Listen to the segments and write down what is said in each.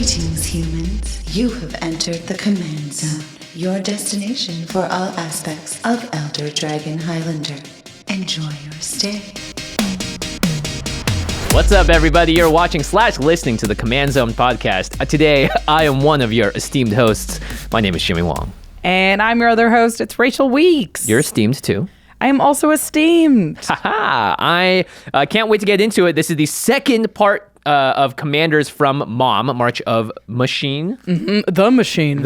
Greetings, humans. You have entered the Command Zone, your destination for all aspects of Elder Dragon Highlander. Enjoy your stay. What's up, everybody? You're watching / listening to the Command Zone podcast. Today, I am one of your esteemed hosts. My name is Jimmy Wong. And I'm your other host. It's Rachel Weeks. You're esteemed, too. I am also esteemed. Haha! I can't wait to get into it. This is the second part of Commanders from Mom, March of Machine. Mm-hmm. The Machine.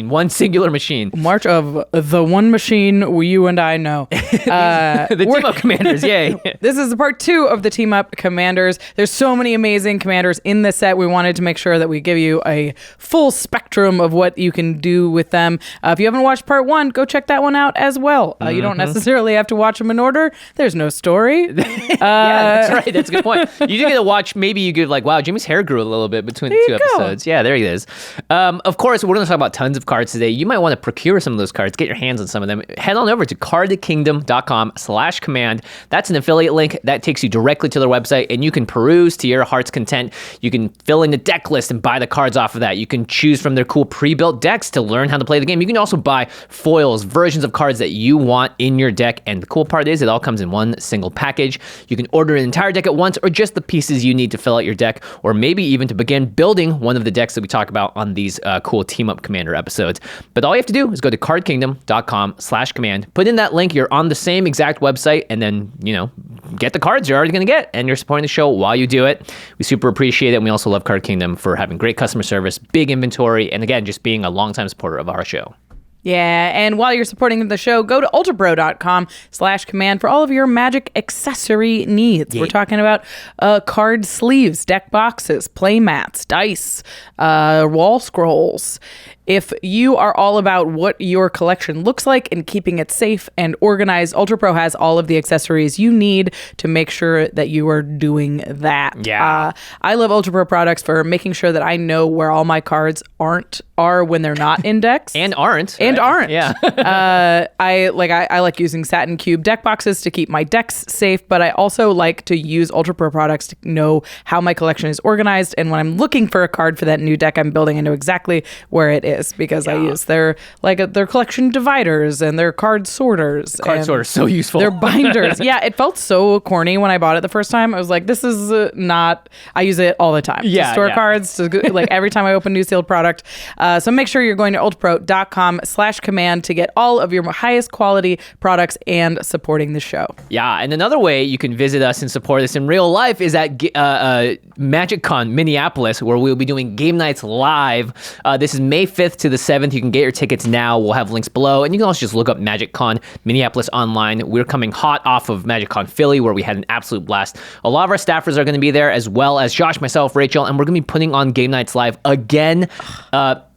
One singular machine. March of the one machine you and I know. The team-up commanders, yay. This is part 2 of the team-up commanders. There's so many amazing commanders in this set. We wanted to make sure that we give you a full spectrum of what you can do with them. If you haven't watched part 1, go check that one out as well. You don't necessarily have to watch them in order. There's no story. Yeah, that's right. That's a good point. You do get to watch, maybe you could like, wow, Jimmy's hair grew a little bit between the two episodes. Yeah, there he is. Of course, we're going to talk about tons of cards today. You might want to procure some of those cards, get your hands on some of them. Head on over to cardkingdom.com/command. That's an affiliate link that takes you directly to their website, and you can peruse to your heart's content. You can fill in the deck list and buy the cards off of that. You can choose from their cool pre-built decks to learn how to play the game. You can also buy foils, versions of cards that you want in your deck, and the cool part is it all comes in one single package. You can order an entire deck at once or just the pieces you need to fill out your deck, or maybe even to begin building one of the decks that we talk about on these cool team-up commander episodes. But all you have to do is go to cardkingdom.com/command, put in that link, you're on the same exact website, and then, get the cards you're already going to get, and you're supporting the show while you do it. We super appreciate it, and we also love Card Kingdom for having great customer service, big inventory, and again, just being a longtime supporter of our show. Yeah, and while you're supporting the show, go to ultrapro.com/command for all of your Magic accessory needs. We're talking about card sleeves, deck boxes, play mats, dice, wall scrolls. If you are all about what your collection looks like and keeping it safe and organized, ULTRAPRO has all of the accessories you need to make sure that you are doing that. Yeah. I love ULTRAPRO products for making sure that I know where all my cards are when they're not indexed. And aren't. And aren't. Yeah. I like using Satin Cube deck boxes to keep my decks safe, but I also like to use ULTRAPRO products to know how my collection is organized, and when I'm looking for a card for that new deck I'm building, I know exactly where it is because I use their collection dividers and their card sorters. Card sorters, so useful. Their binders. Yeah, it felt so corny when I bought it the first time. I was like, this is not, I use it all the time. Yeah, to store cards, like every time I open new sealed product. So make sure you're going to ultrapro.com/command to get all of your highest quality products and supporting the show. Yeah, and another way you can visit us and support us in real life is at MagicCon Minneapolis, where we'll be doing game nights live. This is May 5th to the 7th. You can get your tickets now. We'll have links below, and you can also just look up MagicCon Minneapolis online. We're coming hot off of MagicCon Philly, where we had an absolute blast. A lot of our staffers are going to be there, as well as Josh, myself, Rachel, and we're going to be putting on game nights live again.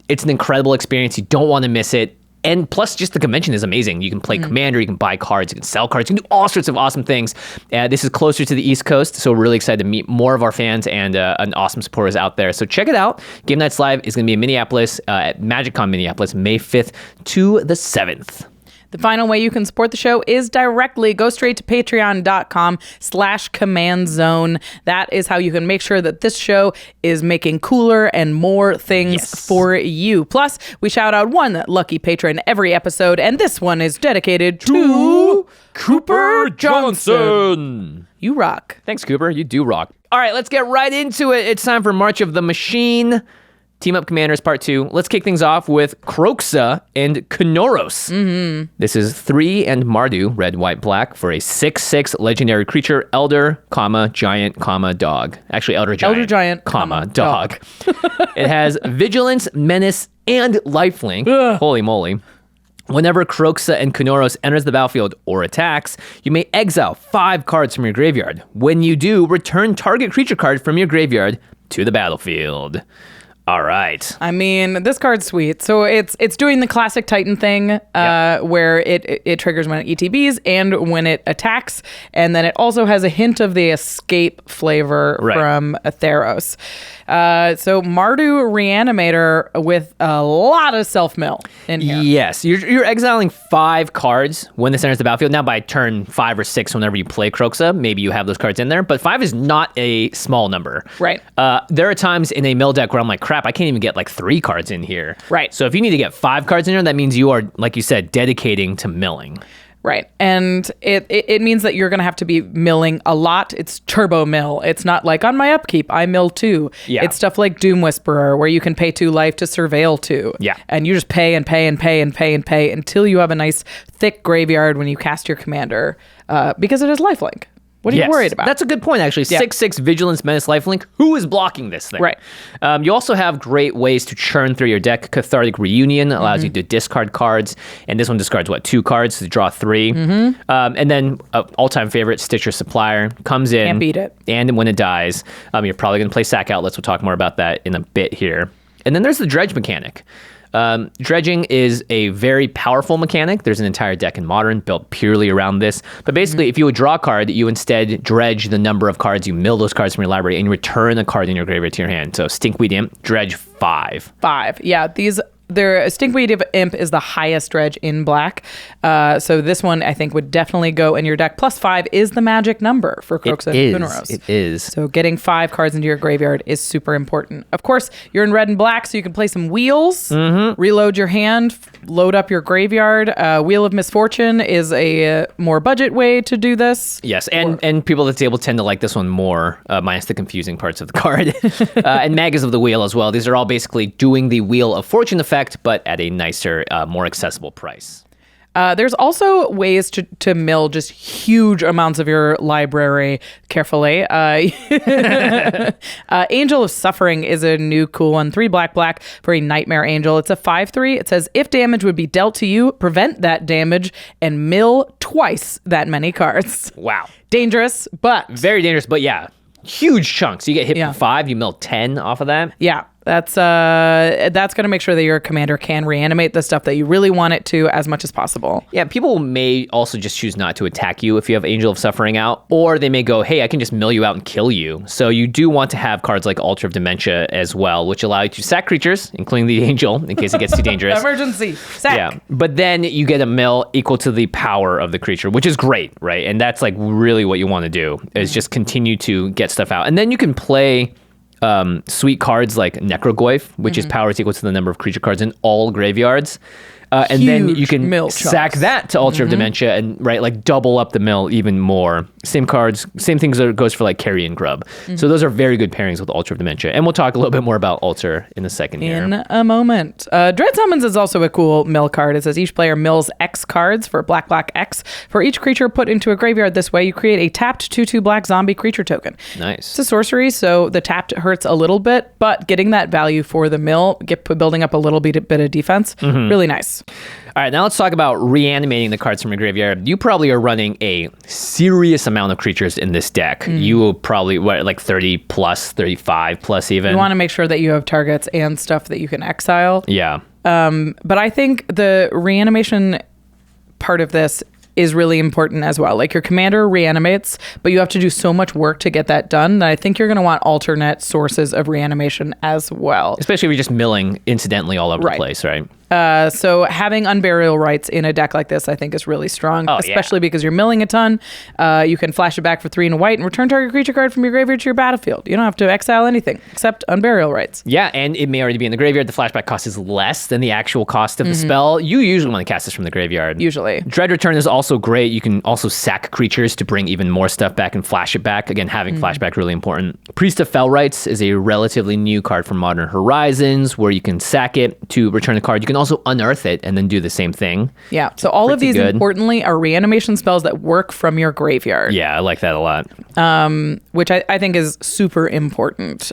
It's an incredible experience. You don't want to miss it. And plus, just the convention is amazing. You can play Commander, you can buy cards, you can sell cards, you can do all sorts of awesome things. This is closer to the East Coast, so we're really excited to meet more of our fans and awesome supporters out there. So check it out. Game Nights Live is going to be in Minneapolis, at MagicCon Minneapolis, May 5th to the 7th. The final way you can support the show is directly. Go straight to patreon.com/command zone. That is how you can make sure that this show is making cooler and more things for you. Plus, we shout out one lucky patron every episode, and this one is dedicated to Cooper Johnson. You rock. Thanks, Cooper. You do rock. All right, let's get right into it. It's time for March of the Machine. Team Up Commanders Part 2. Let's kick things off with Kroxa and Kunoros. Mm-hmm. This is 3 and Mardu, red, white, black, for a 6/6 legendary creature, elder, giant, dog. Actually, elder giant, dog. It has vigilance, menace, and lifelink. Holy moly. Whenever Kroxa and Kunoros enters the battlefield or attacks, you may exile 5 cards from your graveyard. When you do, return target creature card from your graveyard to the battlefield. All right. I mean, this card's sweet. So it's doing the classic Titan thing, where it triggers when it ETBs and when it attacks, and then it also has a hint of the escape flavor from Theros. So Mardu Reanimator with a lot of self-mill in here. Yes, you're exiling 5 cards when this enters the battlefield. Now by turn 5 or 6, whenever you play Kroxa, maybe you have those cards in there, but 5 is not a small number. Right. There are times in a mill deck where I'm like, crap, crap, I can't even get like 3 cards in here. Right. So if you need to get 5 cards in there, that means you are, like you said, dedicating to milling. Right. And it means that you're going to have to be milling a lot. It's turbo mill. It's not like on my upkeep, I mill 2. Yeah. It's stuff like Doom Whisperer, where you can pay 2 life to surveil 2. Yeah. And you just pay and pay and pay and pay and pay until you have a nice thick graveyard when you cast your commander, because it is lifelink. What are you worried about? That's a good point, actually. 6/6 Vigilance, Menace, Lifelink. Who is blocking this thing? Right. You also have great ways to churn through your deck. Cathartic Reunion allows you to discard cards. And this one discards, 2 cards to draw 3. And then all-time favorite, Stitcher Supplier, comes in. Can't beat it. And when it dies, you're probably going to play Sack Outlets. We'll talk more about that in a bit here. And then there's the Dredge mechanic. Dredging is a very powerful mechanic. There's an entire deck in Modern built purely around this. But basically, if you would draw a card, you instead dredge the number of cards. You mill those cards from your library, and you return a card in your graveyard to your hand. So Stinkweed Imp, dredge 5. 5. Yeah, their Stinkweed Imp is the highest dredge in black. So this one, I think, would definitely go in your deck. Plus 5 is the magic number for Kroxa and Kunoros. It is. So getting 5 cards into your graveyard is super important. Of course, you're in red and black, so you can play some wheels, reload your hand, load up your graveyard. Wheel of Misfortune is a more budget way to do this. Yes, and people at the table tend to like this one more, minus the confusing parts of the card. And Magus of the Wheel as well. These are all basically doing the Wheel of Fortune effect, but at a nicer, more accessible price. There's also ways to mill just huge amounts of your library carefully. Angel of Suffering is a new cool one. 3 black for a Nightmare Angel. It's a 5/3. It says, if damage would be dealt to you, prevent that damage and mill twice that many cards. Wow. Dangerous, but... Very dangerous, but yeah. Huge chunks. You get hit Yeah. for 5, you mill 10 off of that. Yeah. That's going to make sure that your commander can reanimate the stuff that you really want it to as much as possible. Yeah, people may also just choose not to attack you if you have Angel of Suffering out, or they may go, hey, I can just mill you out and kill you. So you do want to have cards like Altar of Dementia as well, which allow you to sack creatures, including the Angel, in case it gets too dangerous. Emergency. Sack. Yeah, but then you get a mill equal to the power of the creature, which is great, right? And that's like really what you want to do, is just continue to get stuff out. And then you can play... sweet cards like Necrogoyf, which is power is equal to the number of creature cards in all graveyards. And then you can sack that to Altar of Dementia and double up the mill even more. Same cards, same things that goes for like Carrion Grub. So those are very good pairings with Altar of Dementia. And we'll talk a little bit more about Altar in a second here. In a moment. Dread Summons is also a cool mill card. It says each player mills X cards for black X. For each creature put into a graveyard this way, you create a tapped 2/2 black zombie creature token. Nice. It's a sorcery, so the tapped hurts a little bit, but getting that value for the mill, building up a little bit of defense, really nice. All right, now let's talk about reanimating the cards from your graveyard. You probably are running a serious amount of creatures in this deck. You will probably, 30 plus, 35 plus even. You want to make sure that you have targets and stuff that you can exile. Yeah. But I think the reanimation part of this is really important as well. Like your commander reanimates, but you have to do so much work to get that done that I think you're going to want alternate sources of reanimation as well. Especially if you're just milling incidentally all over the place, right? So having Unburial Rites in a deck like this, I think, is really strong, especially because you're milling a ton. You can flash it back for 3 and a white and return target creature card from your graveyard to your battlefield. You don't have to exile anything except Unburial Rites. Yeah, and it may already be in the graveyard. The flashback cost is less than the actual cost of the spell. You usually want to cast this from the graveyard. Usually. Dread Return is also great. You can also sack creatures to bring even more stuff back and flash it back. Again, having flashback really important. Priest of Fell Rites is a relatively new card from Modern Horizons where you can sack it to return a card. You can also unearth it and then do the same thing. Yeah. So all of these, importantly, are reanimation spells that work from your graveyard. Yeah, I like that a lot. Which I think is super important.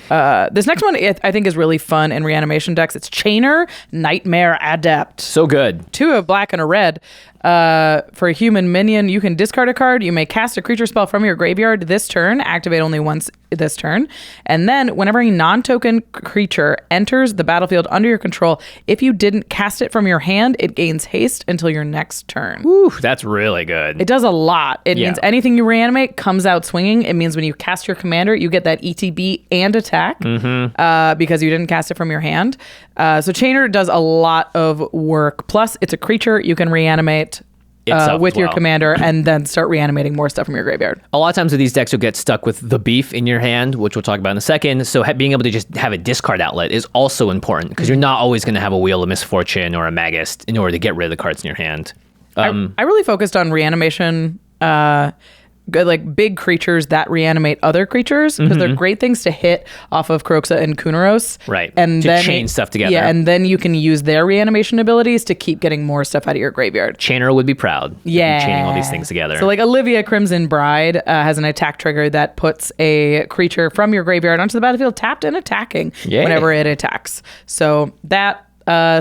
This next one I think is really fun in reanimation decks. It's Chainer Nightmare Adept. So good. 2 of black and a red. For a human minion, you can discard a card. You may cast a creature spell from your graveyard this turn, activate only once this turn. And then whenever a non-token creature enters the battlefield under your control, if you didn't cast it from your hand, it gains haste until your next turn. Ooh, that's really good. It does a lot. It means anything you reanimate comes out swinging. It means when you cast your commander, you get that ETB and attack because you didn't cast it from your hand. So Chainer does a lot of work. Plus, it's a creature you can reanimate itself with as your well. commander, and then start reanimating more stuff from your graveyard. A lot of times with these decks, you'll get stuck with the beef in your hand, which we'll talk about in a second. So being able to just have a discard outlet is also important because you're not always going to have a Wheel of Misfortune or a Magus in order to get rid of the cards in your hand. I really focused on reanimation, like big creatures that reanimate other creatures because they're great things to hit off of Kroxa and Kunoros. Right. And to then chain stuff together. Yeah, and then you can use their reanimation abilities to keep getting more stuff out of your graveyard. Chainer would be proud. Yeah. Chaining all these things together. So like Olivia Crimson Bride has an attack trigger that puts a creature from your graveyard onto the battlefield tapped and attacking whenever it attacks. So that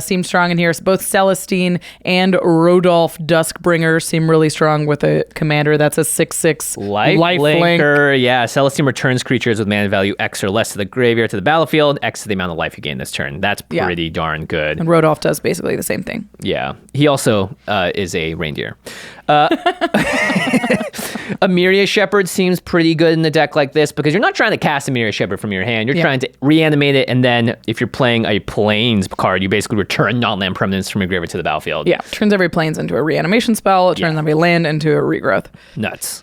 seems strong in here. So both Celestine and Rodolph Duskbringer seem really strong with a commander that's a 6/6 Lifelinker. Yeah, Celestine returns creatures with mana value X or less to the graveyard to the battlefield, X to the amount of life you gain this turn. That's pretty darn good. And Rodolph does basically the same thing. Yeah. He also is a reindeer. Emiria Shepherd seems pretty good in a deck like this because you're not trying to cast Emiria Shepherd from your hand. You're trying to reanimate it, and then if you're playing a Plains card, you basically return non-land permanents from your graveyard to the battlefield. Yeah, turns every Plains into a reanimation spell. It turns every land into a regrowth. Nuts.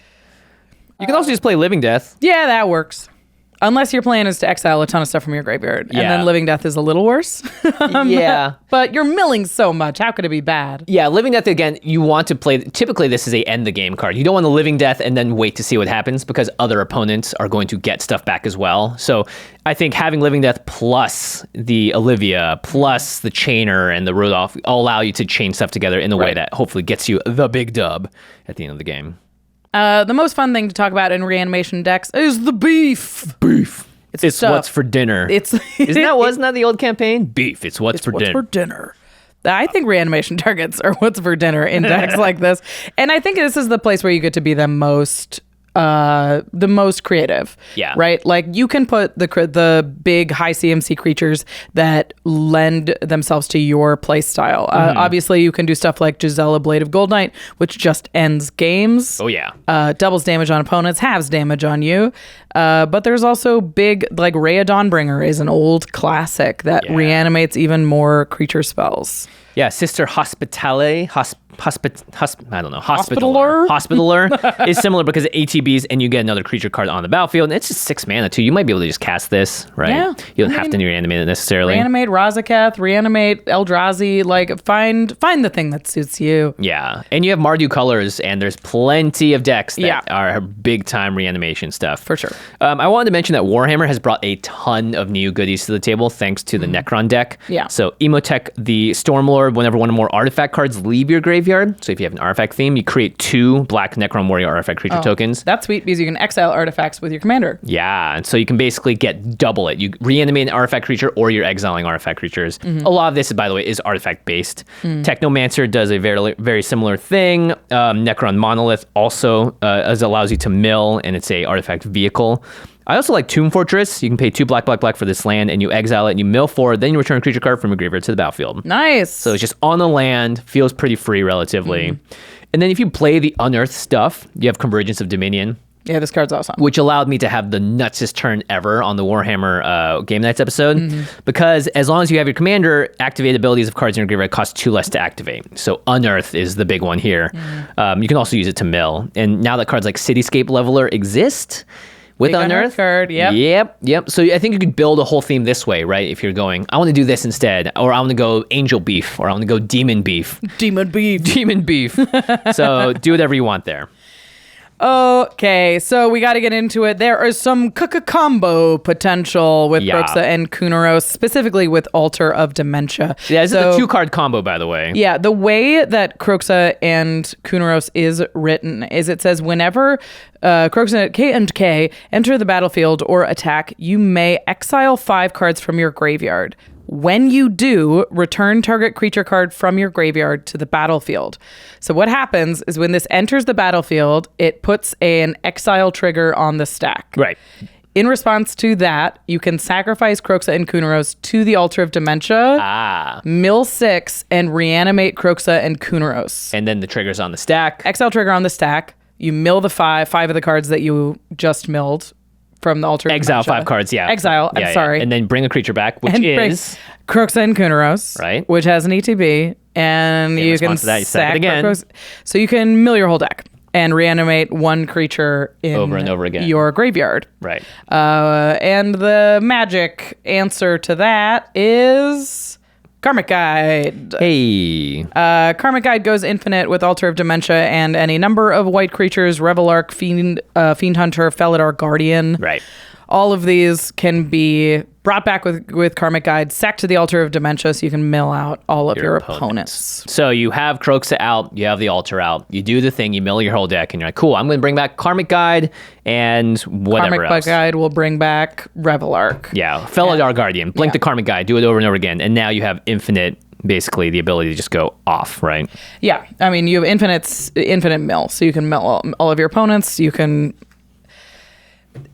You can also just play Living Death. Yeah, that works. Unless your plan is to exile a ton of stuff from your graveyard. And then Living Death is a little worse. Yeah. But you're milling so much. How could it be bad? Yeah, Living Death, again, you want to play... Typically, this is a end the game card. You don't want to Living Death and then wait to see what happens because other opponents are going to get stuff back as well. So I think having Living Death plus the Olivia plus the Chainer and the Rudolph all allow you to chain stuff together in a way that hopefully gets you the big dub at the end of the game. The most fun thing to talk about in reanimation decks is the beef. Beef. It's stuff. what's for dinner. Wasn't that the old campaign? Beef. It's what's for dinner. I think reanimation targets are what's for dinner in decks like this. And I think this is the place where you get to be the most creative. Yeah. Right? Like you can put the big high CMC creatures that lend themselves to your play style. Obviously you can do stuff like Gisela Blade of Gold Knight, which just ends games. Oh yeah. Doubles damage on opponents, halves damage on you. But there's also big, like Rhea Dawnbringer is an old classic that reanimates even more creature spells. Yeah, Sister Hospitaler is similar because it ATBs and you get another creature card on the battlefield. And it's just 6 mana too. You might be able to just cast this, right? Yeah. You don't have to reanimate it necessarily. Reanimate Razaketh, reanimate Eldrazi, like find the thing that suits you. Yeah. And you have Mardu colors and there's plenty of decks that are big time reanimation stuff. For sure. I wanted to mention that Warhammer has brought a ton of new goodies to the table thanks to the Necron deck. Yeah. So Emotech, the Stormlord, whenever one or more artifact cards leave your graveyard, so if you have an artifact theme, you create 2 black Necron Warrior artifact creature tokens. That's sweet because you can exile artifacts with your commander. Yeah, and so you can basically get double it. You reanimate an artifact creature or you're exiling artifact creatures. A lot of this, by the way, is artifact based. Technomancer does a very, very similar thing. Necron Monolith also allows you to mill, and it's a artifact vehicle. I also like Tomb Fortress. You can pay 2 black for this land, and you exile it, and you mill 4, then you return a creature card from your graveyard to the battlefield. Nice. So it's just on the land, feels pretty free relatively. And then if you play the Unearthed stuff, you have Convergence of Dominion. Yeah, this card's awesome. Which allowed me to have the nutsest turn ever on the Warhammer Game Nights episode. Because as long as you have your commander, activate abilities of cards in your graveyard cost 2 less to activate. So Unearth is the big one here. You can also use it to mill. And now that cards like Cityscape Leveler exist with Unearth card, Yep. So I think you could build a whole theme this way, right? If you're going, I want to do this instead, or I want to go Angel Beef, or I want to go Demon Beef. Demon Beef. So do whatever you want there. Okay, so we got to get into it. There is some combo potential with Kroxa and Kunoros, specifically with Altar of Dementia. Yeah, this is a 2-card combo, by the way. Yeah, the way that Kroxa and Kunoros is written is it says whenever Kroxa and K enter the battlefield or attack, you may exile 5 cards from your graveyard. When you do, return target creature card from your graveyard to the battlefield. So what happens is when this enters the battlefield, it puts an exile trigger on the stack. Right. In response to that, you can sacrifice Kroxa and Kunoros to the Altar of Dementia, mill 6, and reanimate Kroxa and Kunoros. And then the trigger's on the stack. Exile trigger on the stack. You mill the 5 of the cards that you just milled from the Altar. Exile 5 cards, Exile, I'm sorry. And then bring a creature back, which is Kroxa and Kunoros, right, which has an ETB, And In you can response to that, you sack it again. Kroxa. So you can mill your whole deck and reanimate one creature in Over and over again. your graveyard. Right. And the magic answer to that is Karmic Guide. Hey. Karmic Guide goes infinite with Altar of Dementia and any number of white creatures, Revelark, Fiend Hunter, Felidar Guardian. Right. All of these can be brought back with Karmic Guide, sacked to the Altar of Dementia so you can mill out all of your opponents. So you have Kroxa out, you have the altar out, you do the thing, you mill your whole deck, and you're like, cool, I'm going to bring back Karmic Guide and whatever Karmic else. Guide will bring back Revelark. Yeah, Felidar Guardian, blink the Karmic Guide, do it over and over again, and now you have infinite, basically the ability to just go off, right? Yeah, I mean, you have infinite mill, so you can mill all of your opponents, you can...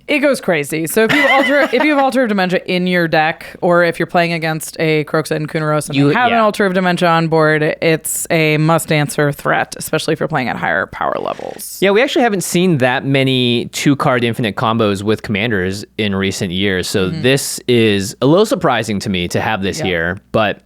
It goes crazy. So if you have Altar of Dementia in your deck, or if you're playing against a Kroxa and Kunoros and you have an Altar of Dementia on board, it's a must-answer threat, especially if you're playing at higher power levels. Yeah, we actually haven't seen that many 2-card infinite combos with commanders in recent years, so this is a little surprising to me to have this here, but...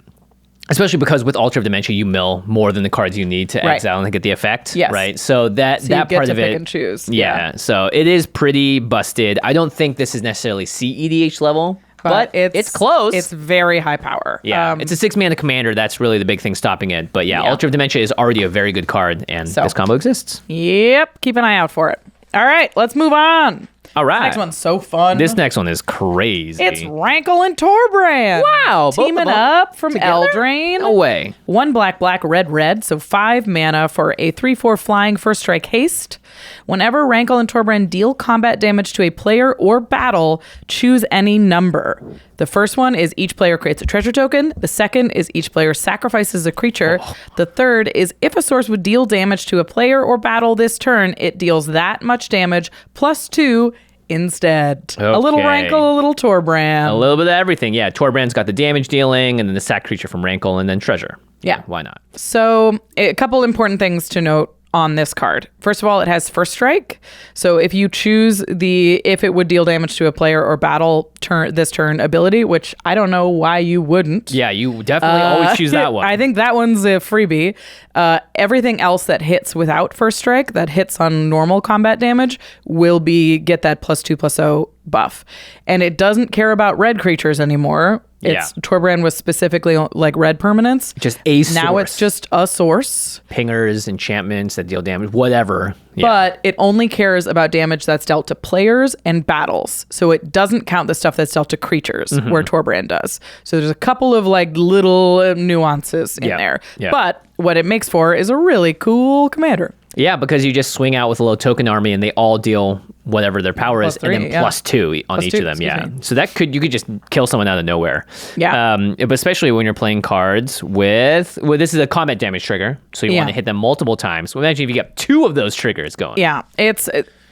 Especially because with Altar of Dementia, you mill more than the cards you need to exile and get the effect. Yes. Right. So that you get part to of pick it. and choose. Yeah. So it is pretty busted. I don't think this is necessarily CEDH level, but it's close. It's very high power. Yeah. It's a 6-mana commander. That's really the big thing stopping it. But yeah, Altar of Dementia is already a very good card, and this combo exists. Yep. Keep an eye out for it. All right. Let's move on. All right. This next one's so fun. This next one is crazy. It's Rankle and Torbran. Wow. Teaming up from Eldraine. No way. 1 black, red, so 5 mana for a 3/4 flying first strike haste. Whenever Rankle and Torbran deal combat damage to a player or battle, choose any number. The first one is each player creates a treasure token. The second is each player sacrifices a creature. The third is if a source would deal damage to a player or battle this turn, it deals that much damage +2 instead. Okay. A little Rankle, a little Torbran. A little bit of everything. Yeah, Torbran's got the damage dealing, and then the sack creature from Rankle, and then treasure. Yeah. Why not? So a couple important things to note on this card. First of all, it has first strike. So if you choose if it would deal damage to a player or battle this turn ability, which I don't know why you wouldn't. Yeah, you definitely always choose that one. I think that one's a freebie. Everything else that hits without first strike, that hits on normal combat damage, will get that +2/+0 buff. And it doesn't care about red creatures anymore. Torbran was specifically like red permanents. Just a source. Now it's just a source. Pingers, enchantments that deal damage, whatever. Yeah. But it only cares about damage that's dealt to players and battles. So it doesn't count the stuff that's dealt to creatures, where Torbran does. So there's a couple of like little nuances in there. Yeah. But what it makes for is a really cool commander. Yeah, because you just swing out with a little token army and they all deal whatever their power is, and then +2 on each of them. Yeah. So you could just kill someone out of nowhere. Yeah. But especially when you're playing cards with this is a combat damage trigger. So you want to hit them multiple times. So imagine if you get 2 of those triggers going. Yeah.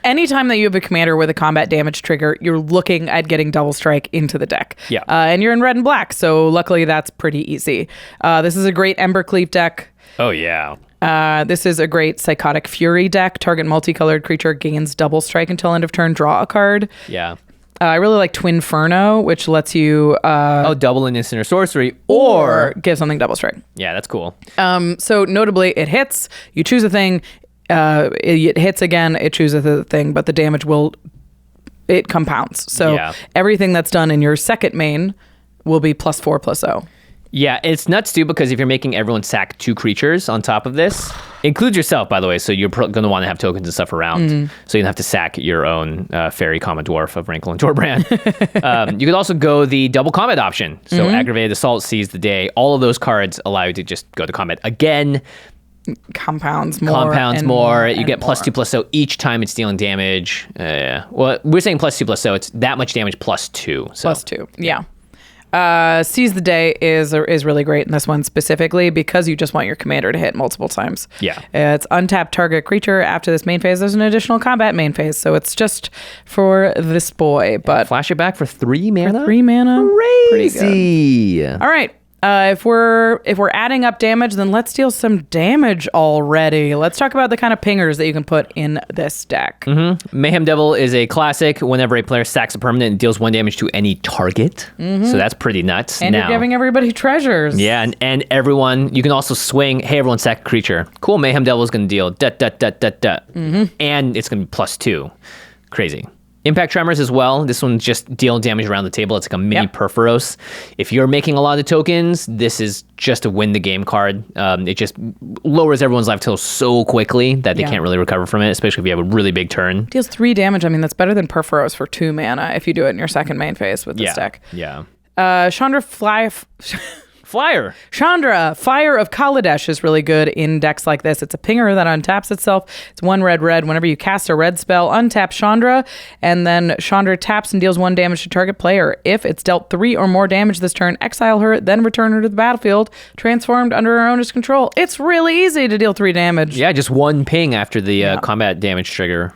Anytime that you have a commander with a combat damage trigger, you're looking at getting double strike into the deck. Yeah. And you're in red and black. So luckily that's pretty easy. This is a great Embercleave deck. Oh, yeah. This is a great Psychotic Fury deck. Target multicolored creature gains double strike until end of turn. Draw a card. Yeah. I really like Twinferno, which lets you double an instant or sorcery, or give something double strike. Yeah, that's cool. So notably, it hits. You choose a thing. It hits again. It chooses a thing, but the damage it compounds. So everything that's done in your second main will be +4/+0. Yeah, it's nuts too, because if you're making everyone sack 2 creatures on top of this, includes yourself, by the way, so you're going to want to have tokens and stuff around, so you don't have to sack your own fairy common dwarf of Rankle and Torbran. You could also go the double combat option, so Aggravated Assault, Seize the Day. All of those cards allow you to just go to combat again. Compounds more. You get +2/+0 each time it's dealing damage. Well, we're saying +2/+0. It's that much damage +2. So. +2, yeah. Seize the Day is really great in this one specifically because you just want your commander to hit multiple times. Yeah. It's untap target creature. After this main phase, there's an additional combat main phase. So it's just for this boy. But flash it back for 3 mana? For 3 mana. Crazy. All right. If we're adding up damage, then let's deal some damage already. Let's talk about the kind of pingers that you can put in this deck. Mayhem Devil is a classic. Whenever a player sacks a permanent, it deals 1 damage to any target. So that's pretty nuts. And you're giving everybody treasures. Yeah, and everyone, you can also swing, hey, everyone sack a creature. Cool, Mayhem Devil is going to deal and it's going to be +2. Crazy. Impact Tremors as well. This one's just deal damage around the table. It's like a mini Perforos. If you're making a lot of tokens, this is just a win the game card. It just lowers everyone's life total so quickly that they can't really recover from it, especially if you have a really big turn. Deals 3 damage. I mean, that's better than Perforos for 2 mana if you do it in your second main phase with this deck. Yeah. Chandra Chandra, Fire of Kaladesh is really good in decks like this. It's a pinger that untaps itself. It's 1 red. Whenever you cast a red spell, untap Chandra, and then Chandra taps and deals 1 damage to target player. If it's dealt 3 or more damage this turn, exile her, then return her to the battlefield, transformed under her owner's control. It's really easy to deal 3 damage. Yeah, just 1 ping after the combat damage trigger.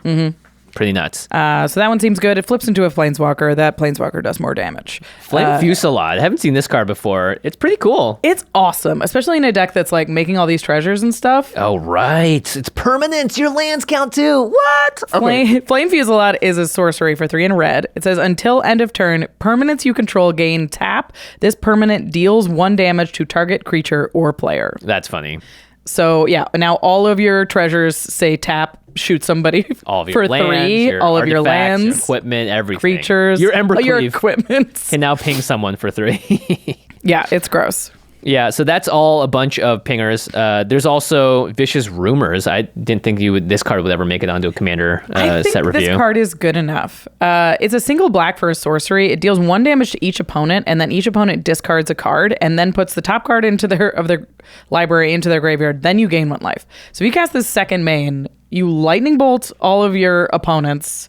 Pretty nuts. So that one seems good. It flips into a Planeswalker. That Planeswalker does more damage. Flame Fusillade. I haven't seen this card before. It's pretty cool. It's awesome, especially in a deck that's like making all these treasures and stuff. Oh, right. It's permanent. Your lands count too. What? Flame Fusillade is a sorcery for 3 in red. It says, until end of turn, permanents you control gain tap. This permanent deals 1 damage to target creature or player. That's funny. So yeah, now all of your treasures say tap, shoot somebody all of your for lands, 3. All of your lands, your equipment, everything. Creatures, your Embercleave. Your equipment Can now ping someone for 3. Yeah, it's gross. Yeah, so that's all a bunch of pingers. There's also Vicious Rumors. I didn't think this card would ever make it onto a Commander set review. This card is good enough. It's a single black for a sorcery. It deals 1 damage to each opponent, and then each opponent discards a card, and then puts the top card of their library into their graveyard. Then you gain 1 life. So if you cast this second main, you lightning bolt all of your opponents.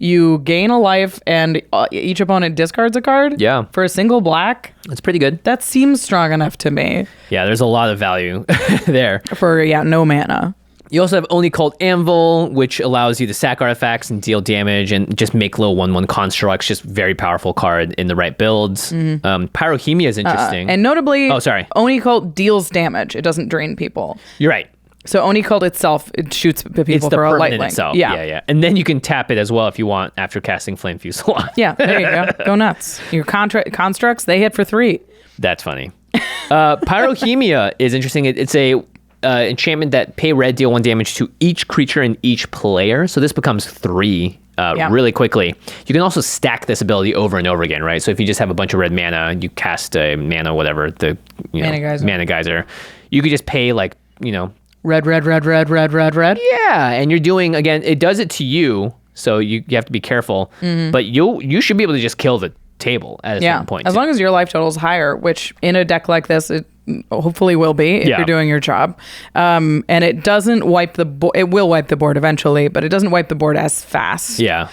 You gain a life, and each opponent discards a card. Yeah. For a single black. That's pretty good. That seems strong enough to me. Yeah, there's a lot of value there. For, no mana. You also have Oni Cult Anvil, which allows you to sack artifacts and deal damage and just make little 1/1 constructs. Just very powerful card in the right builds. Pyrohemia is interesting. And notably, Oni Cult deals damage. It doesn't drain people. You're right. So Oni Cult itself, it shoots people for a light link. Itself. Yeah. And then you can tap it as well if you want after casting Flame Fusillade. Yeah, there you go. Go nuts. Your constructs, they hit for 3. That's funny. Pyrohemia is interesting. It's a enchantment that pay red, deal 1 damage to each creature and each player. So this becomes 3 really quickly. You can also stack this ability over and over again, right? So if you just have a bunch of red mana, you cast a mana, whatever, Mana Geyser. You could just pay Red. Yeah, and you're doing, again, it does it to you, so you have to be careful, but you should be able to just kill the table at a certain point. As long as your life total is higher, which in a deck like this, it hopefully will be if you're doing your job. And it doesn't wipe the board. It will wipe the board eventually, but it doesn't wipe the board as fast. Yeah.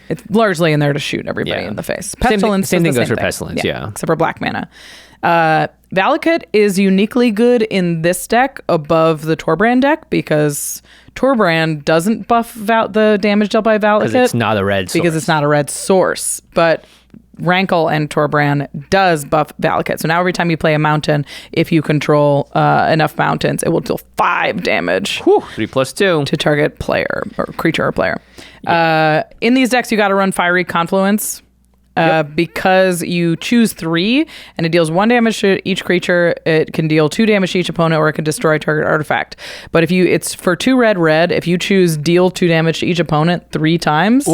It's largely in there to shoot everybody in the face. Pestilence same thing goes for Pestilence, except for black mana. Valakut is uniquely good in this deck above the Torbran deck because Torbran doesn't buff the damage dealt by Valakut. Because it's not a red source. Because it's not a red source. But Rankle and Torbran does buff Valakut. So now every time you play a mountain, if you control enough mountains, it will deal 5 damage. 3+2. To target player or creature or player. In these decks, you got to run Fiery Confluence. Because you choose 3 and it deals 1 damage to each creature, it can deal 2 damage to each opponent, or it can destroy target artifact. But if it's for 2 red, if you choose deal 2 damage to each opponent 3 times,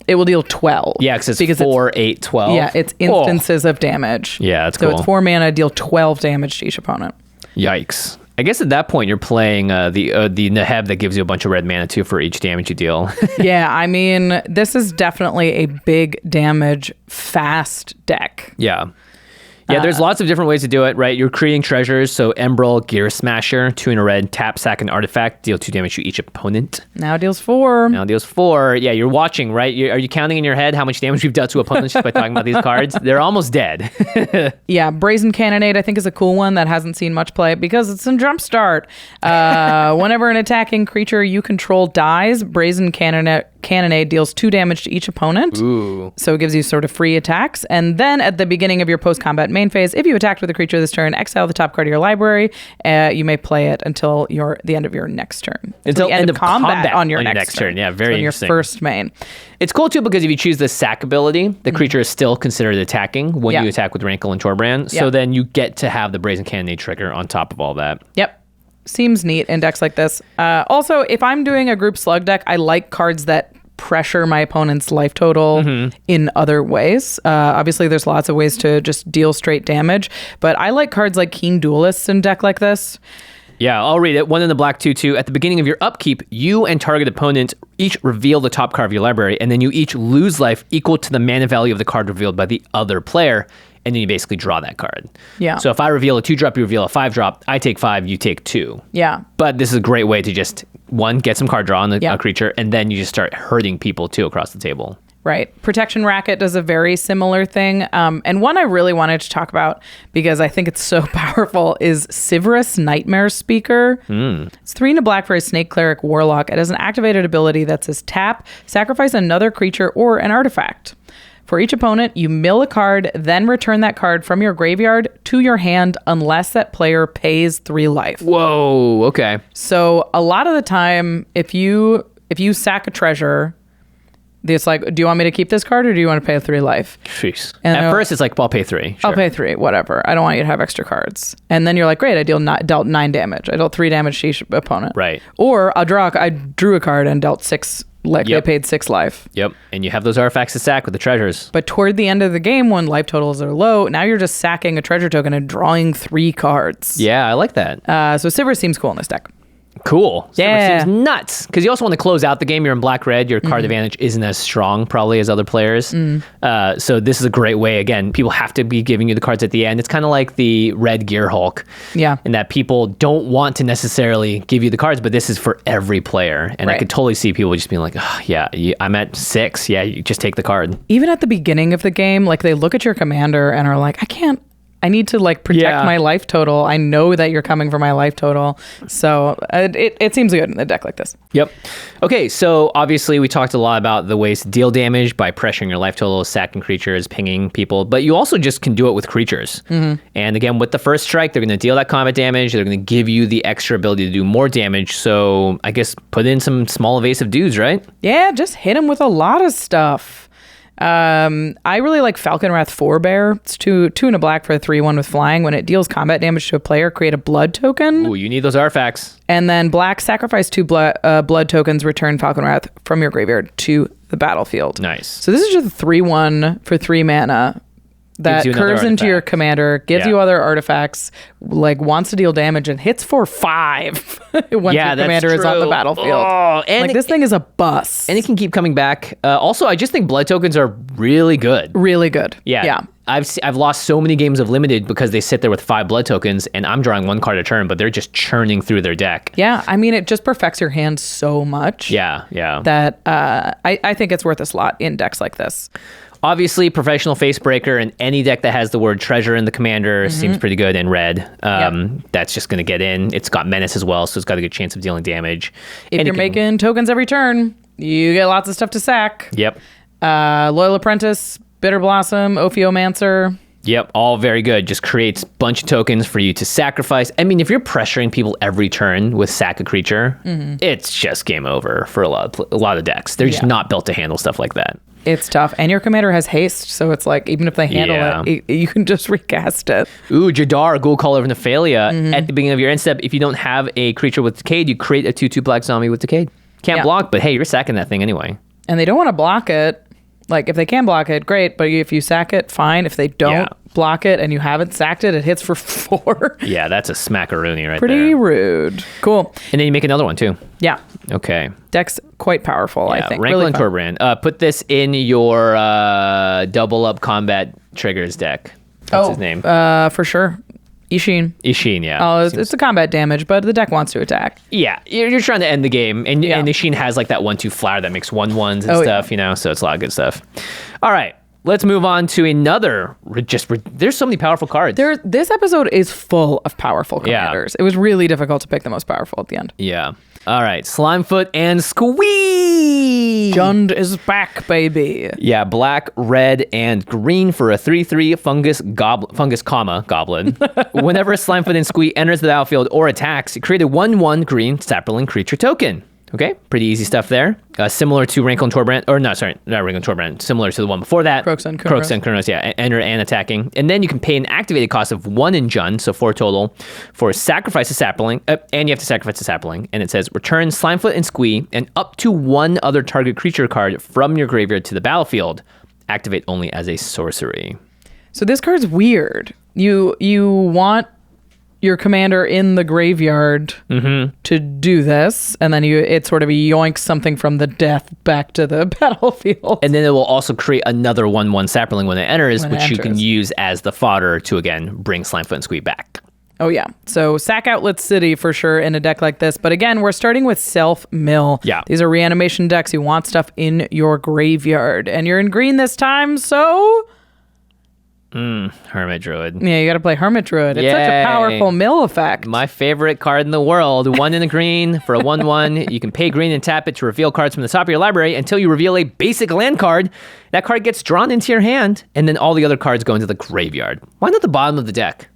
it will deal 12. Yeah, because it's 4, 8, 12. Yeah, it's instances of damage. Yeah, that's cool. So it's 4 mana, deal 12 damage to each opponent. Yikes. I guess at that point you're playing the Neheb that gives you a bunch of red mana too for each damage you deal. Yeah, I mean, this is definitely a big damage fast deck. Yeah. Yeah, there's lots of different ways to do it, right? You're creating treasures, so Embrel, Gear Smasher, 2 in a red, tap, sack an artifact, deal 2 damage to each opponent. Now it deals 4. Yeah, you're watching, right? Are you counting in your head how much damage we've dealt to opponents just by talking about these cards? They're almost dead. Yeah, Brazen Cannonade, I think, is a cool one that hasn't seen much play because it's in Jumpstart. Whenever an attacking creature you control dies, Brazen Cannonade cannonade deals 2 damage to each opponent. Ooh. So it gives you sort of free attacks. And then at the beginning of your post-combat main phase, if you attacked with a creature this turn, exile the top card of your library. You may play it until the end of your next turn. Until the end of combat on your next turn. Yeah, very interesting. Your first main. It's cool too because if you choose the sack ability, the creature is still considered attacking when you attack with Rankle and Torbran. So then you get to have the Brazen Cannonade trigger on top of all that. Yep. Seems neat in decks like this. Also, if I'm doing a group slug deck, I like cards that pressure my opponent's life total in other ways. Obviously, there's lots of ways to just deal straight damage, but I like cards like Keen Duelists in a deck like this. Yeah, I'll read it. 1 in the black, 2/2. At the beginning of your upkeep, you and target opponent each reveal the top card of your library, and then you each lose life equal to the mana value of the card revealed by the other player, and then you basically draw that card. Yeah. So if I reveal a 2-drop, you reveal a 5-drop, I take 5, you take 2. Yeah. But this is a great way to just, 1, get some card draw on a creature, and then you just start hurting people too across the table. Right. Protection Racket does a very similar thing. And one I really wanted to talk about because I think it's so powerful is Sivirus Nightmare Speaker. It's 3 in a black for a Snake Cleric Warlock. It has an activated ability that says tap, sacrifice another creature or an artifact. For each opponent, you mill a card, then return that card from your graveyard to your hand unless that player pays 3 life. Whoa, okay. So a lot of the time, if you sack a treasure, it's like, do you want me to keep this card or do you want to pay 3 life? Jeez. And at first, it's like, I'll pay 3. Sure. I'll pay 3, whatever. I don't want you to have extra cards. And then you're like, great, I dealt 9 damage. I dealt 3 damage to each opponent. Right. Or I drew a card and dealt 6, they paid 6 life. Yep. And you have those artifacts to sack with the treasures. But toward the end of the game, when life totals are low, now you're just sacking a treasure token and drawing 3 cards. Yeah, I like that. So Sivirus seems cool in this deck. Cool. Yeah. Seems nuts. Because you also want to close out the game. You're in black-red. Your card advantage isn't as strong, probably, as other players. So this is a great way. Again, people have to be giving you the cards at the end. It's kind of like the Red Gear Hulk. Yeah. In that people don't want to necessarily give you the cards, but this is for every player. And I could totally see people just being like, oh, yeah, I'm at 6. Yeah, you just take the card. Even at the beginning of the game, like they look at your commander and are like, I need to like protect my life total. I know that you're coming for my life total. So it seems good in a deck like this. Yep. Okay, so obviously we talked a lot about the ways to deal damage by pressuring your life total, sacking creatures, pinging people, but you also just can do it with creatures. And again, with the first strike, they're going to deal that combat damage. They're going to give you the extra ability to do more damage. So I guess put in some small evasive dudes, right? Yeah, just hit them with a lot of stuff. I really like Falconwrath Forebear. It's 2 in a black for a 3/1 with flying. When it deals combat damage to a player, create a blood token. Ooh, you need those artifacts. And then black, sacrifice 2 blood tokens, return Falconwrath from your graveyard to the battlefield. Nice. So this is just a 3/1 for 3 mana that curves into your commander, gives you other artifacts, like wants to deal damage and hits for 5 once your commander is on the battlefield. Oh, and like this thing is a bus. And it can keep coming back. Also, I just think blood tokens are really good. Really good. Yeah. I've lost so many games of limited because they sit there with 5 blood tokens and I'm drawing 1 card a turn, but they're just churning through their deck. Yeah, I mean, it just perfects your hand so much. Yeah. That I think it's worth a slot in decks like this. Obviously, Professional Facebreaker and any deck that has the word treasure in the commander seems pretty good in red. That's just going to get in. It's got Menace as well, so it's got a good chance of dealing damage. If you're making tokens every turn, you get lots of stuff to sack. Yep. Loyal Apprentice, Bitter Blossom, Ophiomancer. Yep, all very good. Just creates a bunch of tokens for you to sacrifice. I mean, if you're pressuring people every turn with sack a creature, it's just game over for a lot of decks. They're just not built to handle stuff like that. It's tough. And your commander has haste, so it's like, even if they handle it, you can just recast it. Ooh, Jadar, Ghoul Caller of Nephalia. At the beginning of your end step, if you don't have a creature with Decayed, you create a 2/2 black zombie with Decayed. Can't block, but hey, you're sacking that thing anyway. And they don't want to block it. Like, if they can block it, great. But if you sack it, fine. If they don't block it and you haven't sacked it, it hits for 4. Yeah, that's a smackaroony right there. Pretty rude. Cool. And then you make another one, too. Yeah. Okay. Deck's quite powerful, I think. Rankle and Torbran. Put this in your double up combat triggers deck. That's his name. For sure. Ishin, yeah. Oh, it's a combat damage, but the deck wants to attack. Yeah, you're trying to end the game, and Ishin has like that 1/2 flower that makes 1/1s and stuff, so it's a lot of good stuff. All right, let's move on to another. There's so many powerful cards. This episode is full of powerful commanders. It was really difficult to pick the most powerful at the end. Yeah. All right, Slimefoot and Squee. Jund is back, baby. Yeah, black, red, and green for a 3/3 fungus goblin. Whenever Slimefoot and Squee enters the battlefield or attacks, create a 1/1 green sapling creature token. Okay, pretty easy stuff there. Similar to Rankle and Torbran, or no, sorry, not Rankle and Torbran, similar to the one before that. Kroxa and Kunoros. Kroxa and Kunoros, yeah, enter and attacking. And then you can pay an activated cost of 1 in Jund, so 4 total, for sacrifice a sapling, and you have to sacrifice a sapling. And it says, return Slimefoot and Squee and up to 1 other target creature card from your graveyard to the battlefield. Activate only as a sorcery. So this card's weird. You want your commander in the graveyard to do this, and then it sort of yoinks something from the death back to the battlefield. And then it will also create another 1/1 sapling when it enters, you can use as the fodder to, again, bring Slimefoot and Squee back. Oh, yeah. So Sack Outlet City for sure in a deck like this. But again, we're starting with Self-Mill. Yeah. These are reanimation decks. You want stuff in your graveyard. And you're in green this time, so... Hermit Druid. Yeah, you got to play Hermit Druid. It's such a powerful mill effect. My favorite card in the world. 1 in the green for a 1/1. You can pay green and tap it to reveal cards from the top of your library until you reveal a basic land card. That card gets drawn into your hand, and then all the other cards go into the graveyard. Why not the bottom of the deck?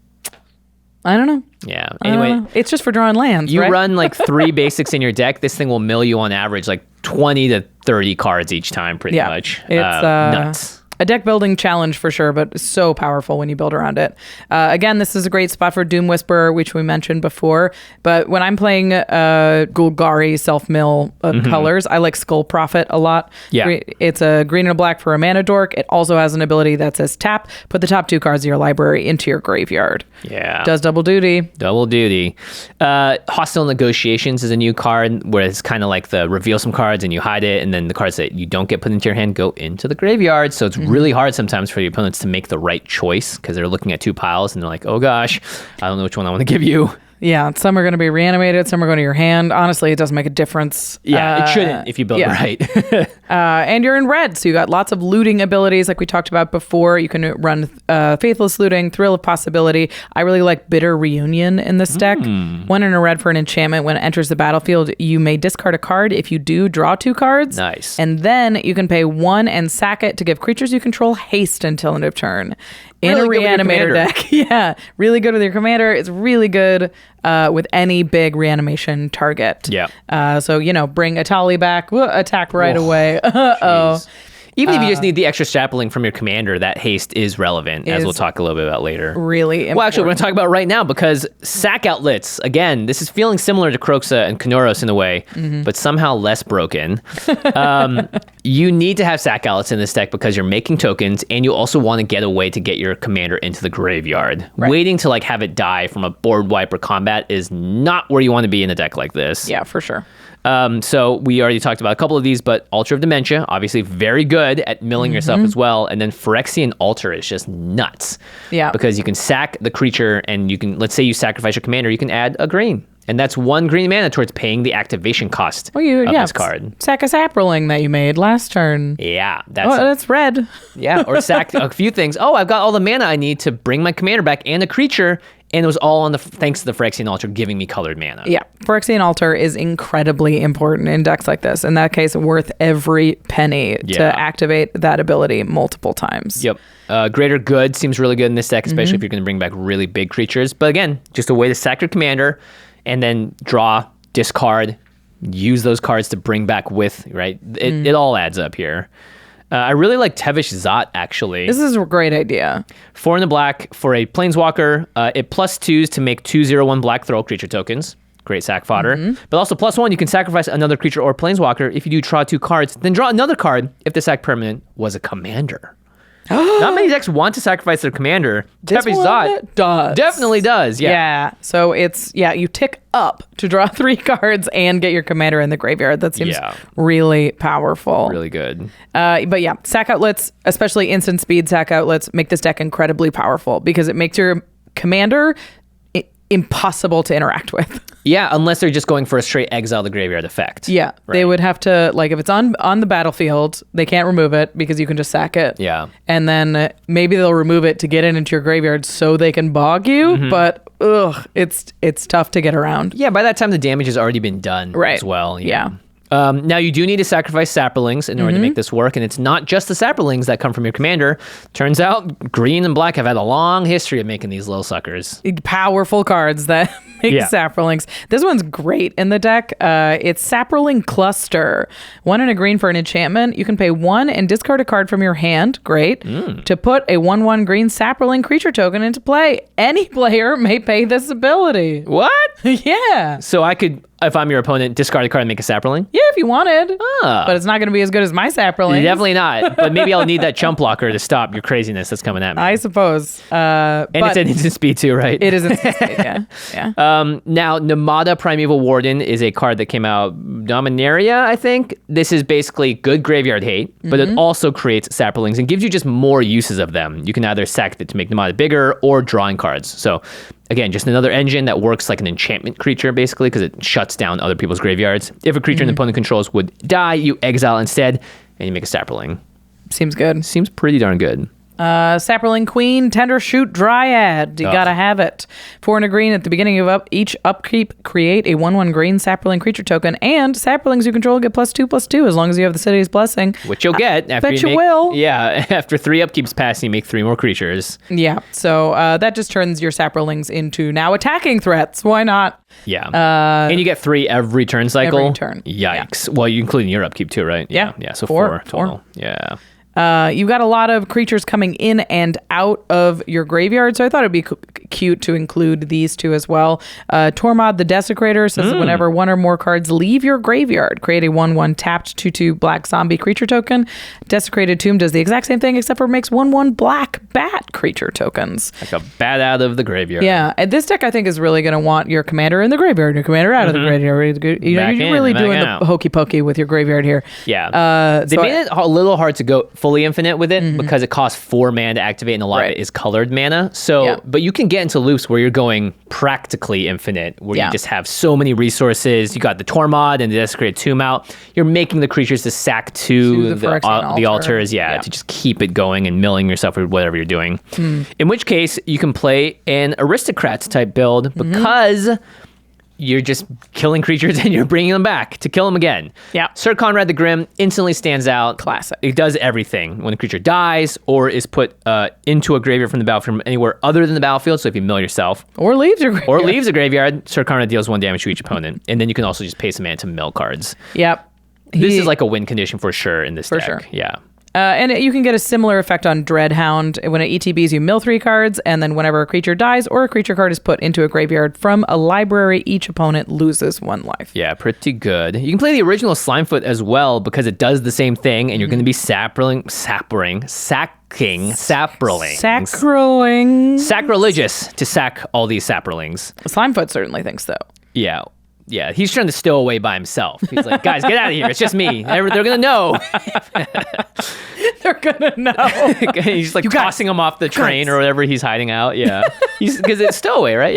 I don't know. Yeah. Anyway, it's just for drawing lands, you right? run like 3 basics in your deck. This thing will mill you on average like 20 to 30 cards each time, pretty much. It's nuts. A deck building challenge for sure, but so powerful when you build around it. Again, this is a great spot for Doom Whisperer, which we mentioned before. But when I'm playing Golgari self-mill colors, I like Skull Prophet a lot. Yeah. It's a green and a black for a mana dork. It also has an ability that says tap, put the top 2 cards of your library into your graveyard. Yeah. Does double duty. Double duty. Hostile Negotiations is a new card where it's kind of like the reveal some cards and you hide it, and then the cards that you don't get put into your hand go into the graveyard. So it's really hard sometimes for your opponents to make the right choice because they're looking at 2 piles and they're like, oh gosh, I don't know which one I want to give you. Yeah, some are going to be reanimated, some are going to your hand. Honestly, it doesn't make a difference. Yeah, it shouldn't if you build it right. And you're in red, so you got lots of looting abilities like we talked about before. You can run Faithless Looting, Thrill of Possibility. I really like Bitter Reunion in this deck. 1 in a red for an enchantment. When it enters the battlefield, you may discard a card. If you do, draw 2 cards. Nice. And then you can pay 1 and sack it to give creatures you control haste until end of turn. In really a reanimator deck. Yeah, really good with your commander. It's really good with any big reanimation target. Yeah. So, bring a Thalia back, attack right away. Uh-oh. Even if you just need the extra sapling from your commander, that haste is relevant, as we'll talk a little bit about later. Really important. Well, actually, we're going to talk about it right now because sack outlets, again, this is feeling similar to Kroxa and Kunoros in a way, but somehow less broken. You need to have sack outlets in this deck because you're making tokens, and you also want to get a way to get your commander into the graveyard. Right. Waiting to have it die from a board wipe or combat is not where you want to be in a deck like this. Yeah, for sure. So we already talked about a couple of these, but Altar of Dementia, obviously very good at milling yourself as well. And then Phyrexian Altar is just nuts. Yeah. Because you can sack the creature and you can, let's say you sacrifice your commander, you can add a green. And that's 1 green mana towards paying the activation cost of this card. Sack a Sapperling that you made last turn. Yeah. That's red. Yeah, or sack a few things. Oh, I've got all the mana I need to bring my commander back and a creature. And it was all on thanks to the Phyrexian Altar giving me colored mana. Yeah, Phyrexian Altar is incredibly important in decks like this. In that case, worth every penny to activate that ability multiple times. Yep. Greater Good seems really good in this deck, especially if you're going to bring back really big creatures. But again, just a way to sack your commander and then draw, discard, use those cards to bring back with, right? It all adds up here. I really like Tevish Zot, actually. This is a great idea. 4 in the black for a Planeswalker. It +2s to make 2/0/1 black throw creature tokens. Great sack fodder. But also +1, you can sacrifice another creature or Planeswalker. If you do draw 2 cards, then draw another card if the sack permanent was a commander. Not many decks want to sacrifice their commander. Tevish Zot does. Definitely does. Yeah. So it's, you tick up to draw 3 cards and get your commander in the graveyard. That seems really powerful. Really good. But yeah, sack outlets, especially instant speed sack outlets, make this deck incredibly powerful because it makes your commander impossible to interact with. Yeah, unless they're just going for a straight exile the graveyard effect. Yeah, right. They would have to, if it's on the battlefield, they can't remove it because you can just sack it. Yeah. And then maybe they'll remove it to get it into your graveyard so they can bog you, but it's tough to get around. Yeah, by that time the damage has already been done as well. Yeah. Now, you do need to sacrifice saplings in order to make this work, and it's not just the saplings that come from your commander. Turns out green and black have had a long history of making these little suckers. Powerful cards that make saplings. This one's great in the deck. It's Sapling Cluster. 1 and a green for an enchantment. You can pay 1 and discard a card from your hand. Great. To put a 1/1 green sapling creature token into play. Any player may pay this ability. What? Yeah. So I could, if I'm your opponent, discard a card and make a sapling? Yeah, if you wanted. But it's not going to be as good as my sapling. Definitely not. But maybe I'll need that chump blocker to stop your craziness that's coming at me. I suppose. And it's an instant speed too, right? It is instant speed, yeah. Now, Namada Primeval Warden is a card that came out Dominaria, I think. This is basically good graveyard hate, but it also creates saplings and gives you just more uses of them. You can either sack it to make Namada bigger or drawing cards. So again, just another engine that works like an enchantment creature, basically, because it shuts down other people's graveyards. If a creature an opponent controls would die, you exile instead, and you make a sapling. Seems good. Seems pretty darn good. Sapling Queen, Tender Shoot Dryad. You gotta have it. 4 and a green at the beginning of each upkeep, create a 1/1 green sapling creature token, and saplings you control get +2/+2 as long as you have the City's Blessing. Which you'll get after you will. Yeah, after 3 upkeeps pass, you make 3 more creatures. Yeah, so that just turns your saplings into now attacking threats. Why not? Yeah. And you get 3 every turn cycle. Every turn. Yikes. Yeah. Well, you include your upkeep too, right? Yeah. Yeah, so 4 total. 4. Yeah. You've got a lot of creatures coming in and out of your graveyard, so I thought it'd be cute to include these two as well. Tormod the Desecrator says that whenever 1 or more cards leave your graveyard, create a 1/1 tapped 2/2 black zombie creature token. Desecrated Tomb does the exact same thing, except for makes 1/1 black bat creature tokens. Like a bat out of the graveyard. Yeah, and this deck I think is really going to want your commander in the graveyard and your commander out of the graveyard. You know, you're really doing the hokey pokey with your graveyard here. Yeah. They made it a little hard to go fully infinite with it because it costs 4 mana to activate, and a lot of it is colored mana. So, but you can get into loops where you're going practically infinite, where you just have so many resources. You got the Tormod and the Desecrated Tomb out. You're making the creatures to sack to the altars, to just keep it going and milling yourself with whatever you're doing. In which case, you can play an Aristocrats type build because you're just killing creatures and you're bringing them back to kill them again. Yeah. Sir Conrad the Grim instantly stands out. Classic. It does everything. When a creature dies or is put into a graveyard from the battlefield from anywhere other than the battlefield, so if you mill yourself. Or leaves your graveyard. Or leaves a graveyard, Sir Conrad deals 1 damage to each opponent. And then you can also just pay some mana to mill cards. Yep. This is like a win condition for sure in this deck. For sure. Yeah. And you can get a similar effect on Dreadhound. When it ETBs, you mill 3 cards, and then whenever a creature dies or a creature card is put into a graveyard from a library, each opponent loses 1 life. Yeah, pretty good. You can play the original Slimefoot as well because it does the same thing, and you're going to be sacking saplings. Sacrilegious to sack all these saplings. Slimefoot certainly thinks so. Yeah. Yeah, he's trying to stow away by himself. He's like, guys, get out of here. It's just me. They're going to know. They're going to know. He's like tossing him off the train or whatever he's hiding out. Yeah. Because it's stowaway, right?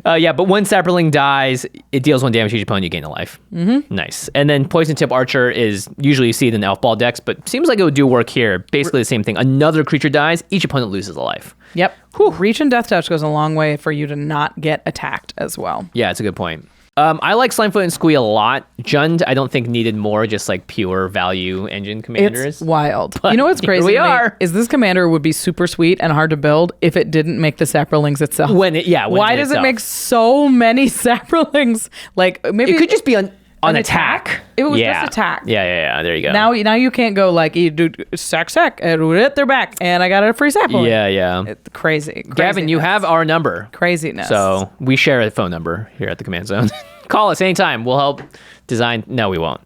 Yeah. But when sapling dies, it deals 1 damage to each opponent. You gain a life. Nice. And then Poison Tip Archer is usually you see it in Elf Ball decks, but seems like it would do work here. Basically the same thing. Another creature dies, each opponent loses a life. Yep. Reach and Death Touch goes a long way for you to not get attacked as well. Yeah, it's a good point. I like Slimefoot and Squee a lot. Jund, I don't think needed more, just like pure value engine commanders. It's wild. But you know what's crazy? We are. Is this commander would be super sweet and hard to build if it didn't make the saplings itself. Why does it make so many saplings? Like maybe it could just be on attack. It was just attack. Yeah. There you go. Now you can't go like you do sack and hit their back and I got a free sapling. Yeah. It's crazy. Gavin, you have our number. Craziness. So we share a phone number here at the Command Zone. Call us anytime. We'll help design. No, we won't.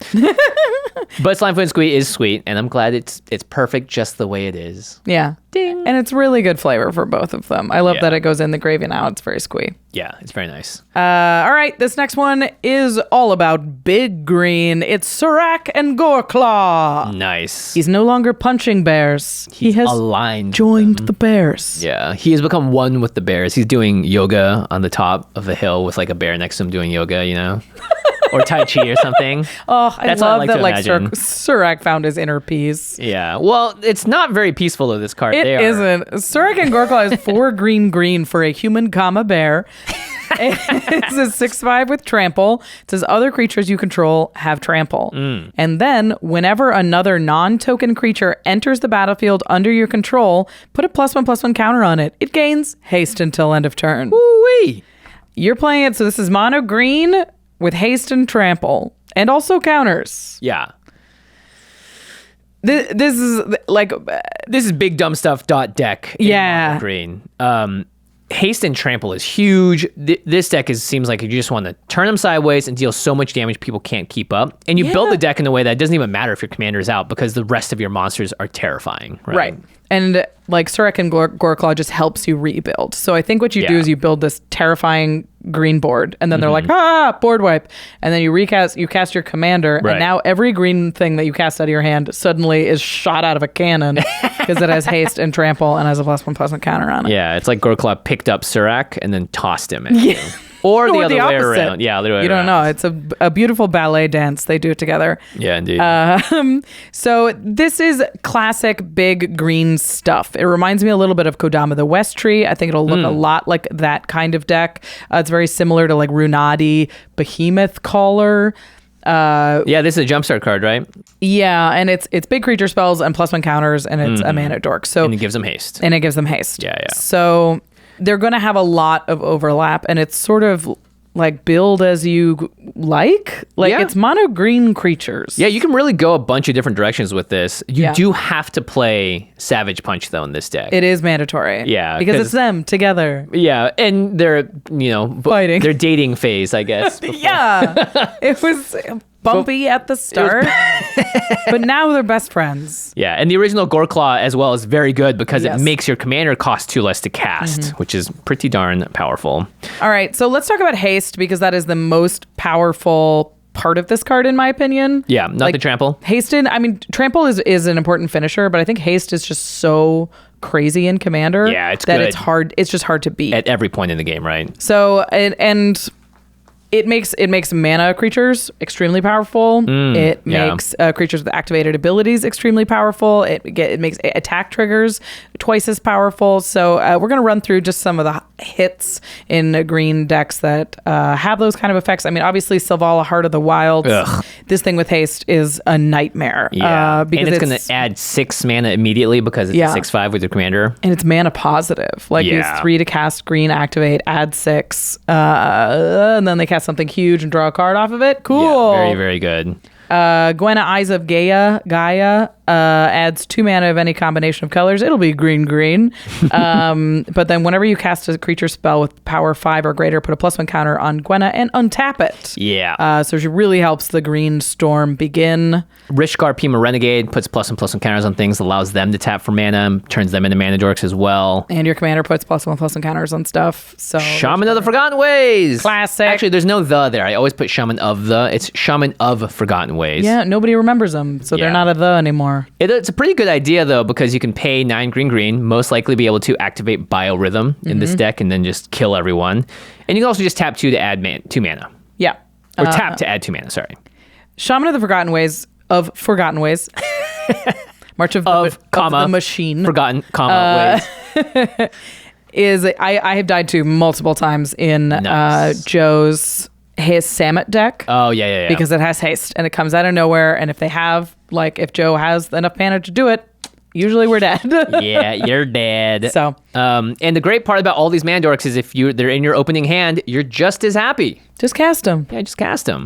But Slimefoot and Squee is sweet, and I'm glad it's perfect just the way it is. Yeah. Ding. And it's really good flavor for both of them. I love that it goes in the gravy now. It's very squee. Yeah, it's very nice. All right, this next one is all about big green. It's Surrak and Goreclaw. Nice. He's no longer punching bears. He has aligned joined the bears. Yeah, he has become one with the bears. He's doing yoga on the top of a hill with like a bear next to him doing yoga, you know? Or Tai Chi or something. That's love that like Surrak found his inner peace. Yeah. Well, it's not very peaceful though, this card. It isn't. Surrak and Goreclaw is 4 green for a human, bear. It's a 6/5 with trample. It says other creatures you control have trample. And then whenever another non-token creature enters the battlefield under your control, put a +1/+1 counter on it. It gains haste until end of turn. Woo-wee. You're playing it, so this is mono green with haste and trample, and also counters. Yeah. This is big dumb stuff deck. Yeah. Green. Haste and trample is huge. This deck seems like you just want to turn them sideways and deal so much damage people can't keep up. And you build the deck in a way that it doesn't even matter if your commander's out because the rest of your monsters are terrifying. Right. And like Surrak and Goreclaw just helps you rebuild. So I think what you do is you build this terrifying green board, and then they're like, board wipe. And then you cast your commander, and now every green thing that you cast out of your hand suddenly is shot out of a cannon because it has haste and trample and has a +1/+1 counter on it. Yeah, it's like Goreclaw picked up Surrak and then tossed him at you. Or the other way around. Yeah, the other way around. You don't know. It's a beautiful ballet dance. They do it together. Yeah, indeed. So this is classic big green stuff. It reminds me a little bit of Kodama the West Tree. I think it'll look a lot like that kind of deck. It's very similar to like Runati, Behemoth Caller. Yeah, this is a jumpstart card, right? Yeah, and it's big creature spells and +1 counters, and it's a mana dork. So and it gives them haste. Yeah. So they're going to have a lot of overlap, and it's sort of like build as you like. It's mono green creatures. Yeah, you can really go a bunch of different directions with this. You do have to play Savage Punch though in this deck. It is mandatory. Yeah, because it's them together. Yeah, and they're fighting. Their dating phase, I guess. Yeah, it was bumpy at the start, but now they're best friends. Yeah, and the original Goreclaw as well is very good because it makes your commander cost 2 less to cast, which is pretty darn powerful. All right, so let's talk about haste because that is the most powerful part of this card in my opinion. Yeah, not the trample. Trample is an important finisher, but I think haste is just so crazy in commander. Yeah, it's that good. it's hard. It's just hard to beat at every point in the game, right? So and it makes mana creatures extremely powerful. It makes creatures with activated abilities extremely powerful. It makes attack triggers twice as powerful. So we're going to run through just some of the hits in green decks that have those kind of effects. I mean, obviously, Selvala, Heart of the Wilds. Ugh. This thing with haste is a nightmare. Yeah, because and it's going to add 6 mana immediately because it's a 6/5 with your commander. And it's mana positive. Use 3 to cast green, activate, add 6, and then they cast something huge and draw a card off of it. Cool. Yeah, very, very good. Gwenna, Eyes of Gaia adds 2 mana of any combination of colors. It'll be green. But then whenever you cast a creature spell with power 5 or greater, put a +1 counter on Gwenna and untap it. Yeah. So she really helps the green storm begin. Rishkar Pima Renegade puts +1/+1 counters on things, allows them to tap for mana, turns them into mana dorks as well. And your commander puts +1/+1 counters on stuff. So Shaman of the Forgotten Ways. Classic. Actually, there's no the there. I always put Shaman of the. It's Shaman of Forgotten Ways. Yeah, nobody remembers them, so they're not a the anymore. It's a pretty good idea, though, because you can pay 9 green, most likely be able to activate Biorhythm in this deck and then just kill everyone. And you can also just tap 2 to add 2 mana. Yeah. Or tap to add 2 mana, sorry. Shaman of the Forgotten Ways. March of the Machine. Forgotten, ways. Is I have died to multiple times in Joe's Samet deck. Oh, yeah. Because it has haste and it comes out of nowhere. And if Joe has enough mana to do it, usually we're dead. Yeah, you're dead. So, and the great part about all these mana dorks is if they're in your opening hand, you're just as happy. Just cast them. Yeah, just cast them.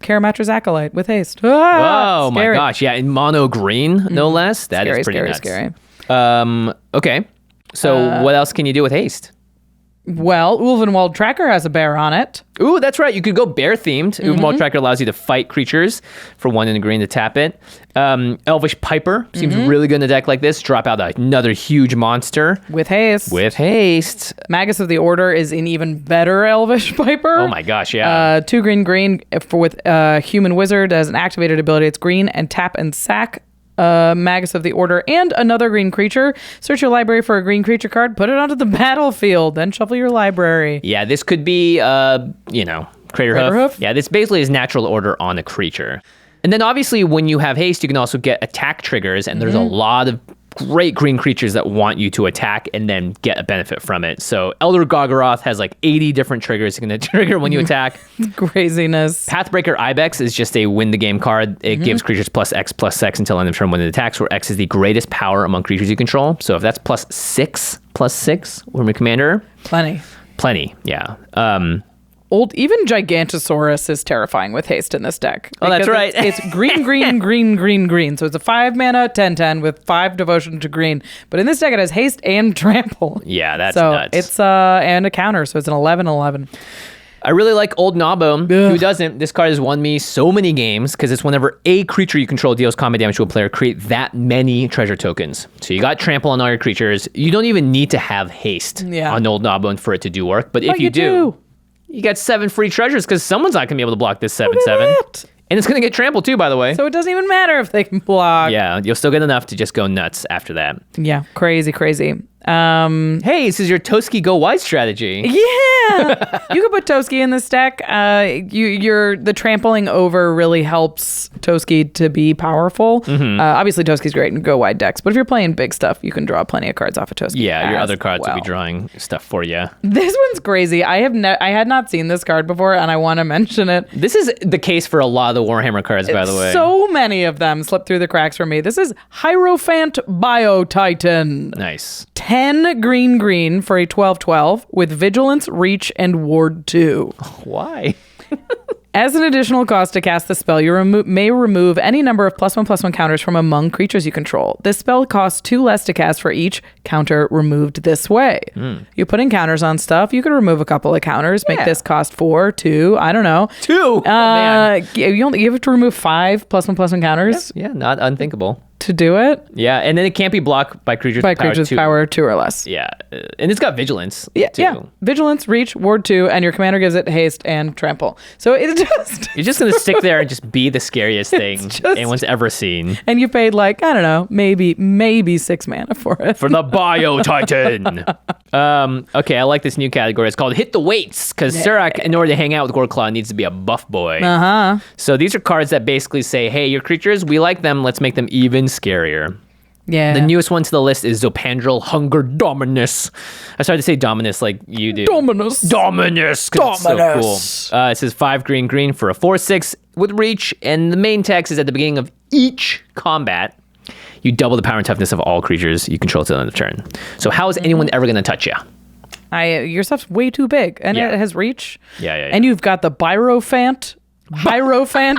Karamatras Acolyte with haste. Oh my gosh, yeah, in mono green, no less. That is pretty nuts. Scary. Okay, so what else can you do with haste? Well, Ulvenwald Tracker has a bear on it. Ooh, that's right. You could go bear themed. Ulvenwald Tracker allows you to fight creatures for 1 in the green to tap it. Elvish Piper seems really good in a deck like this. Drop out another huge monster. With haste. Magus of the Order is an even better Elvish Piper. Oh my gosh, yeah. 2 green with Human Wizard as an activated ability. It's green and tap and sack. Magus of the Order and another green creature. Search your library for a green creature card, put it onto the battlefield, then shuffle your library. Yeah, this could be, Crater Hoof. Yeah, this basically is natural order on a creature. And then obviously when you have haste, you can also get attack triggers, and there's a lot of great green creatures that want you to attack and then get a benefit from it. So Elder Gogoroth has like 80 different triggers you can trigger when you attack. Craziness. Pathbreaker Ibex is just a win the game card. It gives creatures +X until end of turn when it attacks, where X is the greatest power among creatures you control. So if that's +6 when we commander, plenty, yeah. Even Gigantosaurus is terrifying with haste in this deck. Oh, that's right. It's green, green. So it's a 5 mana 10/10 with 5 devotion to green. But in this deck, it has haste and trample. Yeah, that's so nuts. It's and a counter, so it's an 11/11. I really like Old Nabo. Who doesn't? This card has won me so many games because it's whenever a creature you control deals combat damage to a player, create that many treasure tokens. So you got trample on all your creatures. You don't even need to have haste on Old Nabo for it to do work. But if you do, you get 7 free treasures because someone's not going to be able to block this 7/7. And it's going to get trampled too, by the way. So it doesn't even matter if they can block. Yeah, you'll still get enough to just go nuts after that. Yeah, crazy. Hey, this is your Toski Go Wide strategy. Yeah, you could put Toski in this deck. The trampling over really helps Toski to be powerful. Obviously, Toski's great in Go Wide decks, but if you're playing big stuff, you can draw plenty of cards off of Toski. Yeah, your other cards will be drawing stuff for you. This one's crazy. I had not seen this card before, and I want to mention it. This is the case for a lot of the Warhammer cards, by the way. So many of them slip through the cracks for me. This is Hierophant Biotitan. Nice. 10 green for a 12/12 with Vigilance, Reach, and Ward 2. Why? As an additional cost to cast the spell, you may remove any number of +1/+1 counters from among creatures you control. This spell costs 2 less to cast for each counter removed this way. You put in counters on stuff. You could remove a couple of counters, make this cost 4, 2, I don't know. 2? You have to remove 5 +1/+1 counters. Yeah, not unthinkable. To do it. Yeah, and then it can't be blocked by creatures power 2 or less. Yeah, and it's got Vigilance. Yeah. Vigilance, Reach, Ward 2, and your commander gives it haste and trample. So it's just... You're just going to stick there and just be the scariest thing anyone's ever seen. And you paid I don't know, maybe 6 mana for it. For the Bio Titan. Okay, I like this new category. It's called Hit the Weights, because Surrak, in order to hang out with Goreclaw, needs to be a buff boy. So these are cards that basically say, hey, your creatures, we like them, let's make them even scarier. Yeah. The newest one to the list is Zopandrel Hunger Dominus. I started to say Dominus like you do. Dominus. 'Cause it's so cool. It says 5 green for a 4/6 with Reach, and the main text is at the beginning of each combat, you double the power and toughness of all creatures you control till the end of turn. So how is anyone ever going to touch you? Your stuff's way too big, and it has Reach. Yeah. And you've got the Hierophant Biotitan.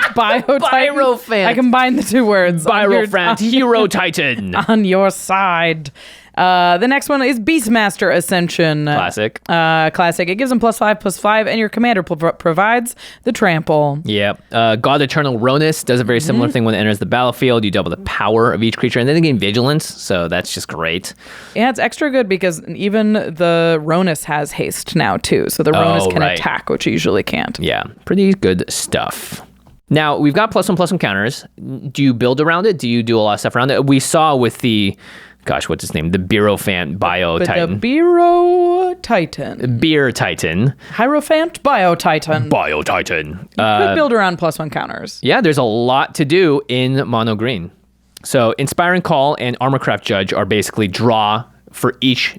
I combined the 2 words. Hierophant Hero Titan. On your side. The next one is Beastmaster Ascension. Classic. It gives them +5/+5, and your commander provides the trample. Yeah. God Eternal Ronus does a very similar thing when it enters the battlefield. You double the power of each creature, and then they gain Vigilance, so that's just great. Yeah, it's extra good because even the Ronus has haste now, too. So the Ronus can attack, which you usually can't. Yeah, pretty good stuff. Now, we've got +1/+1 counters. Do you build around it? Do you do a lot of stuff around it? We saw with the... Gosh, what's his name? The Hierophant Bio-Titan. The Bio-Titan. Beer Titan. Hierophant Bio-Titan. Bio-Titan. You could build around +1 counters. Yeah, there's a lot to do in mono green. So Inspiring Call and Armorcraft Judge are basically draw for each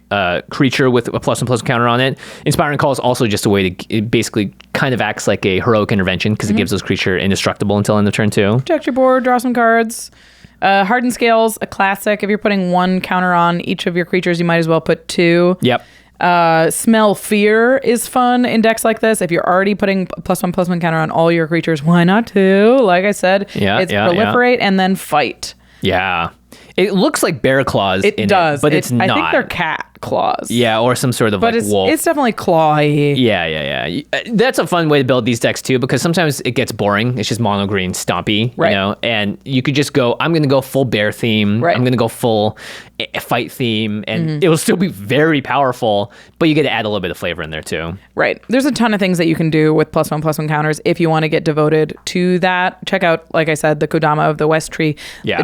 creature with a +1/+1 counter on it. Inspiring Call is also just a way to... It basically kind of acts like a heroic intervention because it gives those creature indestructible until end of turn 2. Protect your board, draw some cards. Hardened Scales, a classic. If you're putting 1 counter on each of your creatures, you might as well put 2. Yep. Smell Fear is fun in decks like this. If you're already putting +1/+1 counter on all your creatures, why not 2? Like I said, it's Proliferate and then Fight. Yeah. It looks like bear claws it does. But it's not. I think they're cat claws. Yeah, or some sort of wolf. It's definitely clawy. Yeah. That's a fun way to build these decks too, because sometimes it gets boring. It's just mono green stompy, you know, and you could just go, I'm going to go full bear theme. I'm going to go full fight theme, and it will still be very powerful, but you get to add a little bit of flavor in there too. Right. There's a ton of things that you can do with +1/+1 counters if you want to get devoted to that. Check out, like I said, the Kodama of the West Tree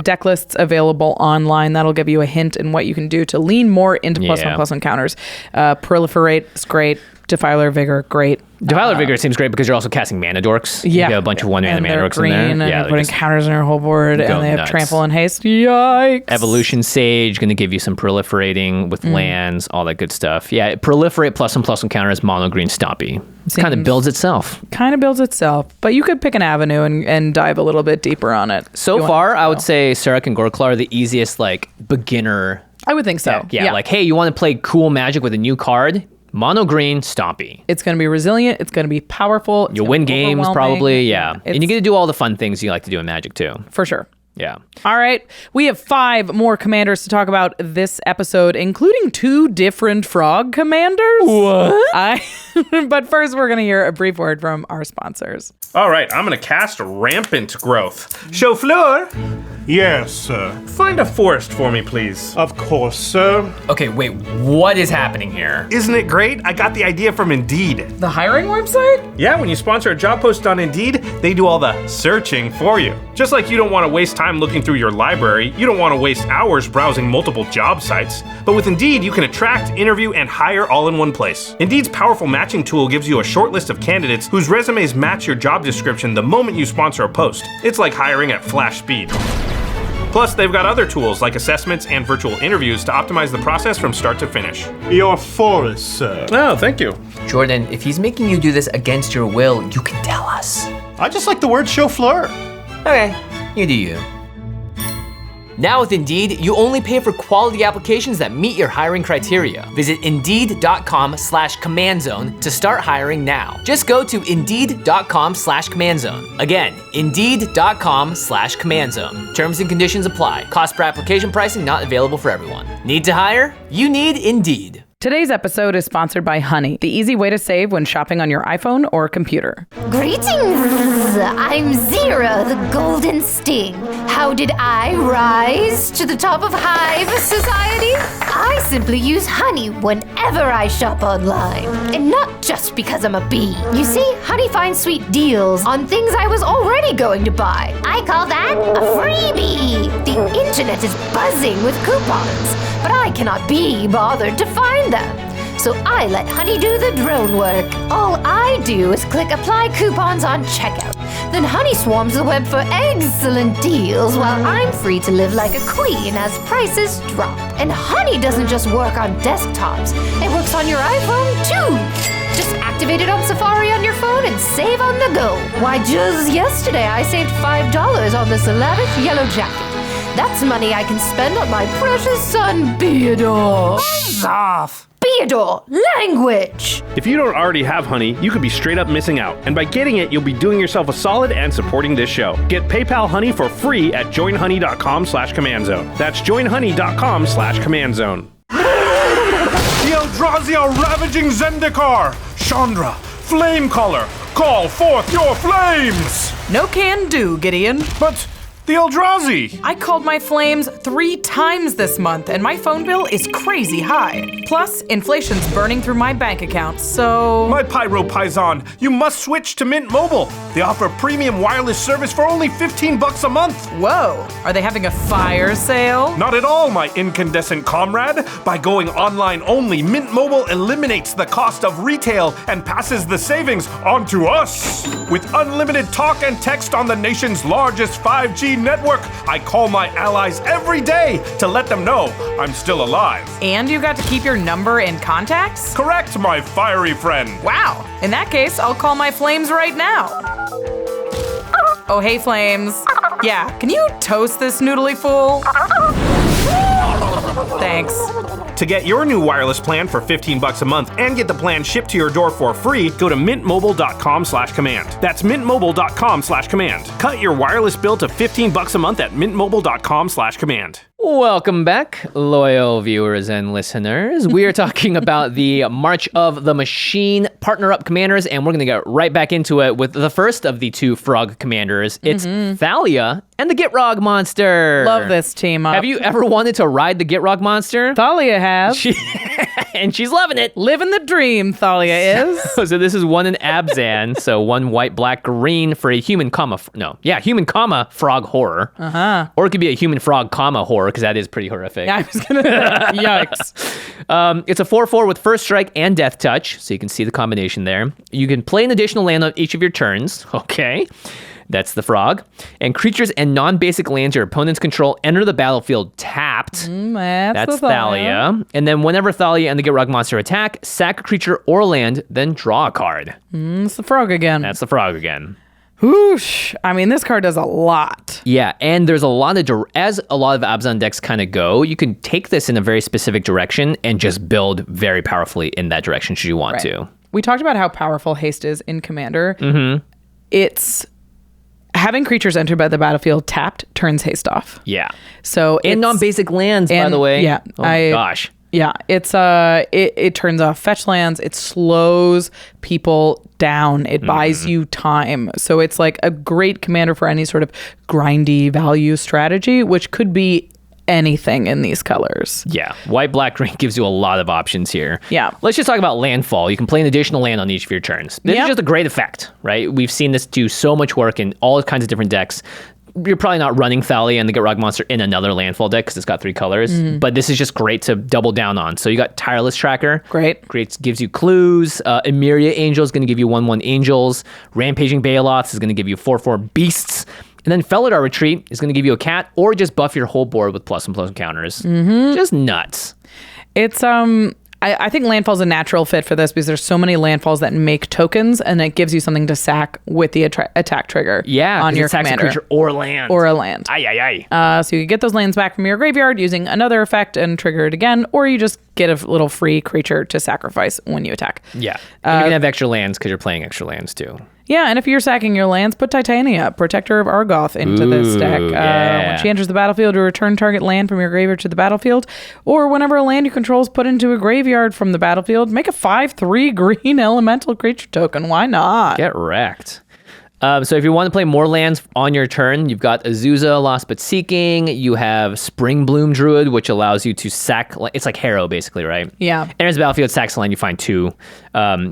deck lists available online. That'll give you a hint in what you can do to lean more into +1/+1 counters. Proliferate is great. Defiler Vigor, great. Defiler Vigor seems great because you're also casting mana dorks. Yeah. You have a bunch of 1-mana mana dorks green, in there. And you're putting counters on your whole board, and they have nuts. Trample and Haste. Yikes. Evolution Sage, going to give you some proliferating with lands, all that good stuff. Yeah, proliferate +1/+1 counters, mono green stompy. It kind of builds itself. Kind of builds itself. But you could pick an avenue and dive a little bit deeper on it. So far, I would say Surrak and Goreclaw are the easiest, like, beginner. I would think so. Deck. Yeah, like, hey, you want to play cool Magic with a new card? Mono green, stompy. It's going to be resilient. It's going to be powerful. You'll win games, probably. Yeah. And you get to do all the fun things you like to do in Magic, too. For sure. Yeah. All right. We have 5 more commanders to talk about this episode, including 2 different frog commanders. What? But first, we're going to hear a brief word from our sponsors. All right, I'm going to cast Rampant Growth. Chauffeur, Yes, sir. find a forest for me, please. Of course, sir. Okay, wait. What is happening here? Isn't it great? I got the idea from Indeed. The hiring website? Yeah, when you sponsor a job post on Indeed, they do all the searching for you. Just like you don't want to waste time looking through your library, you don't want to waste hours browsing multiple job sites. But with Indeed, you can attract, interview, and hire all in one place. Indeed's powerful matching tool gives you a short list of candidates whose resumes match your job description the moment you sponsor a post. It's like hiring at flash speed. Plus, they've got other tools like assessments and virtual interviews to optimize the process from start to finish. Your forest, sir. Oh, thank you. Jordan, if he's making you do this against your will, you can tell us. I just like the word chauffeur. Okay, you do you. Now with Indeed, you only pay for quality applications that meet your hiring criteria. Visit Indeed.com/CommandZone to start hiring now. Just go to Indeed.com/CommandZone. Again, Indeed.com/CommandZone. Terms and conditions apply. Cost per application pricing not available for everyone. Need to hire? You need Indeed. Today's episode is sponsored by Honey, the easy way to save when shopping on your iPhone or computer. Greetings! I'm Zira, the Golden Sting. How did I rise to the top of Hive Society? I simply use Honey whenever I shop online. And not just because I'm a bee. You see, Honey finds sweet deals on things I was already going to buy. I call that a freebie. The internet is buzzing with coupons, but I cannot be bothered to find them. So I let Honey do the drone work. All I do is click apply coupons on checkout. Then Honey swarms the web for excellent deals while I'm free to live like a queen as prices drop. And Honey doesn't just work on desktops, it works on your iPhone too. Just activate it on Safari on your phone and save on the go. Why, just yesterday I saved $5 on this lavish yellow jacket. That's money I can spend on my precious son, Beador. Hands off! Beador, language! If you don't already have Honey, you could be straight up missing out. And by getting it, you'll be doing yourself a solid and supporting this show. Get PayPal Honey for free at joinhoney.com/CommandZone. That's joinhoney.com/CommandZone. The Eldrazi are ravaging Zendikar! Chandra, Flamecaller, call forth your flames! No can do, Gideon. But the Eldrazi! I called my flames 3 times this month, and my phone bill is crazy high. Plus, inflation's burning through my bank account, so... My Pyro Paisan, you must switch to Mint Mobile. They offer premium wireless service for only $15 a month. Whoa, are they having a fire sale? Not at all, my incandescent comrade. By going online only, Mint Mobile eliminates the cost of retail and passes the savings on to us. With unlimited talk and text on the nation's largest 5G network, I call my allies every day to let them know I'm still alive. And you got to keep your number and contacts? Correct, my fiery friend. Wow, in that case, I'll call my flames right now. Oh, hey, Flames. Yeah, can you toast this noodly fool? Thanks. To get your new wireless plan for $15 a month and get the plan shipped to your door for free, go to mintmobile.com/command. That's mintmobile.com/command. Cut your wireless bill to $15 a month at mintmobile.com/command. Welcome back, loyal viewers and listeners. We are talking about the March of the Machine Partner Up Commanders, and we're going to get right back into it with the first of the 2 frog commanders. It's Thalia and the Gitrog monster. Love this team up. Have you ever wanted to ride the Gitrog monster? Thalia has. And she's loving it. Living the dream, Thalia is. So this is one in Abzan. So 1 white, black, green for a human comma frog horror. Or it could be a human frog comma horror, because that is pretty horrific. I was gonna yikes. It's a 4/4 with first strike and death touch, so you can see the combination there. You can play an additional land on each of your turns. Okay. That's the frog. And creatures and non-basic lands your opponents control enter the battlefield tapped. That's Thalia. And then whenever Thalia and the Gitrog monster attack, sack a creature or land, then draw a card. It's the frog again. That's the frog again. Whoosh. I mean, this card does a lot. Yeah, and there's a lot of, as a lot of Abzan decks kind of go, you can take this in a very specific direction and just build very powerfully in that direction should you want to. We talked about how powerful haste is in Commander. It's having creatures entered by the battlefield tapped turns haste off. Yeah. So and non-basic lands, by the way. Yeah. Oh my gosh. Yeah, it's it turns off fetch lands. It slows people down. It buys you time. So it's like a great commander for any sort of grindy value strategy, which could be anything in these colors. Yeah, white, black, green gives you a lot of options here. Yeah. Let's just talk about landfall. You can play an additional land on each of your turns. This is just a great effect, right? We've seen this do so much work in all kinds of different decks. You're probably not running Thalia and the Gitrog monster in another landfall deck because it's got 3 colors, but this is just great to double down on. So you got Tireless Tracker. Great. Gives you clues. Emeria Angel is going to give you 1/1 angels. Rampaging Baloths is going to give you 4/4 beasts. And then Felidar Retreat is going to give you a cat or just buff your whole board with +1/+1 counters. Just nuts. It's I think landfall's a natural fit for this because there's so many landfalls that make tokens, and it gives you something to sack with the attack trigger. Yeah, on your it sacks commander. a creature or land. Or a land. So you can get those lands back from your graveyard using another effect and trigger it again, or you just get a little free creature to sacrifice when you attack. Yeah, and you can have extra lands because you're playing extra lands too. Yeah, and if you're sacking your lands, put Titania, Protector of Argoth, into this deck. When she enters the battlefield, you return target land from your graveyard to the battlefield, or whenever a land you control is put into a graveyard from the battlefield, make a 5/3 green elemental creature token. Why not? Get wrecked. So if you want to play more lands on your turn, you've got Azusa, Lost But Seeking. You have Spring Bloom Druid, which allows you to sack. It's like Harrow, basically, right? Yeah. Enters the battlefield, sacks a land. You find 2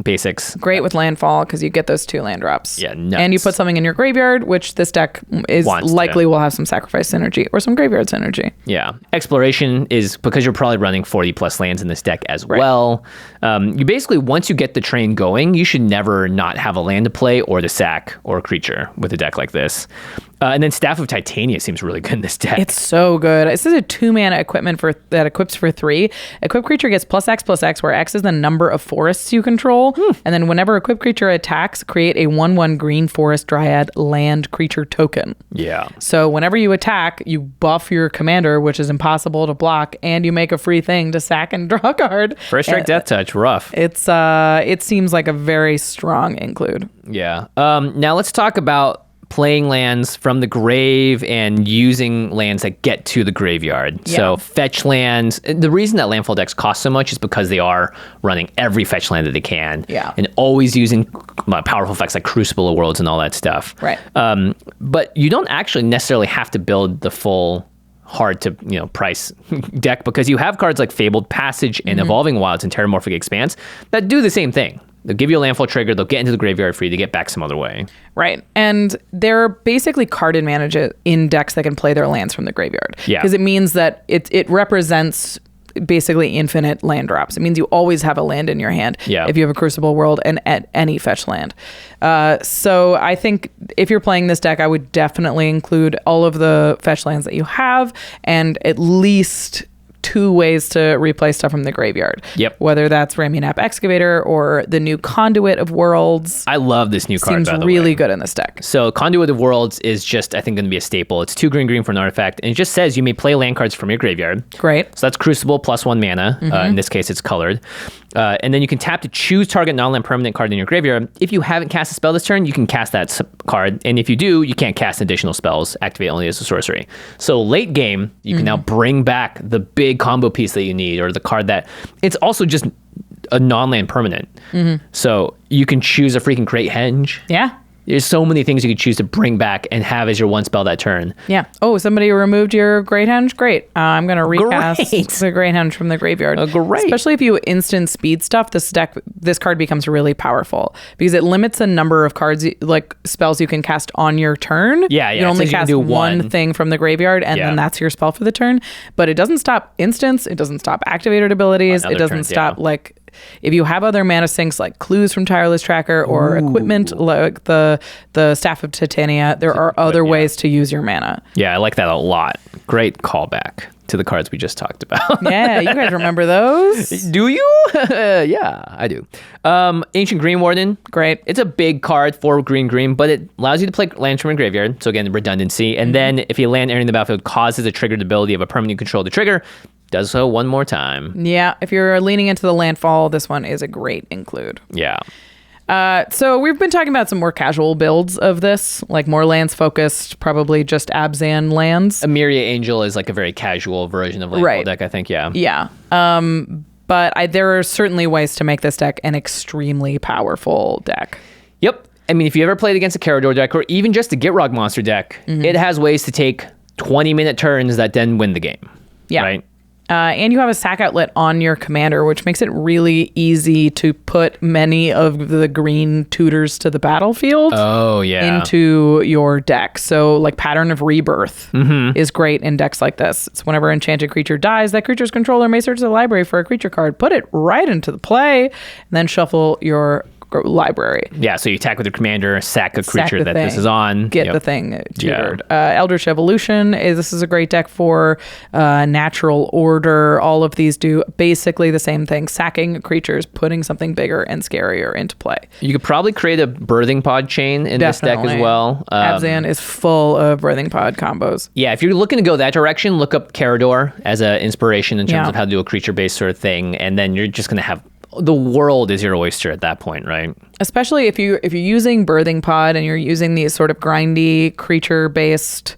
basics. Great with landfall because you get those 2 land drops. Yeah, nuts. And you put something in your graveyard, which this deck is likely will have some sacrifice synergy or some graveyard synergy. Yeah. Exploration is because you're probably running 40 plus lands in this deck as well. You basically, once you get the train going, you should never not have a land to play or to sack or creature with a deck like this. And then Staff of Titania seems really good in this deck. It's so good. This is a 2-mana equipment that equips for 3. Equipped creature gets +X/+X, where X is the number of forests you control. And then whenever equipped creature attacks, create a 1/1 green forest dryad land creature token. Yeah. So whenever you attack, you buff your commander, which is impossible to block, and you make a free thing to sack and draw a card. First strike death touch, rough. It seems like a very strong include. Yeah. Now let's talk about playing lands from the grave and using lands that get to the graveyard. Yeah. So fetch lands. The reason that landfall decks cost so much is because they are running every fetch land that they can. Yeah. And always using powerful effects like Crucible of Worlds and all that stuff. Right. But you don't actually necessarily have to build the full hard to price deck because you have cards like Fabled Passage and Evolving Wilds and Terramorphic Expanse that do the same thing. They'll give you a landfall trigger, they'll get into the graveyard for you to get back some other way. Right. And they're basically card advantages in decks that can play their lands from the graveyard. Yeah. Because it means that it represents basically infinite land drops. It means you always have a land in your hand if you have a Crucible World and at any fetch land. So I think if you're playing this deck, I would definitely include all of the fetch lands that you have and at least 2 ways to replay stuff from the graveyard. Yep. Whether that's Ramunap Excavator or the new Conduit of Worlds. I love this new card, Seems by the really way. good in this deck. So Conduit of Worlds is just, I think, going to be a staple. It's 2 green for an artifact, and it just says you may play land cards from your graveyard. Great. So that's Crucible +1 mana. In this case, it's colored. And then you can tap to choose target non-land permanent card in your graveyard. If you haven't cast a spell this turn, you can cast that card. And if you do, you can't cast additional spells. Activate only as a sorcery. So late game, you can now bring back the big combo piece that you need, or the card that it's also just a non-land permanent. So you can choose a freaking Great Henge. Yeah. There's so many things you could choose to bring back and have as your one spell that turn. Yeah. Oh, somebody removed your Greathenge? Great. I'm going to recast Great. the Greathenge from the graveyard. Great. Especially if you instant speed stuff, this card becomes really powerful because it limits the number of cards, like spells you can cast on your turn. Yeah. You can only cast do one thing from the graveyard, and then that's your spell for the turn. But it doesn't stop instants. It doesn't stop activated abilities. It doesn't stop like if you have other mana sinks like Clues from Tireless Tracker or equipment like the Staff of Titania, there are other ways to use your mana. Yeah, I like that a lot. Great callback to the cards we just talked about. Yeah, you guys remember those? Do you? Yeah, I do. Ancient Green Warden. Great. It's a big card for green, but it allows you to play lands from a graveyard. So again, redundancy. And then if you land entering the battlefield causes a triggered ability of a permanent you control to trigger, does so one more time. Yeah, if you're leaning into the landfall, this one is a great include. Yeah. So we've been talking about some more casual builds of this, like more lands focused, probably just Abzan lands. Emiria Angel is like a very casual version of landfall deck, I think, yeah. Yeah. But there are certainly ways to make this deck an extremely powerful deck. Yep. I mean, if you ever played against a Carador deck or even just a Gitrog monster deck, it has ways to take 20-minute turns that then win the game. Yeah. Right? And you have a sack outlet on your commander, which makes it really easy to put many of the green tutors to the battlefield into your deck. So like Pattern of Rebirth is great in decks like this. It's whenever enchanted creature dies, that creature's controller may search the library for a creature card, put it right into the play, and then shuffle your library. Yeah, so you attack with your commander, sack a creature that this is on. Get the thing tutored. Eldritch Evolution, this is a great deck for Natural Order. All of these do basically the same thing. Sacking creatures, putting something bigger and scarier into play. You could probably create a Birthing Pod chain in this deck as well. Abzan is full of Birthing Pod combos. Yeah, if you're looking to go that direction, look up Carador as an inspiration in terms of how to do a creature-based sort of thing, and then you're just going to have the world is your oyster at that point, right? Especially if you're using Birthing Pod and you're using these sort of grindy creature-based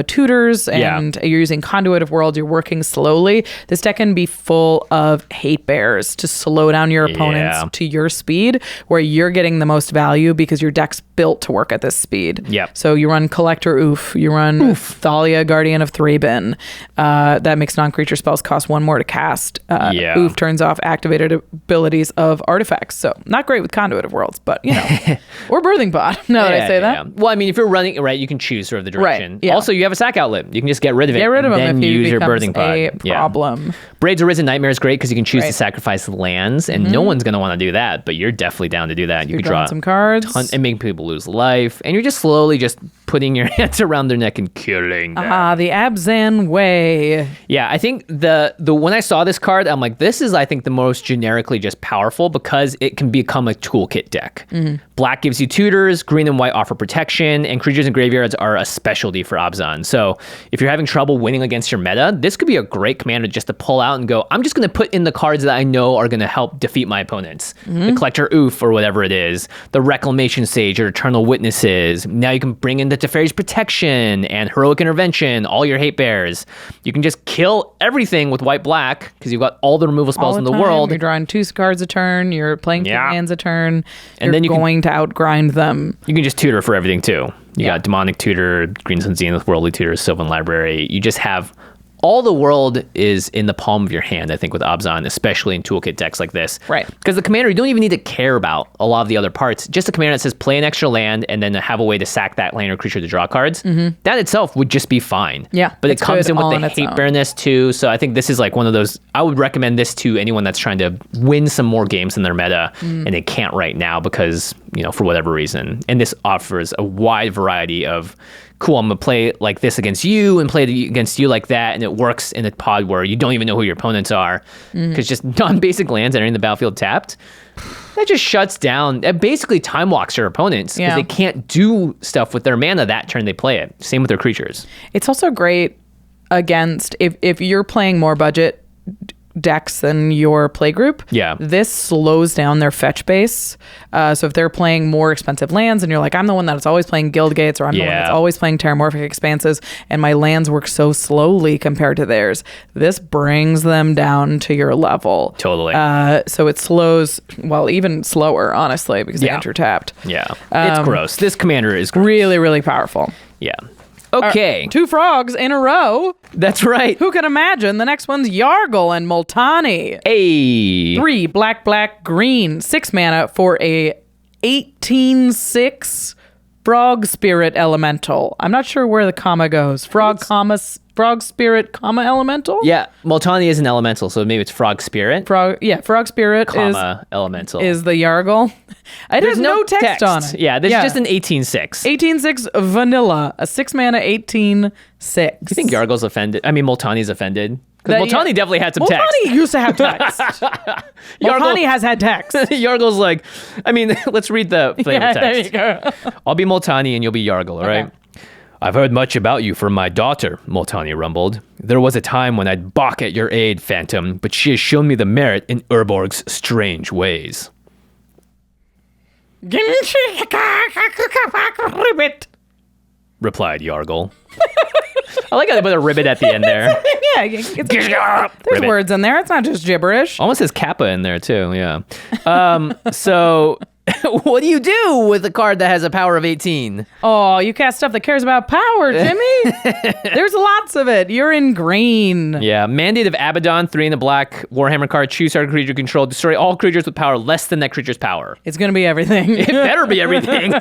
tutors and you're using Conduit of Worlds, you're working slowly. This deck can be full of hate bears to slow down your opponents to your speed, where you're getting the most value because your deck's built to work at this speed. Yep. So you run Collector Oof, you run Thalia, Guardian of Thraben. That makes non-creature spells cost one more to cast. Oof turns off activated abilities of artifacts. So not great with Conduit of Worlds, but you know, or Birthing Pod. Now that I say that. Well, I mean, if you're running right, you can choose sort of the direction. Yeah. Also, you have a sack outlet. You can just get rid of it. Get rid of them then if use it your becomes Birthing Pod. a problem. Braids of Risen Nightmare is great because you can choose to sacrifice lands, and no one's going to want to do that, but you're definitely down to do that. You can draw some cards and make people lose life, and you're just slowly just putting your hands around their neck and killing them. The Abzan way. Yeah, I think the when I saw this card, I'm like, this is, I think, the most generically just powerful because it can become a toolkit deck. Black gives you tutors, green and white offer protection, and creatures in graveyards are a specialty for Abzan. So if you're having trouble winning against your meta, this could be a great commander just to pull out and go, I'm just going to put in the cards that I know are going to help defeat my opponents. The Collector Oof or whatever it is, the Reclamation Sage or Eternal Witnesses. Now you can bring in the Teferi's Protection and Heroic Intervention, all your hate bears. You can just kill everything with white-black because you've got all the removal spells in the world. You're drawing 2 cards a turn, you're playing 2 hands a turn, and then you're going to outgrind them. You can just tutor for everything too. You got Demonic Tutor, Green Sun Zenith, Worldly Tutor, Sylvan Library. You just have all the world is in the palm of your hand, I think, with Abzan, especially in toolkit decks like this. Right. Because the commander, you don't even need to care about a lot of the other parts. Just a commander that says play an extra land and then have a way to sack that land or creature to draw cards. That itself would just be fine. Yeah. But it comes in with the hate bearness too. So I think this is like one of those, I would recommend this to anyone that's trying to win some more games in their meta and they can't right now because, you know, for whatever reason. And this offers a wide variety of, cool, I'm going to play like this against you and play against you like that. And it works in a pod where you don't even know who your opponents are. Because just non-basic lands entering the battlefield tapped, that just shuts down. That basically time walks your opponents because they can't do stuff with their mana that turn they play it. Same with their creatures. It's also great against, if you're playing more budget, decks than your playgroup, this slows down their fetch base. So if they're playing more expensive lands and you're like, I'm the one that's always playing Guild Gates, or I'm the one that's always playing Terramorphic Expanses, and my lands work so slowly compared to theirs, this brings them down to your level. Totally. So it slows, well, even slower, honestly, because they enter tapped. Yeah. It's gross. This commander is gross. Really, really powerful. Yeah. Okay. 2 frogs in a row. That's right. Who can imagine? The next one's Yargle and Multani. Hey. 3 black, black, green. 6 mana for a 18/6 frog spirit elemental. I'm not sure where the comma goes. Frog spirit, comma elemental? Yeah. Multani is an elemental, so maybe it's frog spirit. Frog spirit comma elemental. is the Yargle. There's no text on it. Yeah, there's just an 18/6. 18/6 vanilla, a 6 mana 18/6. You think Yargle's offended? I mean, Multani's offended. Because Multani definitely had some text. Multani used to have text. Multani has had text. Yargle's like, I mean, let's read the flavor text. There you go. I'll be Multani and you'll be Yargle, all right? I've heard much about you from my daughter, Multani rumbled. There was a time when I'd balk at your aid, Phantom, but she has shown me the merit in Urborg's strange ways. Ribbit, replied Yargle. I like how they put a ribbit at the end there. there's words in there. It's not just gibberish. Almost says Kappa in there too, yeah. So what do you do with a card that has a power of 18? Oh, you cast stuff that cares about power, Jimmy. There's lots of it. You're in green. Yeah. Mandate of Abaddon, 3 in the black. Warhammer card, choose target creature control. Destroy all creatures with power less than that creature's power. It's going to be everything. It better be everything.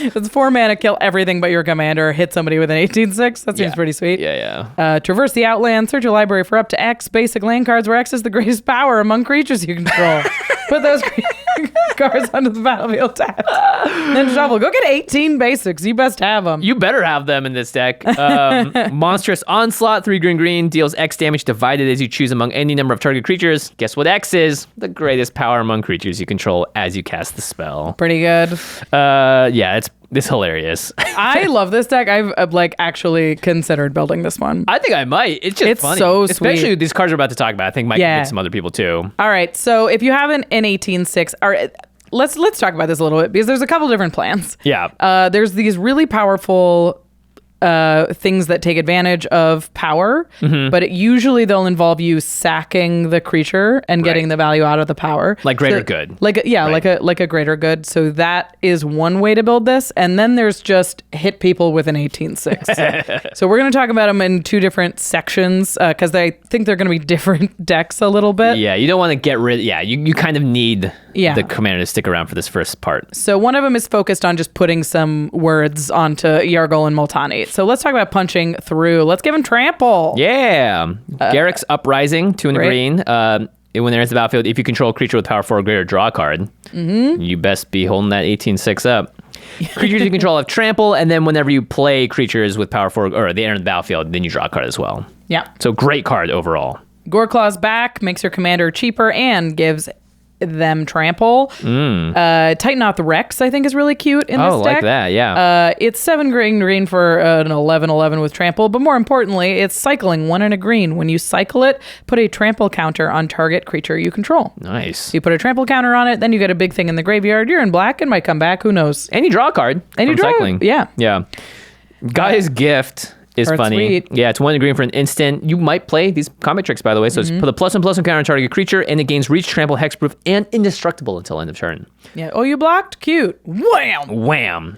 It's 4 mana, kill everything but your commander. Hit somebody with an 18/6. That seems pretty sweet. Yeah. Traverse the Outland. Search your library for up to X basic land cards where X is the greatest power among creatures you control. Put those cards onto the battlefield tapped. Then shuffle. Go get 18 basics. You best have them. You better have them in this deck. Monstrous Onslaught, 3 green, deals X damage divided as you choose among any number of target creatures. Guess what X is? The greatest power among creatures you control as you cast the spell. Pretty good. Yeah, it's hilarious. I love this deck. I've actually considered building this one. I think I might. It's just funny. So sweet. Especially these cards we're about to talk about. I think might get some other people too. All right. So if you have an 18/6, all right, let's talk about this a little bit because there's a couple different plans. Yeah. There's these really powerful things that take advantage of power, but usually they'll involve you sacking the creature and getting the value out of the power, like greater good, like a greater good. So that is one way to build this, and then there's just hit people with an 18/6. So we're going to talk about them in 2 different sections because I think they're going to be different decks a little bit. Yeah, you don't want to get rid. Yeah, you kind of need the commander to stick around for this first part. So one of them is focused on just putting some words onto Yargle and Multani. So let's talk about punching through. Let's give him trample. Yeah. Garrick's Uprising, 2 in the green. When they're in the battlefield, if you control a creature with power 4 or greater, draw a card. You best be holding that 18/6 up. Creatures you control have trample, and then whenever you play creatures with power 4 or they enter the battlefield, then you draw a card as well. Yeah. So great card overall. Goreclaw's back, makes your commander cheaper, and gives them trample. Titan Off the Rex, I think, is really cute in this deck. Oh, like that, yeah. It's 7 green for an 11/11 with trample, but more importantly, it's cycling 1 and a green. When you cycle it, put a trample counter on target creature you control. Nice. You put a trample counter on it, then you get a big thing in the graveyard. You're in black and might come back. Who knows? And you draw a card. And you draw cycling. Yeah. Yeah. Guy's Gift is funny. Sweet. Yeah, it's 1 green for an instant. You might play these combat tricks, by the way. So it's put a +1/+1 counter on target creature, and it gains reach, trample, hexproof, and indestructible until end of turn. Yeah. Oh, you blocked? Cute. Wham! Wham.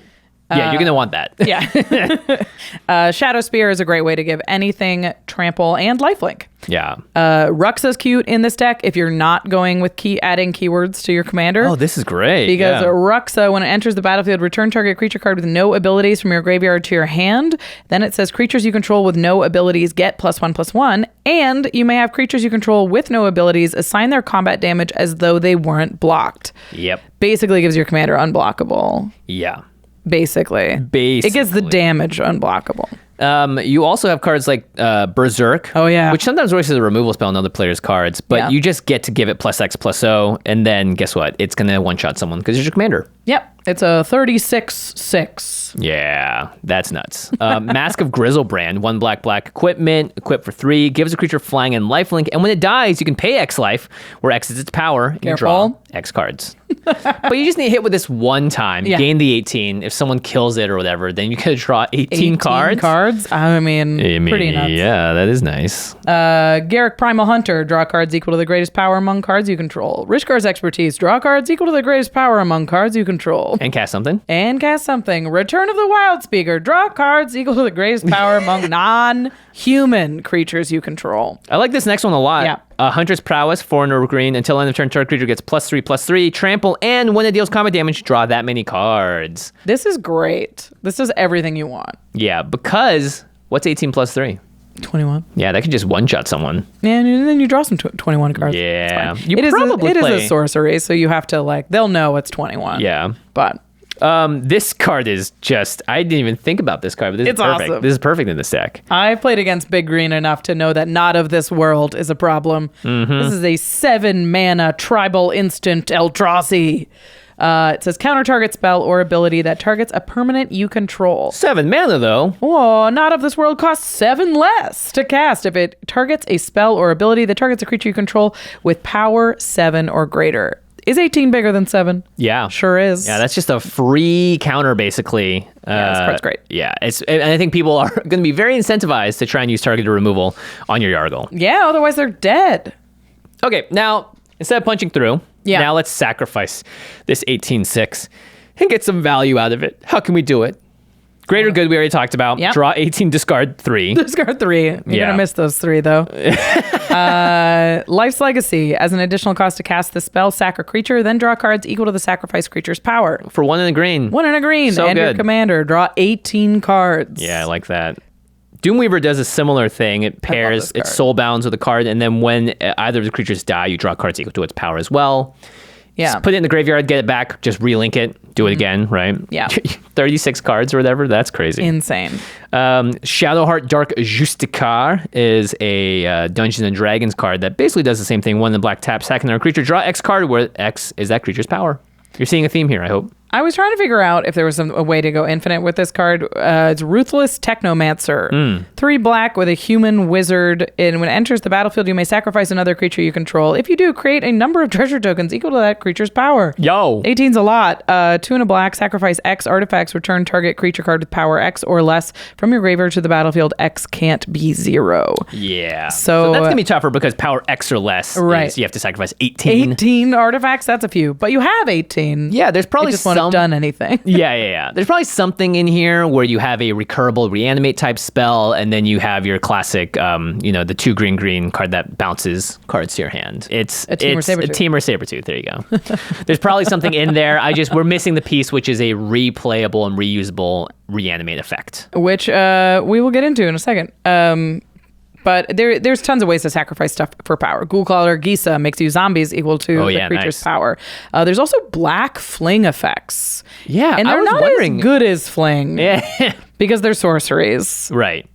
Yeah, you're going to want that. Yeah. Shadow Spear is a great way to give anything trample and lifelink. Yeah. Ruxa's cute in this deck if you're not going with adding keywords to your commander. Oh, this is great. Because Ruxa, when it enters the battlefield, return target creature card with no abilities from your graveyard to your hand. Then it says creatures you control with no abilities get +1/+1. And you may have creatures you control with no abilities assign their combat damage as though they weren't blocked. Yep. Basically gives your commander unblockable. Yeah. Basically. It gets the damage unblockable. You also have cards like Berserk. Oh, yeah. Which sometimes works as a removal spell on other players' cards, but you just get to give it +X/+O, and then guess what? It's going to one-shot someone because it's your commander. Yep. It's a 36/6. Yeah, that's nuts. Mask of Grizzlebrand, 1 black equipment, equipped for 3, gives a creature flying and lifelink, and when it dies, you can pay X life, where X is its power, and you draw X cards. But you just need to hit with this one time, gain the 18. If someone kills it or whatever, then you can draw 18 cards. I mean, pretty nuts. Yeah, that is nice. Garrick Primal Hunter, draw cards equal to the greatest power among cards you control. Rishkar's Expertise, draw cards equal to the greatest power among cards you control. And cast something. Return of the Wild Speaker, draw cards equal to the greatest power among non-human creatures you control. I like this next one a lot. Yeah. Hunter's Prowess, 4 green. Until end of turn, target creature gets +3/+3, trample, and when it deals combat damage, draw that many cards. This is great. This is everything you want. Yeah, because what's 18 + 3? 21. Yeah, that could just one-shot someone. And then you draw some 21 cards. Yeah. It is a sorcery, so you have to, they'll know it's 21. Yeah. But this card is just, I didn't even think about this card, but this is perfect. Awesome. This is perfect in this deck. I've played against Big Green enough to know that Not of This World is a problem. This is a 7-mana tribal instant Eldrazi. It says counter target spell or ability that targets a permanent you control. 7 mana, though. Oh, Not of This World costs 7 less to cast if it targets a spell or ability that targets a creature you control with power 7 or greater. Is 18 bigger than 7? Yeah. Sure is. Yeah, that's just a free counter, basically. Yeah, this card's great. Yeah, and I think people are going to be very incentivized to try and use targeted removal on your Yargle. Yeah, otherwise they're dead. Okay, now, instead of punching through, now let's sacrifice this 18/6 and get some value out of it. How can we do it? Greater good, we already talked about. Yep. Draw 18, discard 3. Discard 3. You're going to miss those 3, though. Life's Legacy. As an additional cost to cast the spell, sack a creature, then draw cards equal to the sacrificed creature's power. For 1 in a green. 1 in a green. So and good. your commander. Draw 18 cards. Yeah, I like that. Doomweaver does a similar thing. It pairs its soul bounds with a card, and then when either of the creatures die, you draw cards equal to its power as well. Yeah. Just put it in the graveyard, get it back, just relink it, do it again, right? Yeah. 36 cards or whatever. That's crazy. Insane. Shadowheart Dark Justicar is a Dungeons and Dragons card that basically does the same thing. 1 in the black, tap, sack another creature, draw X card where X is that creature's power. You're seeing a theme here, I hope. I was trying to figure out if there was a way to go infinite with this card. It's Ruthless Technomancer. 3 black with a human wizard. And when it enters the battlefield, you may sacrifice another creature you control. If you do, create a number of treasure tokens equal to that creature's power. Yo. 18's a lot. 2 in a black, sacrifice X artifacts, return target creature card with power X or less from your graveyard to the battlefield. X can't be 0. Yeah. So that's going to be tougher because power X or less is you have to sacrifice 18. 18 artifacts? That's a few. But you have 18. Yeah, there's probably just won't have done anything. Yeah. There's probably something in here where you have a recurable reanimate type spell, and then you have your classic, the 2 green card that bounces cards to your hand. It's a Team or Sabertooth. There you go. There's probably something in there. We're missing the piece, which is a replayable and reusable reanimate effect, which we will get into in a second. But there's tons of ways to sacrifice stuff for power. Ghoulcrawler Gisa makes you zombies equal to the creature's power. There's also black fling effects. Yeah, and they're not as good as fling. Yeah, because they're sorceries. Right.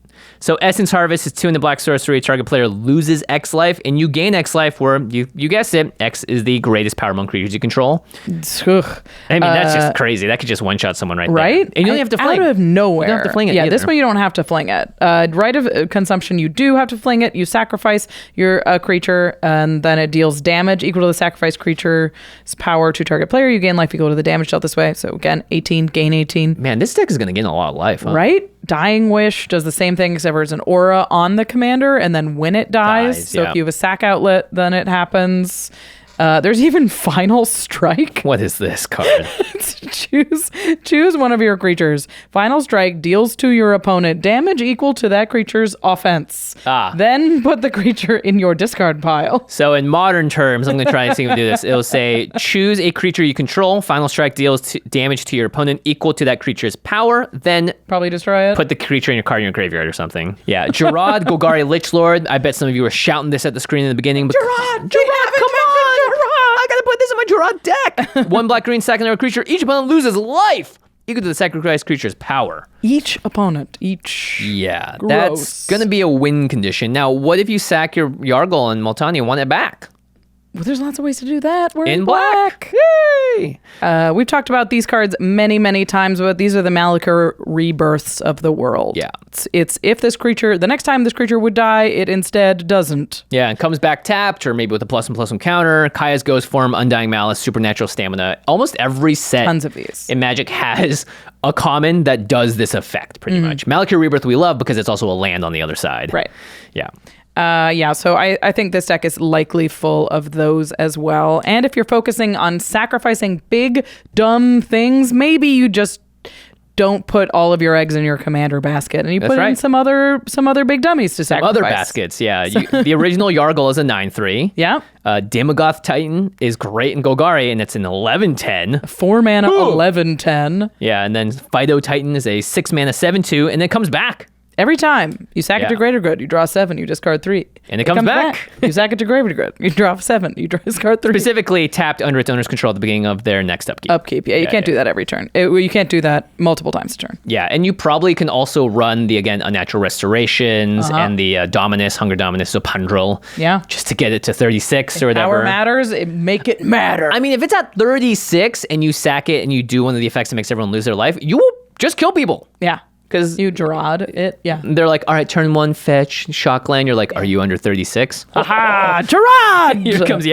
So Essence Harvest is 2 in the black sorcery. Target player loses X life, and you gain X life where, you guessed it, X is the greatest power among creatures you control. Ugh. I mean, that's just crazy. That could just one-shot someone there. Right? And you don't have to fling. Out of nowhere. You don't have to fling it Yeah, either. this one you don't have to fling it. Right of consumption, you do have to fling it. You sacrifice your creature, and then it deals damage equal to the sacrificed creature's power to target player. You gain life equal to the damage dealt this way. So again, 18, gain 18. Man, this deck is going to gain a lot of life, huh? Right? Dying Wish does the same thing, except there's an aura on the commander, and then when it dies, so if you have a sack outlet, then it happens. There's even Final Strike. What is this card? Choose one of your creatures. Final Strike deals to your opponent damage equal to that creature's offense. Then put the creature in your discard pile. So in modern terms, I'm going to try and see if we do this. It'll say, choose a creature you control. Final Strike deals damage to your opponent equal to that creature's power. Then probably destroy it. Put the creature in your card in your graveyard or something. Yeah. Gerard Golgari Lichlord. I bet some of you were shouting this at the screen in the beginning. But Gerard, come on! I gotta put this in my Gerard deck. 1 black green secondary creature. Each opponent loses life equal to the sacrificed creature's power. Each opponent. Yeah, gross. That's gonna be a win condition. Now, what if you sack your Yargle and Multani and want it back? Well, there's lots of ways to do that. We're In black. Yay! We've talked about these cards many, many times, but these are the Malakir rebirths of the world. Yeah. It's if this creature, the next time this creature would die, it instead doesn't. Yeah, and comes back tapped, or maybe with a +1/+1 counter. Kaya's Ghost Form, Undying Malice, Supernatural Stamina. Almost every set Tons of these. in Magic has a common that does this effect, pretty much. Malakir Rebirth we love because it's also a land on the other side. Right. Yeah. So I think this deck is likely full of those as well. And if you're focusing on sacrificing big, dumb things, maybe you just don't put all of your eggs in your commander basket and you put in some other big dummies to sacrifice. Other baskets, yeah. The original Yargle is a 9/3. Yeah. Daemogoth Titan is great in Golgari, and it's an 11/10. 4 mana, 11/10. Yeah, and then Fido Titan is a 6 mana 7/2, and it comes back. Every time you sack it to Greater Good, you draw 7, you discard 3. And it comes back. You sack it to Greater Good, you draw 7, you discard 3. Specifically tapped under its owner's control at the beginning of their next upkeep. Yeah, you can't do that every turn. You can't do that multiple times a turn. Yeah, and you probably can also run the, again, Unnatural Restorations and the Dominus, Hunger Dominus, so Pundrel. Yeah. Just to get it to 36 or whatever. Power matters, make it matter. I mean, if it's at 36 and you sack it and you do one of the effects that makes everyone lose their life, you will just kill people. Yeah. Because you Gerard it, yeah. They're like, all right, turn 1, fetch, Shockland. You're like, are you under 36? Aha, Gerard! Here comes,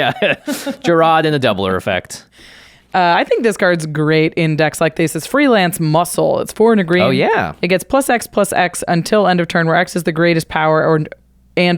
Gerard and a doubler effect. I think this card's great in decks like this. It's Freelance Muscle. It's 4 and a green. Oh, yeah. It gets +X/+X until end of turn, where X is the greatest power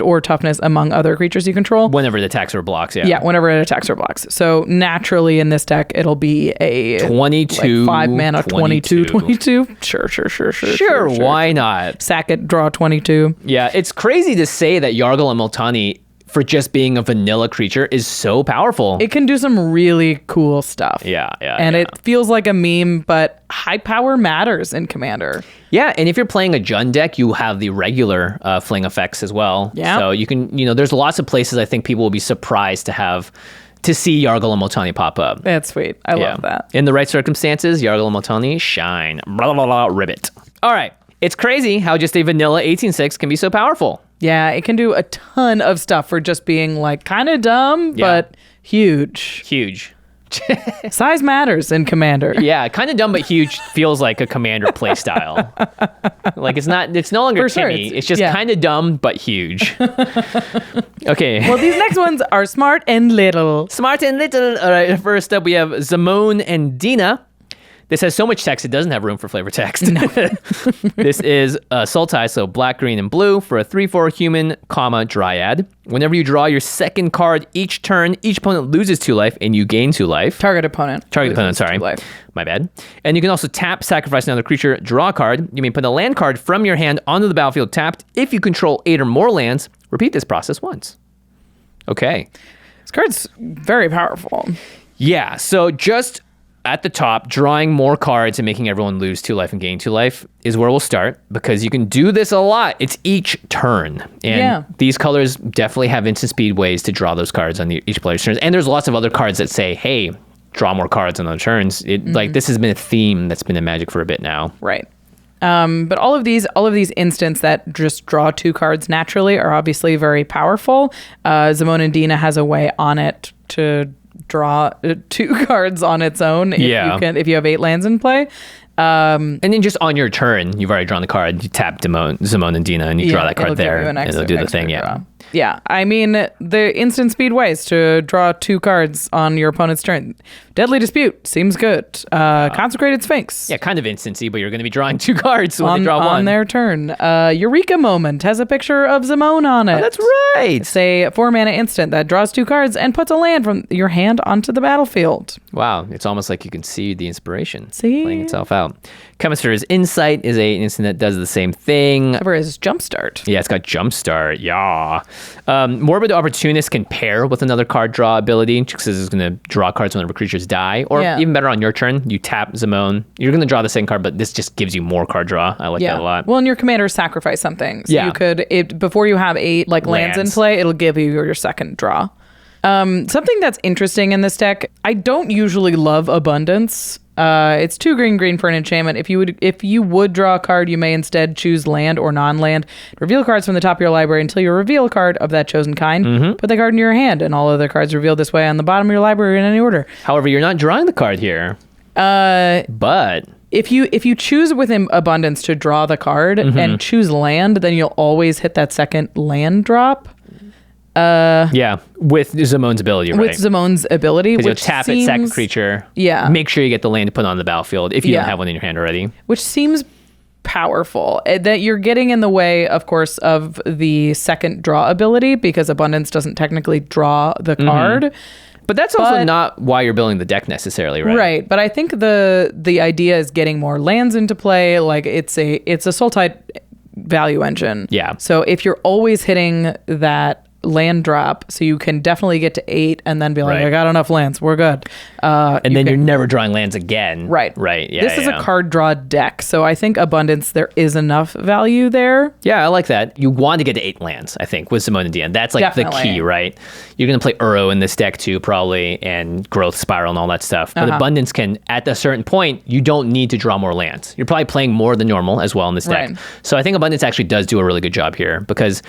or toughness among other creatures you control. Whenever it attacks or blocks, yeah. Yeah, whenever it attacks or blocks. So naturally in this deck, it'll be a 22, 5 mana 22. Sure, why not? Sack it, draw 22. Yeah, it's crazy to say that Yargle and Multani, for just being a vanilla creature, is so powerful. It can do some really cool stuff. Yeah. And it feels like a meme, but high power matters in Commander. Yeah, and if you're playing a Jund deck, you have the regular fling effects as well. Yeah. So you can, there's lots of places I think people will be surprised to see Yargle and Multani pop up. That's sweet. I love that. In the right circumstances, Yargle and Multani shine. Blah, blah, blah, ribbit. All right. It's crazy how just a vanilla 18/6 can be so powerful. Yeah, it can do a ton of stuff for just being like kind of dumb, but huge. Huge. Size matters in Commander. Yeah, kind of dumb but huge feels like a Commander play style. Like it's no longer Timmy. It's just kind of dumb but huge. Okay. Well, these next ones are smart and little. Smart and little. All right, first up we have Zimone and Dina. This has so much text, it doesn't have room for flavor text. No. This is Sultai, so black, green, and blue for a 3/4 human, dryad. Whenever you draw your second card each turn, each opponent loses 2 life and you gain 2 life. Target opponent, sorry. 2 life. My bad. And you can also tap, sacrifice another creature, draw a card. You may put a land card from your hand onto the battlefield tapped. If you control 8 or more lands, repeat this process once. Okay. This card's very powerful. Yeah, so just at the top, drawing more cards and making everyone lose 2 life and gain 2 life is where we'll start, because you can do this a lot. It's each turn. And these colors definitely have instant speed ways to draw those cards on each player's turns. And there's lots of other cards that say, hey, draw more cards on other turns. Like this has been a theme that's been in Magic for a bit now. Right. But all of these instants that just draw 2 cards naturally are obviously very powerful. Zimone and Dina has a way on it to draw 2 cards on its own if you have 8 lands in play. And then just on your turn, you've already drawn the card. You tap Zimone and Dina, and you draw that card there, and it'll do the thing. Draw. Yeah, I mean, the instant speed ways to draw 2 cards on your opponent's turn. Deadly Dispute seems good. Consecrated Sphinx. Yeah, kind of instancy, but you're going to be drawing 2 cards when they draw 1. On their turn. Eureka Moment has a picture of Zimone on it. Oh, that's right. It's a 4 mana instant that draws 2 cards and puts a land from your hand onto the battlefield. Wow, it's almost like you can see the inspiration playing itself out. Chemist's Insight is an instant that does the same thing. Cover is Jumpstart. Yeah, it's got Jumpstart. Yeah. Morbid Opportunist can pair with another card draw ability, because it's going to draw cards whenever creatures die. Or even better, on your turn, you tap Zimone. You're going to draw the same card, but this just gives you more card draw. I like that a lot. Well, and your commander sacrifice something. So you could, before you have 8 lands in play, it'll give you your second draw. Something that's interesting in this deck, I don't usually love abundance It's 2 green for an enchantment. If you would draw a card, you may instead choose land or non-land. Reveal cards from the top of your library until you reveal a card of that chosen kind. Put the card in your hand, and all other cards revealed this way on the bottom of your library in any order. However, you're not drawing the card here. But if you choose within abundance to draw the card and choose land, then you'll always hit that second land drop. With Zimone's ability, right? With Zimone's ability, Because which you'll tap seems, it, sack a creature. Yeah. Make sure you get the land to put on the battlefield if you don't have one in your hand already. Which seems powerful. That you're getting in the way, of course, of the second draw ability, because abundance doesn't technically draw the card. But that's also not why you're building the deck necessarily, right? Right. But I think the idea is getting more lands into play. Like it's a Sultide value engine. Yeah. So if you're always hitting that land drop, so you can definitely get to 8 and then be like, I got enough lands, we're good. And then you're never drawing lands again. Right. Yeah. This is a card draw deck, so I think abundance, there is enough value there. Yeah, I like that. You want to get to 8 lands, I think, with Zimone and Dina. That's like Definitely. the key, right? You're going to play Uro in this deck too, probably, and Growth Spiral and all that stuff. But abundance can, at a certain point, you don't need to draw more lands. You're probably playing more than normal as well in this deck. Right. So I think abundance actually does do a really good job here because,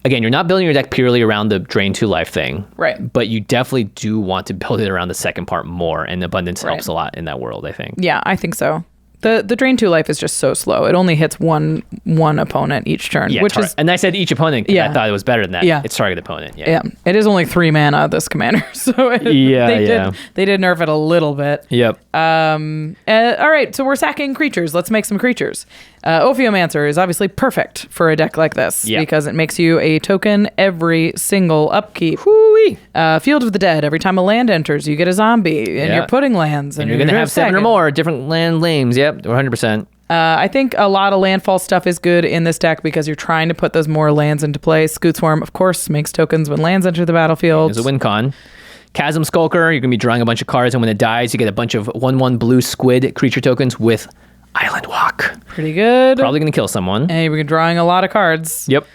again, you're not building your deck purely around the drain 2 life thing. Right. But you definitely do want to build it around the second part more, and abundance helps a lot in that world, I think. Yeah, I think so. The drain 2 life is just so slow. It only hits one opponent each turn, which is, and I said each opponent because I thought it was better than that. Yeah. It's target opponent. yeah. It is only 3 mana, this commander. So they did nerf it a little bit. Yep. All right, so we're sacking creatures. Let's make some creatures. Ophiomancer is obviously perfect for a deck like this because it makes you a token every single upkeep. Field of the Dead. Every time a land enters, you get a zombie, and you're putting lands, and you're going to have 7 or more different land names. Yep, 100%. I think a lot of landfall stuff is good in this deck because you're trying to put those more lands into play. Scoot Swarm, of course, makes tokens when lands enter the battlefield. There's a win con. Chasm Skulker, you're going to be drawing a bunch of cards, and when it dies, you get a bunch of 1/1 blue squid creature tokens with Island Walk. Pretty good. Probably going to kill someone. And you're drawing a lot of cards. Yep.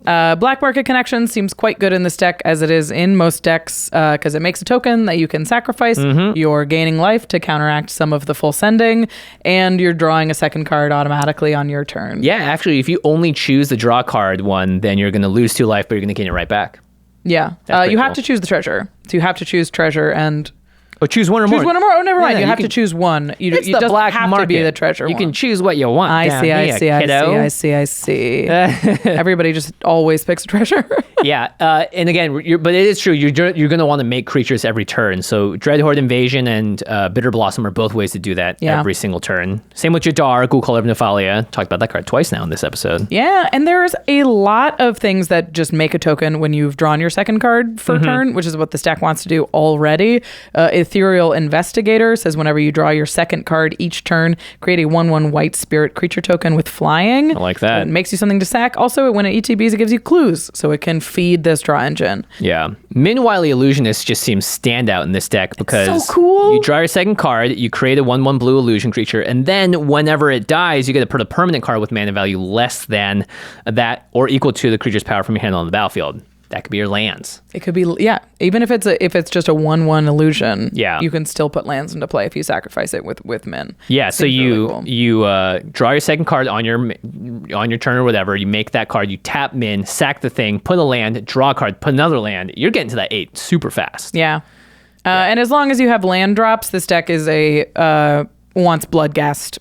Black Market Connection seems quite good in this deck, as it is in most decks, because it makes a token that you can sacrifice. You're gaining life to counteract some of the full sending, and you're drawing a second card automatically on your turn. Yeah, actually, if you only choose the draw card one, then you're going to lose 2 life, but you're going to gain it right back. Yeah. You have to choose the treasure. So you have to choose treasure and... Oh, choose one or more. Choose one or more. Oh, never mind. Yeah, you have to choose one. It the doesn't black have market. to be the treasure You one. can choose what you want. I see. Kiddo. I see. Everybody just always picks a treasure. Yeah, and again, but it is true. You're going to want to make creatures every turn. So Dreadhorde Invasion and Bitter Blossom are both ways to do that every single turn. Same with Jadar, Ghoul-Colored Nephalia. Talked about that card twice now in this episode. Yeah, and there's a lot of things that just make a token when you've drawn your second card for turn, which is what this deck wants to do already. Ethereal Investigator says whenever you draw your second card each turn, create a 1/1 white spirit creature token with flying. I like that. It makes you something to sack. Also, when it ETBs, it gives you clues, so it can feed this draw engine. Yeah. Min-Wily Illusionist just seems standout in this deck because so cool. You draw your second card, you create a 1/1 blue illusion creature, and then whenever it dies, you get to put a permanent card with mana value less than that or equal to the creature's power from your hand on the battlefield. That could be your lands. It could be, even if it's just a 1/1 illusion, Yeah. you can still put lands into play if you sacrifice it with Min. Yeah, so Seems you really cool. draw your second card on your turn or whatever. You make that card, you tap Min, sack the thing, put a land, draw a card, put another land. You're getting to that 8 super fast. Yeah. And as long as you have land drops, this deck is wants Bloodghast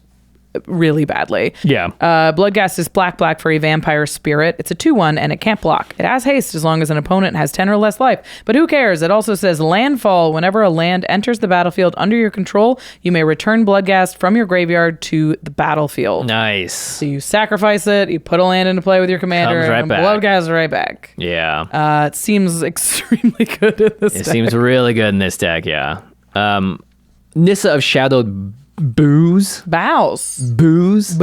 really badly. Yeah. Bloodghast is black for a vampire spirit. It's a 2/1 and it can't block. It has haste as long as an opponent has 10 or less life. But who cares? It also says landfall. Whenever a land enters the battlefield under your control, you may return Bloodghast from your graveyard to the battlefield. Nice. So you sacrifice it, you put a land into play with your commander, Comes right and back. Bloodghast right back. Yeah. It seems extremely good in this deck. It seems really good in this deck, yeah. Nissa of Shadowed Booze. Bows. Booze.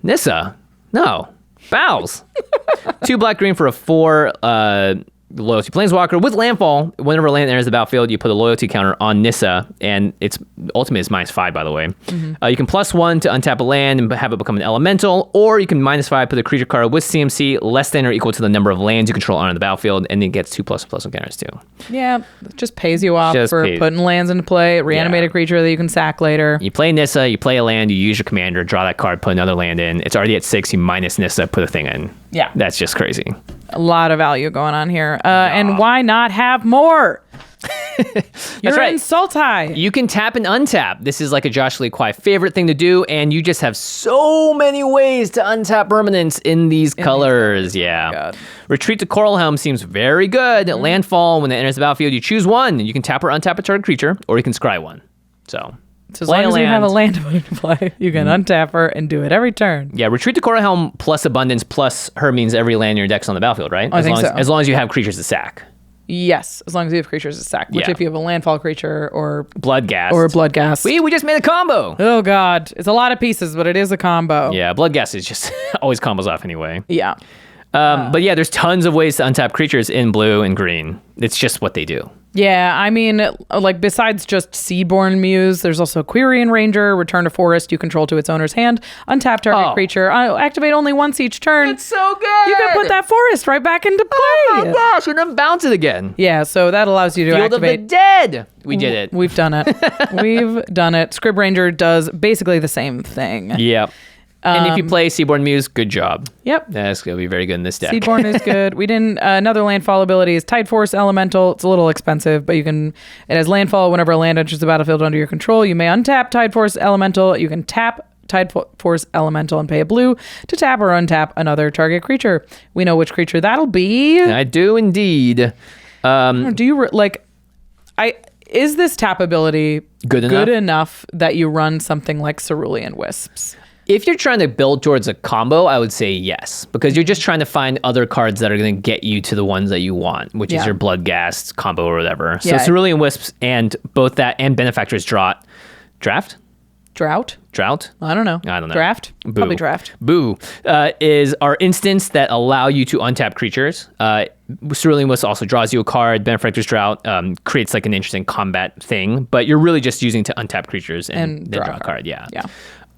Nissa. No. Bows. 2 black green for a 4 loyalty planeswalker. With landfall, whenever land enters the battlefield, you put a loyalty counter on Nissa, and its ultimate is -5, by the way. You can +1 to untap a land and have it become an elemental, or you can -5, put a creature card with CMC less than or equal to the number of lands you control on the battlefield, and it gets 2+++ counters too. Yeah, it just pays you off for putting lands into play, reanimate a creature that you can sack later. You play Nissa, you play a land, you use your commander, draw that card, put another land in. It's already at 6, you minus Nissa, put a thing in. Yeah. That's just crazy. A lot of value going on here. And why not have more? You're right. in Sultai. You can tap and untap. This is like a Josh Lee Kwai favorite thing to do, and you just have so many ways to untap permanents in these colors. Yeah. God. Retreat to Coral Helm seems very good. Landfall, when it enters the battlefield, you choose one. You can tap or untap a target creature, or you can scry one. So as long as you have a land to play, you can untap her and do it every turn. Yeah, Retreat to Coral Helm plus Abundance plus her means every land in your deck's on the battlefield, right? I think so. As long as you have creatures to sack. Yes, as long as you have creatures to sack. Which if you have a landfall creature or Bloodghast. Or Bloodghast. We just made a combo. Oh God. It's a lot of pieces, but it is a combo. Yeah, Bloodghast is just always combos off anyway. Yeah. But yeah, there's tons of ways to untap creatures in blue and green. It's just what they do. Yeah, I mean, like besides just Seedborn Muse, there's also Quirion Ranger, return a forest you control to its owner's hand, untap target creature, activate only once each turn. It's so good. You can put that forest right back into play. Oh my gosh, and then bounce it again. Yeah, so that allows you to Field activate. of the Dead. We did it. We've done it. We've done it. Scrib Ranger does basically the same thing. Yep. And if you play Seaborn Muse, good job. Yep. That's going to be very good in this deck. Seedborn is good. We didn't. Another landfall ability is Tide Force Elemental. It's a little expensive, but you can. It has landfall whenever a land enters the battlefield under your control. You may untap Tide Force Elemental. You can tap Tide Force Elemental and pay a blue to tap or untap another target creature. We know which creature that'll be. I do indeed. Do you is this tap ability good enough that you run something like Cerulean Wisps? If you're trying to build towards a combo, I would say yes, because you're just trying to find other cards that are going to get you to the ones that you want, which is your Bloodghast combo or whatever. So Cerulean Wisps and both that and Benefactor's Drought. Drought? I don't know. Draft? Boo. Probably draft. Boo. Is our instants that allow you to untap creatures. Cerulean Wisp also draws you a card. Benefactor's Drought creates like an interesting combat thing, but you're really just using to untap creatures and then draw a card. Yeah.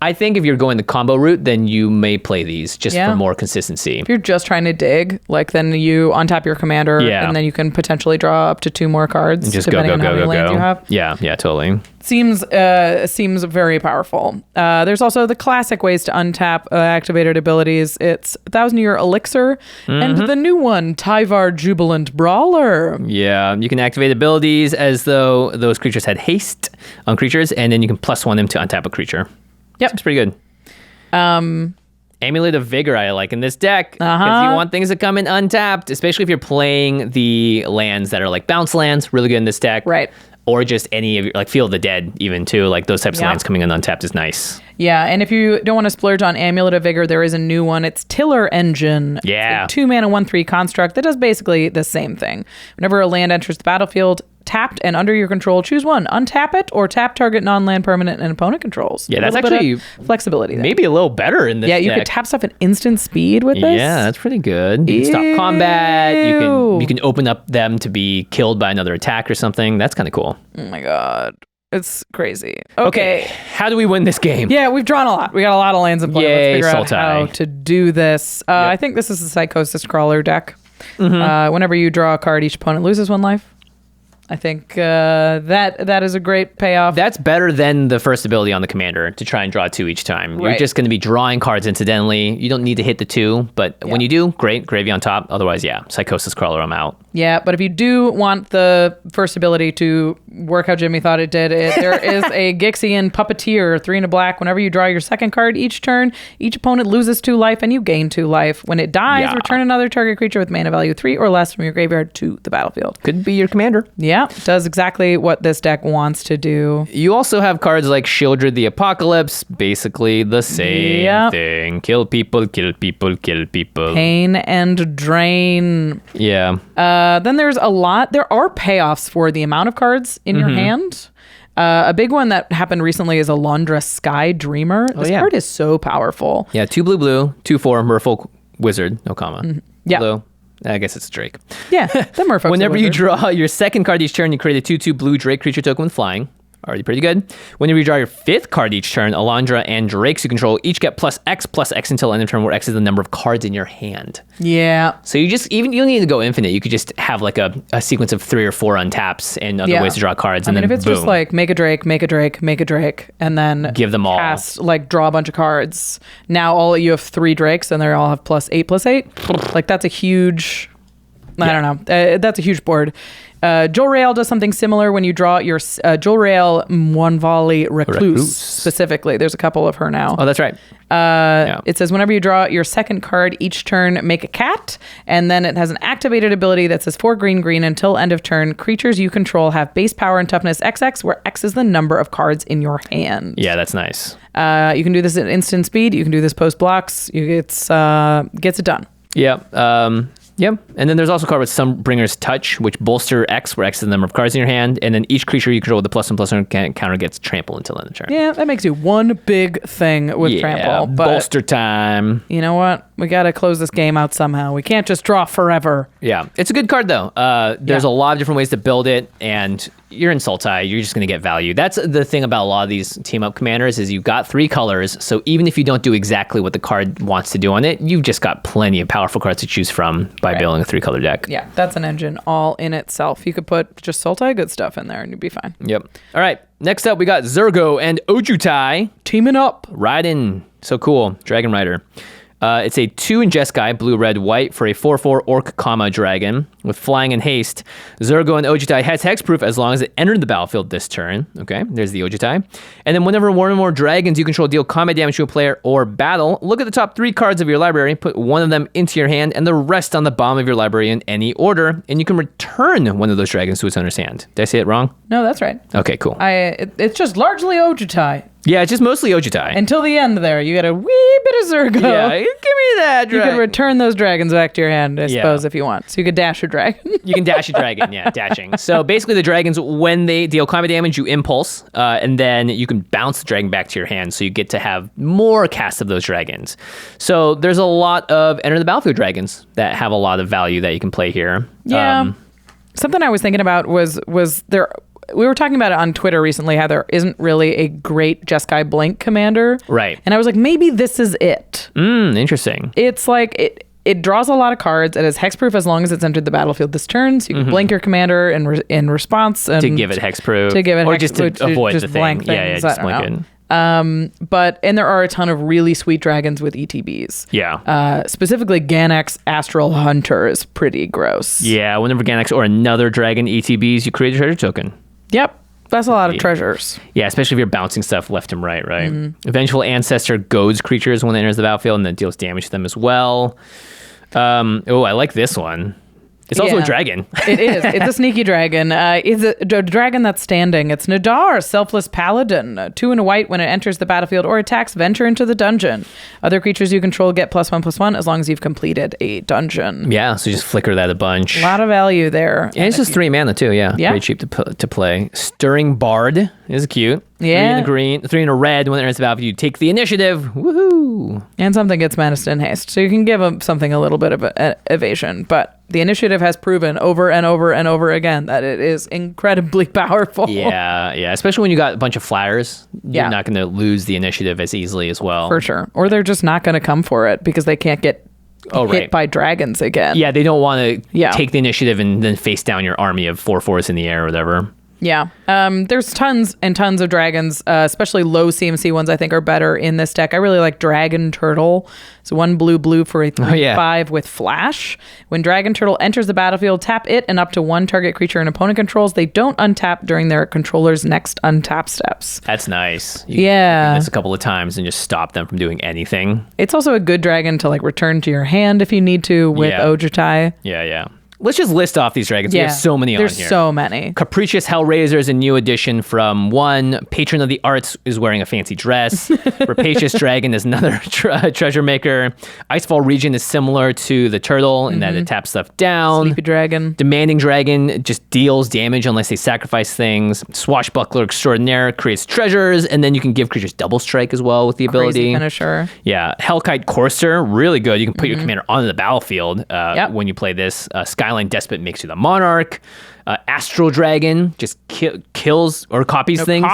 I think if you're going the combo route, then you may play these just for more consistency. If you're just trying to dig, like then you untap your commander, and then you can potentially draw up to 2 more cards, and just depending on how many lands you have. Yeah, totally. Seems very powerful. There's also the classic ways to untap activated abilities. It's 1,000-Year Elixir and the new one, Tyvar Jubilant Brawler. Yeah, you can activate abilities as though those creatures had haste on creatures, and then you can +1 them to untap a creature. Yep, it's pretty good. Amulet of Vigor I like in this deck because you want things to come in untapped, especially if you're playing the lands that are like bounce lands, really good in this deck. Right. Or just any of your, like Field of the Dead even too, like those types of lands coming in untapped is nice. Yeah, and if you don't want to splurge on Amulet of Vigor, there is a new one. It's Tiller Engine. Yeah. It's a 2-mana 1/3 construct that does basically the same thing. Whenever a land enters the battlefield, tapped and under your control, choose one. Untap it or tap target non-land permanent and opponent controls. Yeah, that's actually flexibility there. Maybe a little better in this deck. You could tap stuff at instant speed with this. Yeah, that's pretty good. You can stop combat. You can open up them to be killed by another attack or something. That's kind of cool. Oh my God. It's crazy. Okay. How do we win this game? Yeah, we've drawn a lot. We got a lot of lands in play. Yay, Let's figure out how to do this. I think this is the Psychosis Crawler deck. Whenever you draw a card, each opponent loses 1 life. I think that is a great payoff. That's better than the first ability on the commander to try and draw 2 each time. You're just going to be drawing cards incidentally. You don't need to hit the 2, but when you do, great, gravy on top. Otherwise, Psychosis Crawler, I'm out. Yeah, but if you do want the first ability to work how Jimmy thought it did, there is a Gixian Puppeteer, 3 and a black. Whenever you draw your second card each turn, each opponent loses 2 life and you gain 2 life. When it dies, return another target creature with mana value 3 or less from your graveyard to the battlefield. Could be your commander. Yeah, does exactly what this deck wants to do. You also have cards like Shieldred the Apocalypse, basically the same thing. Kill people, kill people, kill people. Pain and drain. Yeah. Then there's a lot. There are payoffs for the amount of cards in your hand. A big one that happened recently is Alondra Sky Dreamer. This card is so powerful. Yeah, 2 blue, 2/4 Merfolk Wizard, no comma. Yeah. Blue. I guess it's a Drake. Yeah, the merfolk's Whenever a you wizard. draw your second card each turn, you create a 2/2 blue Drake creature token with flying. Already pretty good. Whenever you draw your fifth card each turn, Alondra and Drakes you control each get +X until end of turn, where X is the number of cards in your hand. Yeah. So you don't need to go infinite. You could just have like a sequence of 3 or 4 untaps and other ways to draw cards. And I mean, then if it's boom. just like make a Drake, make a Drake, make a Drake, and then Give them all. cast, like draw a bunch of cards. Now you have 3 Drakes and they all have +8/8. Like that's a huge, I don't know. That's a huge board. Jol Rael does something similar when you draw your Jol Rael Mwanvali Recluse specifically. There's a couple of her now. Oh, that's right. It says whenever you draw your second card each turn, make a cat, and then it has an activated ability that says 4 green until end of turn. Creatures you control have base power and toughness XX, where X is the number of cards in your hand. Yeah, that's nice. You can do this at instant speed. You can do this post blocks. Gets it done. Yeah. Yep. And then there's also a card with Sunbringer's Touch, which bolster X, where X is the number of cards in your hand. And then each creature you control with the +1/+1 counter gets trample until end of turn. Yeah, that makes you one big thing with trample. But bolster time. you know what? We got to close this game out somehow. We can't just draw forever. Yeah. It's a good card, though. There's a lot of different ways to build it, and you're in Sultai. You're just going to get value. That's the thing about a lot of these team-up commanders is you've got 3 colors, so even if you don't do exactly what the card wants to do on it, you've just got plenty of powerful cards to choose from by building a 3-color deck. Yeah, that's an engine all in itself. You could put just Sultai good stuff in there and you'd be fine. Yep. All right. Next up, we got Zurgo and Ojutai. Teaming up. Riding. So cool. Dragon Rider. It's a 2 in Jeskai, blue, red, white for a 4/4 orc dragon with flying and haste. Zurgo and Ojutai has hexproof as long as it entered the battlefield this turn. Okay, there's the Ojutai. And then whenever one or more dragons you control deal combat damage to a player or battle, look at the top 3 cards of your library, put one of them into your hand and the rest on the bottom of your library in any order, and you can return one of those dragons to its owner's hand. Did I say it wrong? No, that's right. Okay, cool. It's just largely Ojutai. Yeah, it's just mostly Ojutai. Until the end there, you get a wee bit of Zurgo. Yeah, give me that You dragon. could return those dragons back to your hand, I suppose, if you want. So you could dash your dragon. You can dash a dragon, yeah, dashing. So basically the dragons, when they deal combat damage, you impulse, and then you can bounce the dragon back to your hand, so you get to have more casts of those dragons. So there's a lot of Enter the Battlefield dragons that have a lot of value that you can play here. Yeah. Something I was thinking about was there... We were talking about it on Twitter recently, how there isn't really a great Jeskai Blink commander. Right. And I was like, maybe this is it. Interesting. It's like, it draws a lot of cards. It has hexproof as long as it's entered the battlefield this turn. So you can blink your commander in response. And To give it hexproof. To give it or hex- just to avoid just the thing. blank Yeah, things. just I don't blink know. it. And there are a ton of really sweet dragons with ETBs. Yeah. Specifically, Ganax Astral Hunter is pretty gross. Yeah, whenever Ganax or another dragon ETBs, you create a treasure token. Yep. That's a lot of treasures. Yeah, especially if you're bouncing stuff left and right? Vengeful Ancestor goads creatures when it enters the battlefield and then deals damage to them as well. I like this one. It's also a dragon. It is. It's a sneaky dragon. It's a dragon that's standing. It's Nadar, Selfless Paladin. 2 and a white when it enters the battlefield or attacks, venture into the dungeon. Other creatures you control get +1/+1 as long as you've completed a dungeon. Yeah, so just flicker that a bunch. A lot of value there. And it's just 3 mana too, yeah. Yeah. Very cheap to play. Stirring Bard is cute. Yeah. 3 in a green, 3 in a red. When it enters the battlefield, you take the initiative. Woohoo! And something gets menaced in haste. So you can give them something a little bit of evasion. But the initiative has proven over and over and over again that it is incredibly powerful. Yeah. Especially when you got a bunch of flyers. You're not going to lose the initiative as easily as well. For sure. Or they're just not going to come for it because they can't get hit by dragons again. Yeah, they don't want to Yeah. take the initiative and then face down your army of 4/4s in the air or whatever. Yeah. There's tons and tons of dragons, especially low CMC ones I think are better in this deck. I really like Dragon Turtle. It's 1 blue for a 3/5 with flash. When Dragon Turtle enters the battlefield, tap it and up to 1 target creature an opponent controls. They don't untap during their controller's next untap steps. That's nice. You Yeah. do this a couple of times and just stop them from doing anything. It's also a good dragon to like return to your hand if you need to with Ojutai. Yeah. let's just list off these dragons. We have so many on here. There's so many. Capricious Hellraiser is a new addition from 1. Patron of the Arts is wearing a fancy dress. Rapacious Dragon is another treasure maker. Icefall Region is similar to the turtle in that it taps stuff down. Sleepy Dragon. Demanding Dragon just deals damage unless they sacrifice things. Swashbuckler Extraordinaire creates treasures, and then you can give creatures double strike as well with the ability. Crazy finisher. Yeah. Hellkite Courser, really good. You can put your commander onto the battlefield when you play this. Skyline Despot makes you the Monarch. Astral Dragon just kills or copies things.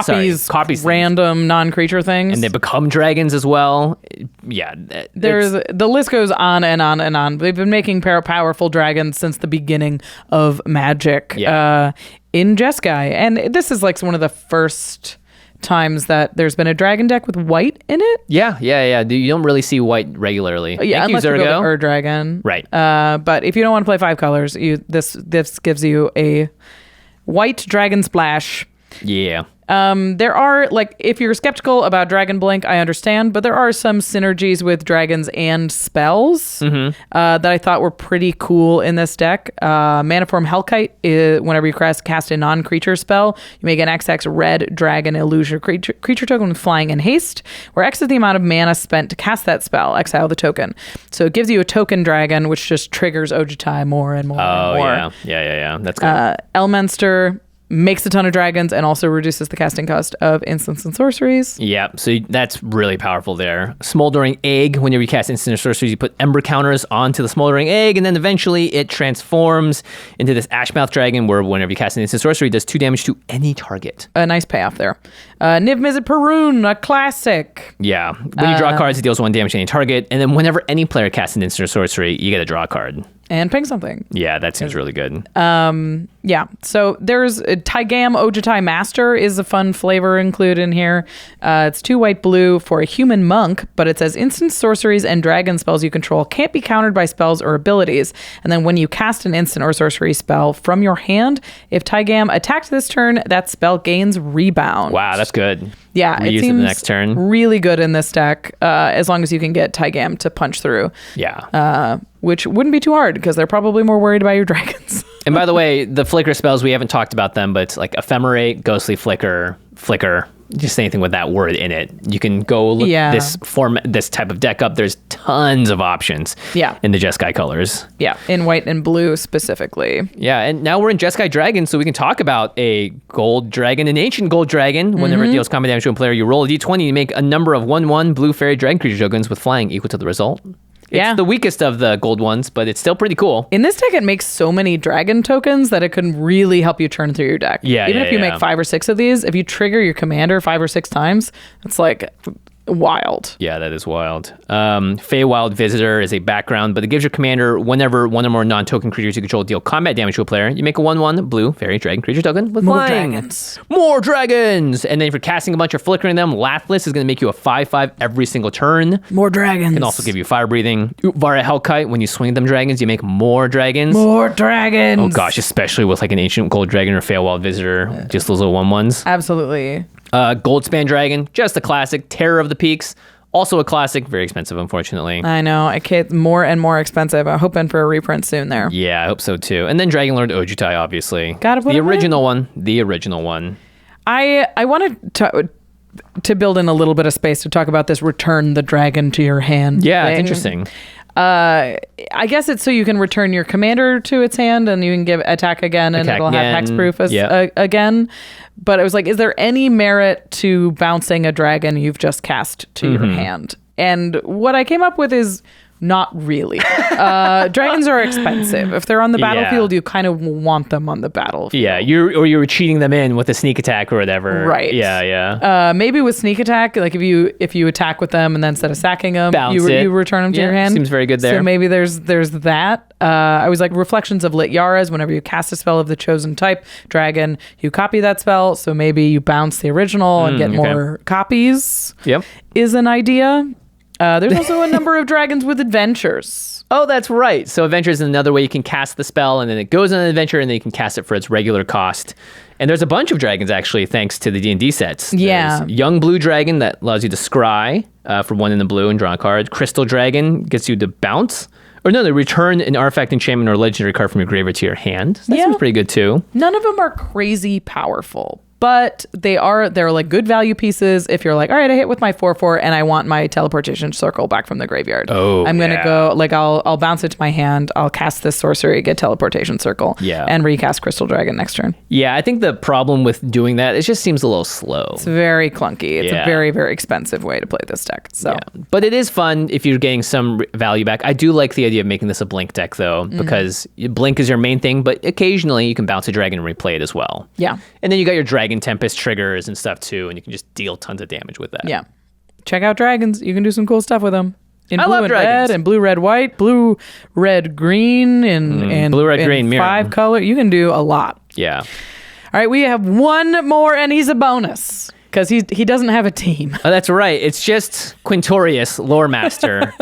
Copies random non-creature things. And they become dragons as well. Yeah. The list goes on and on and on. They've been making powerful dragons since the beginning of Magic in Jeskai. And this is like one of the first times that there's been a dragon deck with white in it. Yeah. You don't really see white regularly. Yeah, Thank unless you, you Zurgo. go with Dragon. Right. But if you don't want to play 5 colors, this gives you a white dragon splash. Yeah. There are, like, if you're skeptical about Dragon Blink, I understand, but there are some synergies with dragons and spells that I thought were pretty cool in this deck. Manaform Hellkite is whenever you cast a non-creature spell, you make an XX red dragon illusion creature token with flying and haste, where X is the amount of mana spent to cast that spell. Exile the token. So it gives you a token dragon, which just triggers Ojutai more and more and more. Yeah. That's good. Elminster makes a ton of dragons and also reduces the casting cost of instants and sorceries. Yeah, so that's really powerful there. Smoldering Egg, whenever you cast instant or sorceries, you put Ember counters onto the Smoldering Egg, and then eventually it transforms into this Ashmouth Dragon, where whenever you cast an instant sorcery, it does 2 damage to any target. A nice payoff there. Niv Mizzet Perun, a classic. Yeah, when you draw cards, it deals 1 damage to any target, and then whenever any player casts an instant or sorcery, you get to draw a card. And ping something. Yeah, that seems really good. Yeah, so there's Taigam Ojutai Master is a fun flavor included in here. It's 2 white blue for a human monk, but it says instant sorceries and dragon spells you control can't be countered by spells or abilities. And then when you cast an instant or sorcery spell from your hand, if Taigam attacked this turn, that spell gains rebound. Wow, that's good. Yeah, Reuse it seems it the next turn. Really good in this deck, as long as you can get Taigam to punch through. Yeah. Which wouldn't be too hard because they're probably more worried about your dragons. And by the way, the flicker spells, we haven't talked about them, but it's like Ephemerate, Ghostly Flicker, just anything with that word in it. You can go look this type of deck up. There's tons of options in the Jeskai colors. Yeah, in white and blue specifically. Yeah, and now we're in Jeskai Dragon, so we can talk about a gold dragon, an ancient gold dragon. Whenever it deals combat damage to a player, you roll a d20 to make a number of 1/1 blue fairy dragon creature tokens with flying equal to the result. It's the weakest of the gold ones, but it's still pretty cool. In this deck, it makes so many dragon tokens that it can really help you turn through your deck. Even if you make 5 or 6 of these, if you trigger your commander 5 or 6 times, it's like wild. Yeah, that is wild. Feywild Visitor is a background, but it gives your commander whenever 1 or more non-token creatures you control deal combat damage to a player, you make a 1/1 blue fairy dragon creature token with more flying. dragons. More dragons! And then if you're casting a bunch of flickering them, Lathliss is going to make you a 5/5 every single turn. More dragons. Can also give you fire breathing. Utvara Hellkite, when you swing them dragons, you make more dragons. More dragons! Oh gosh, especially with like an ancient gold dragon or Feywild Visitor, just those little 1/1s. Absolutely. Goldspan Dragon, just a classic. Terror of the Peaks, also a classic. Very expensive, unfortunately. I know. It gets more and more expensive. I'm hoping for a reprint soon there. Yeah, I hope so too. And then Dragonlord Ojutai, obviously. Gotta put the it original one. The original one. I wanted to build in a little bit of space to talk about this return the dragon to your hand Yeah, thing. it's interesting. I guess it's so you can return your commander to its hand and you can give attack again and it'll have hexproof again. But I was like, is there any merit to bouncing a dragon you've just cast to your hand? And what I came up with is not really. Dragons are expensive. If they're on the battlefield, you kind of want them on the battlefield. Yeah, you're cheating them in with a sneak attack or whatever. Right. Yeah. Maybe with sneak attack, like if you attack with them and then instead of sacking them, you return them to your hand. Seems very good there. So maybe there's that. I was like Reflections of Lit Yaras. Whenever you cast a spell of the chosen type, dragon, you copy that spell. So maybe you bounce the original and get more copies. Yep. Is an idea. There's also a number of dragons with adventures. Oh, that's right. So adventure is another way you can cast the spell, and then it goes on an adventure, and then you can cast it for its regular cost. And there's a bunch of dragons, actually, thanks to the D&D sets. Yeah. There's Young Blue Dragon that allows you to scry for 1 in the blue and draw a card. Crystal Dragon gets you to bounce Or no, they return an artifact, enchantment, or legendary card from your graveyard to your hand. So that seems pretty good too. None of them are crazy powerful, but they're like good value pieces if you're like, all right, I hit with my 4/4 and I want my teleportation circle back from the graveyard. Oh, I'm gonna go like I'll bounce it to my hand, I'll cast this sorcery, get teleportation circle, and recast Crystal Dragon next turn. Yeah, I think the problem with doing that, it just seems a little slow. It's very clunky. It's a very, very expensive way to play this deck. So but it is fun if you're getting some value back. I do like the idea of making this a blink deck though, because blink is your main thing, but occasionally you can bounce a dragon and replay it as well. Yeah. And then you got your Dragon Tempest triggers and stuff too, and you can just deal tons of damage with that. Yeah. Check out dragons. You can do some cool stuff with them. In I blue love and dragons. red and blue, red, white, blue, red, green, and blue, red, green, mirror. 5 color. You can do a lot. Yeah. All right, we have one more, and he's a bonus because he doesn't have a team. Oh, that's right. It's just Quintorius, Loremaster.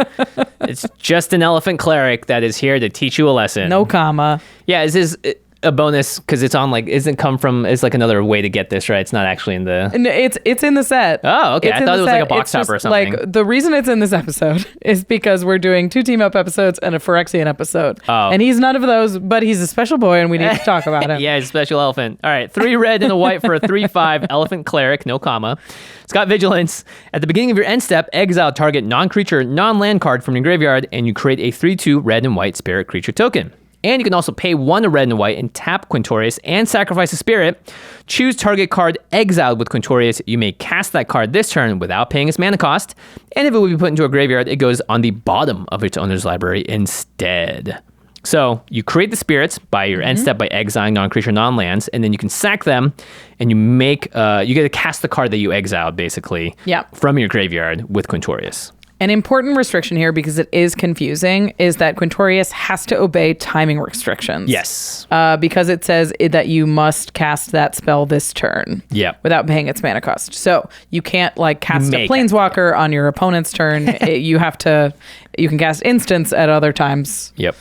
It's just an elephant cleric that is here to teach you a lesson. No comma. Yeah, is this a bonus because it's on like isn't come from? It's like another way to get this right. It's not actually in the. No, it's in the set. Oh, okay. It's I in thought the it was set. like a box It's top just, or something. Like the reason it's in this episode is because we're doing 2 team up episodes and a Phyrexian episode. Oh. And he's none of those, but he's a special boy, and we need to talk about him. Yeah, he's a special elephant. All right, 3 red and a white for a 3/5 elephant cleric, no comma. It's got vigilance. At the beginning of your end step, exile target non-creature, non-land card from your graveyard, and you create a 3/2 red and white spirit creature token. And you can also pay 1 red and white and tap Quintorius and sacrifice a spirit. Choose target card exiled with Quintorius. You may cast that card this turn without paying its mana cost. And if it would be put into a graveyard, it goes on the bottom of its owner's library instead. So you create the spirits by your end step by exiling non-creature, non-lands, and then you can sack them, and you make you get to cast the card that you exiled basically from your graveyard with Quintorius. An important restriction here, because it is confusing, is that Quintorius has to obey timing restrictions. Yes. Because it says that you must cast that spell this turn. Yep. Without paying its mana cost. So you can't like cast a Make Planeswalker on your opponent's turn. You can cast instants at other times. Yep.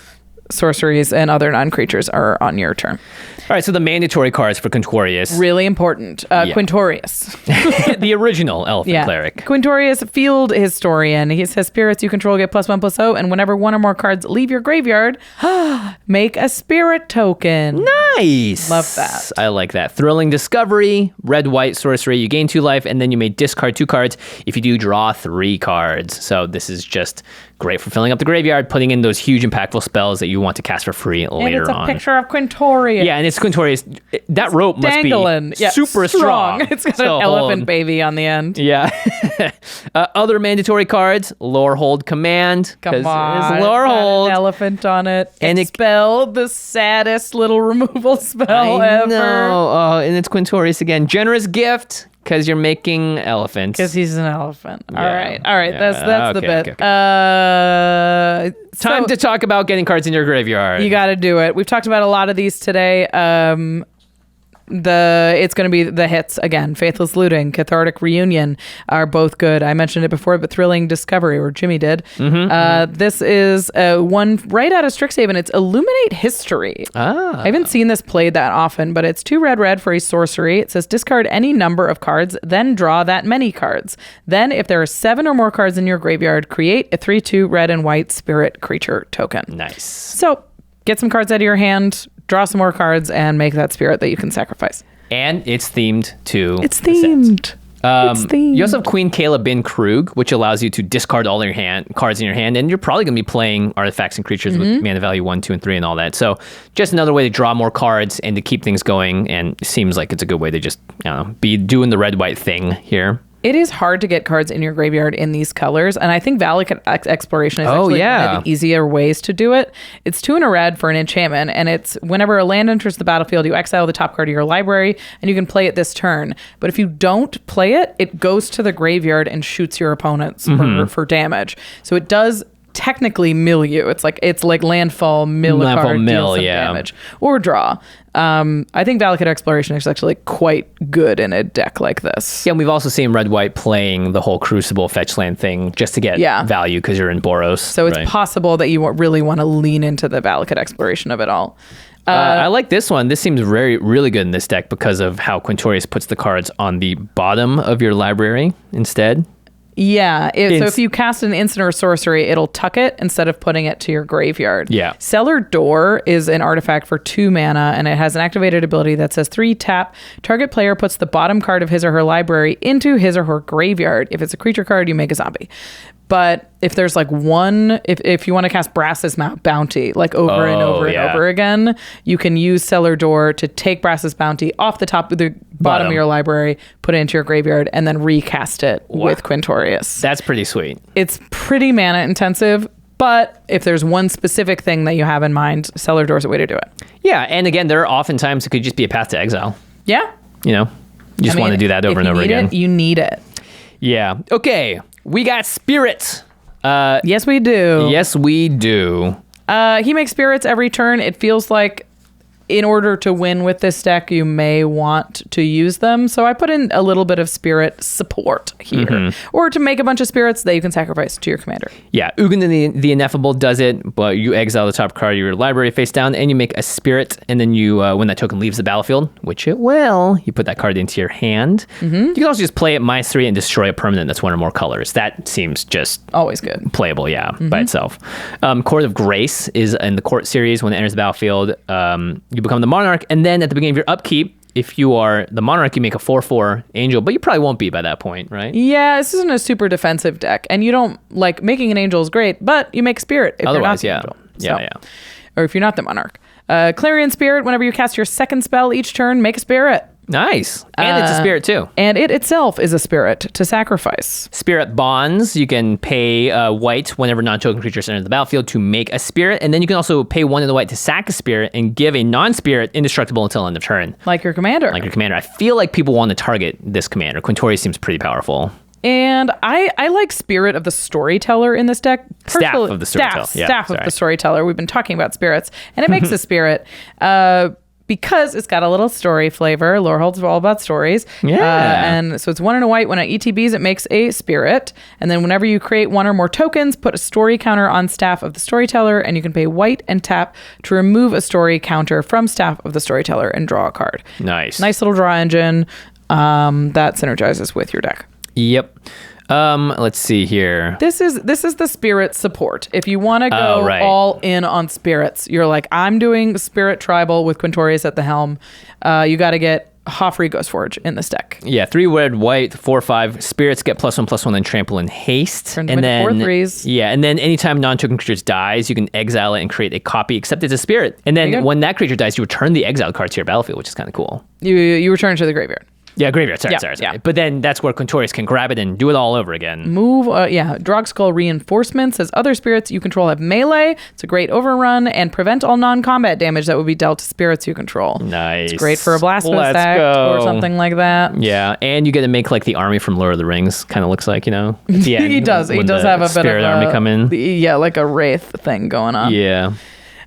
Sorceries and other non-creatures are on your turn. All right, so the mandatory cards for Quintorius. Really important. Quintorius. The original elephant cleric. Quintorius, Field Historian. He says spirits you control get +1/+0, and whenever 1 or more cards leave your graveyard, make a spirit token. Nice. Love that. I like that. Thrilling Discovery, red-white sorcery. You gain 2 life, and then you may discard 2 cards. If you do, draw 3 cards. So this is just great for filling up the graveyard, putting in those huge impactful spells that you want to cast for free later on. And it's a picture of Quintorius. Yeah, and it's Quintorius. That rope must dangling. be super strong. It's got an elephant baby on the end. Yeah. Other mandatory cards, Lore Hold Command. Come on. It's Lore Hold. An elephant on it. And it spelled the saddest little removal spell ever. No. Oh, and it's Quintorius again. Generous Gift. Because you're making elephants. Because he's an elephant. All right. Yeah. That's the bit. Okay. Time to talk about getting cards in your graveyard. You got to do it. We've talked about a lot of these today. It's going to be the hits again. Faithless Looting, Cathartic Reunion are both good. I mentioned it before, but Thrilling Discovery, or Jimmy did. This is one right out of Strixhaven. It's Illuminate History. I haven't seen this played that often, but it's 2 red for a sorcery. It says discard any number of cards, then draw that many cards. Then, if there are 7 or more cards in your graveyard, create a 3/2 red and white spirit creature token. Nice. So get some cards out of your hand, draw some more cards, and make that spirit that you can sacrifice. And it's themed to It's themed. You also have Queen Kayla Bin Krug, which allows you to discard all your cards in your hand, and you're probably going to be playing artifacts and creatures with mana value 1, 2, and 3 and all that. So just another way to draw more cards and to keep things going, and it seems like it's a good way to just be doing the red-white thing here. It is hard to get cards in your graveyard in these colors, and I think Valak Exploration is actually one of the easier ways to do it. It's 2 and a red for an enchantment, and it's whenever a land enters the battlefield, you exile the top card of your library, and you can play it this turn. But if you don't play it, it goes to the graveyard and shoots your opponents for damage. So it does technically mill you. It's like landfall, mill a card, deal some damage, or draw. I think Valakut Exploration is actually quite good in a deck like this. Yeah, and we've also seen red-white playing the whole Crucible fetch land thing just to get value because you're in Boros. So it's possible that you really want to lean into the Valakut Exploration of it all. I like this one. This seems really good in this deck because of how Quintorius puts the cards on the bottom of your library instead. Yeah. So if you cast an instant or sorcery, it'll tuck it instead of putting it to your graveyard. Yeah. Cellar Door is an artifact for 2 mana, and it has an activated ability that says 3 tap. Target player puts the bottom card of his or her library into his or her graveyard. If it's a creature card, you make a zombie. But if there's like one, if you want to cast Brass's Bounty, like over and over and over again, you can use Cellar Door to take Brass's Bounty off the top of the bottom of your library, put it into your graveyard, and then recast it with Quintorius. That's pretty sweet. It's pretty mana intensive, but if there's one specific thing that you have in mind, Cellar Door's a way to do it. Yeah, and again, there are oftentimes it could just be a path to exile. Yeah. You know, you just want to do that over and over again. You need it. Yeah. Okay. We got spirits. Yes, we do. Yes, we do. He makes spirits every turn. It feels like in order to win with this deck, you may want to use them. So I put in a little bit of spirit support here. Or to make a bunch of spirits that you can sacrifice to your commander. Yeah, Ugin the Ineffable does it, but you exile the top card of your library face down, and you make a spirit, and then you, when that token leaves the battlefield, which it will, you put that card into your hand. You can also just play it -3 and destroy a permanent that's one or more colors. That seems just... always good. Playable, yeah, by itself. Court of Grace is in the Court series. When it enters the battlefield, you become the Monarch, and then at the beginning of your upkeep, if you are the Monarch, you make a 4/4 Angel, but you probably won't be by that point, right? Yeah, this isn't a super defensive deck, and you don't, like, making an Angel is great, but you make Spirit if Otherwise, you're not the yeah. Angel. Or if you're not the Monarch. Clarion Spirit, whenever you cast your second spell each turn, make a Spirit. Nice. And it's a spirit too. And it itself is a spirit to sacrifice. Spirit Bonds, you can pay white whenever non-token creatures enter the battlefield to make a spirit, and then you can also pay 1 in the white to sack a spirit and give a non-spirit indestructible until end of turn. Like your commander. I feel like people want to target this commander. Quintorius seems pretty powerful. And I like Spirit of the Storyteller in this deck. Staff of the Storyteller. Staff of the Storyteller. We've been talking about spirits. And it makes a spirit because it's got a little story flavor. Lorehold's all about stories. Yeah. And so it's 1 and a white. When it ETBs, it makes a spirit. And then whenever you create 1 or more tokens, put a story counter on Staff of the Storyteller, and you can pay white and tap to remove a story counter from Staff of the Storyteller and draw a card. Nice. Nice little draw engine that synergizes with your deck. Yep. Let's see here. This is the spirit support. If you want to go all in on spirits, you're like, I'm doing spirit tribal with Quintorius at the helm. You got to get Hoffrey Ghostforge in this deck. Yeah, 3 red, white, 4/5. Spirits get +1/+1 and trample and haste. Turn and then 4/3s. Yeah, and then anytime non-token creatures dies, you can exile it and create a copy, except it's a spirit. And then when that creature dies, you return the exiled card to your battlefield, which is kind of cool. You return it to the graveyard. Yeah, graveyard. Sorry. Yeah. But then that's where Quintorius can grab it and do it all over again. Drogskull Reinforcement says other spirits you control have melee. It's a great overrun and prevent all non-combat damage that would be dealt to spirits you control. Nice. It's great for a Blasphemous Act or something like that. Yeah, and you get to make like the army from Lord of the Rings. Kind of looks like, you know. At the end, He does have a bit of spirit army come in. Like a wraith thing going on. Yeah.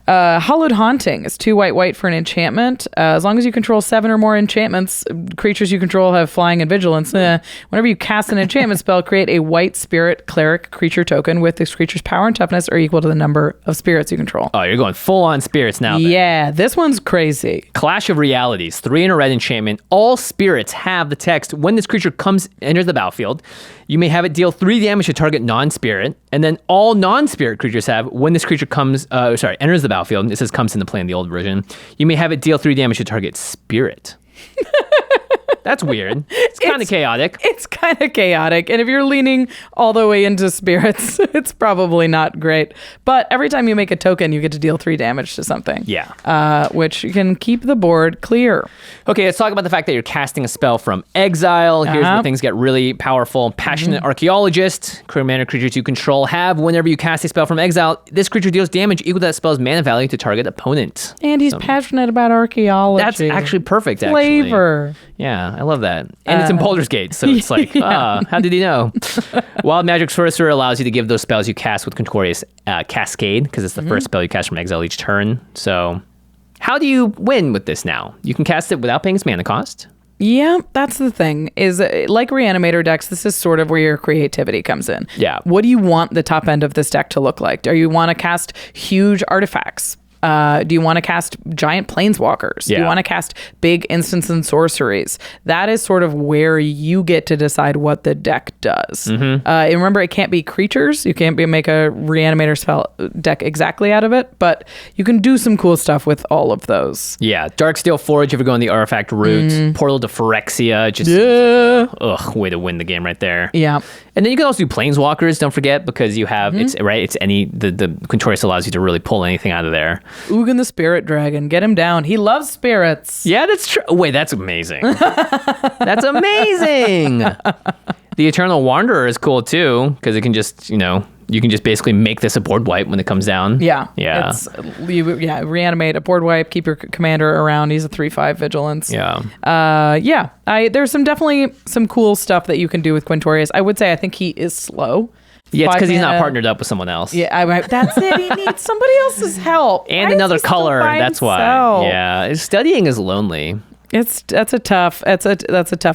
Hallowed Haunting is 2 white for an enchantment. As long as you control 7 or more enchantments, creatures you control have flying and vigilance. Whenever you cast an enchantment spell, create a white spirit cleric creature token with this creature's power and toughness are equal to the number of spirits you control. Oh, you're going full on spirits now. Yeah, this one's crazy. Clash of Realities, 3 in a red enchantment. All spirits have the text, when this creature enters the battlefield, you may have it deal 3 damage to target non-spirit, and then all non-spirit creatures have, when this creature enters the battlefield, it says comes into play in the old version, you may have it deal 3 damage to target spirit. That's weird. It's kind of chaotic. It's kind of chaotic. And if you're leaning all the way into spirits, it's probably not great. But every time you make a token, you get to deal 3 damage to something. Yeah. Which can keep the board clear. Okay, let's talk about the fact that you're casting a spell from exile. Here's where things get really powerful. Passionate Archaeologist. Commander creatures you control have, whenever you cast a spell from exile, this creature deals damage equal to that spell's mana value to target opponent. And he's passionate about archaeology. That's actually perfect, Flavor. Yeah, I love that. And it's in Baldur's Gate, so it's like, how did he know? Wild Magic Sorcerer allows you to give those spells you cast with Quintorius Cascade, because it's the first spell you cast from exile each turn. So how do you win with this now? You can cast it without paying its mana cost. Yeah, that's the thing. Is like Reanimator decks, this is sort of where your creativity comes in. Yeah. What do you want the top end of this deck to look like? Do you want to cast huge artifacts? Do you want to cast giant planeswalkers? Do you want to cast big instants and sorceries? That is sort of where you get to decide what the deck does. And remember, it can't be creatures. You can't make a reanimator spell deck exactly out of it, but you can do some cool stuff with all of those. Yeah, Darksteel Forge if you're going the artifact route. Portal to Phyrexia, just way to win the game right there. Yeah. And then you can also do planeswalkers, don't forget, because you have the Quintorius allows you to really pull anything out of there. Ugin the Spirit Dragon, get him down. He loves spirits. Yeah, that's true. Wait, that's amazing. That's amazing. The Eternal Wanderer is cool too, because it can just, you can just basically make this a board wipe when it comes down. Yeah. Yeah. Reanimate a board wipe, keep your commander around. He's a 3/5 vigilance. Yeah. There's definitely some cool stuff that you can do with Quintorius. I would say I think he is slow. Yeah, it's because he's not partnered up with someone else. Yeah, that's it. He needs somebody else's help. And another color. That's why. Yeah. Studying is lonely. That's a tough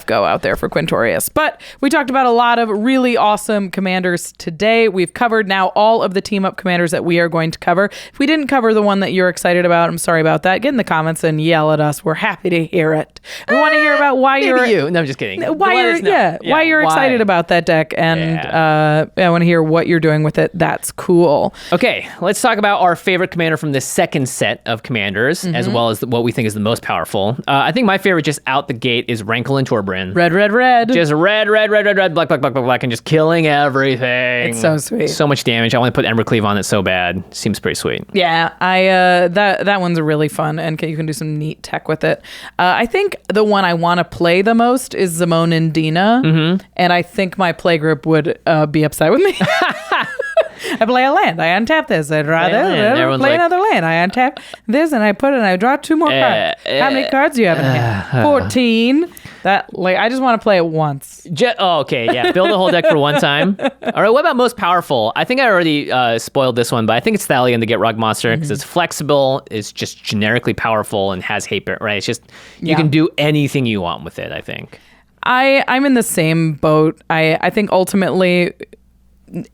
go out there for Quintorius. But we talked about a lot of really awesome commanders today. We've covered now all of the team up commanders that we are going to cover. If we didn't cover the one that you're excited about, I'm sorry about that. Get in the comments and yell at us. We're happy to hear it. We want to hear about why you're No, I'm just kidding. Why you're excited about that deck, and I want to hear what you're doing with it. That's cool. Okay, let's talk about our favorite commander from this second set of commanders, as well as what we think is the most powerful. I think my favorite just out the gate is Rankle and Torbran. Red. Just red, black, and just killing everything. It's so sweet. So much damage. I want to put Embercleave on it so bad. Seems pretty sweet. Yeah, that one's really fun, and you can do some neat tech with it. I think the one I want to play the most is Zimone and Dina, and I think my playgroup would be upset with me. I play a land. I untap this. I draw this. Play another land. I untap this, and I draw 2 more cards. How many cards do you have in hand? 14. I just want to play it once. Okay, yeah. Build a whole deck for one time. All right, what about most powerful? I think I already spoiled this one, but I think it's Thalia and the Gitrog monster because it's flexible, it's just generically powerful, and has hate, right? It's just, you can do anything you want with it, I think. I'm in the same boat. I think ultimately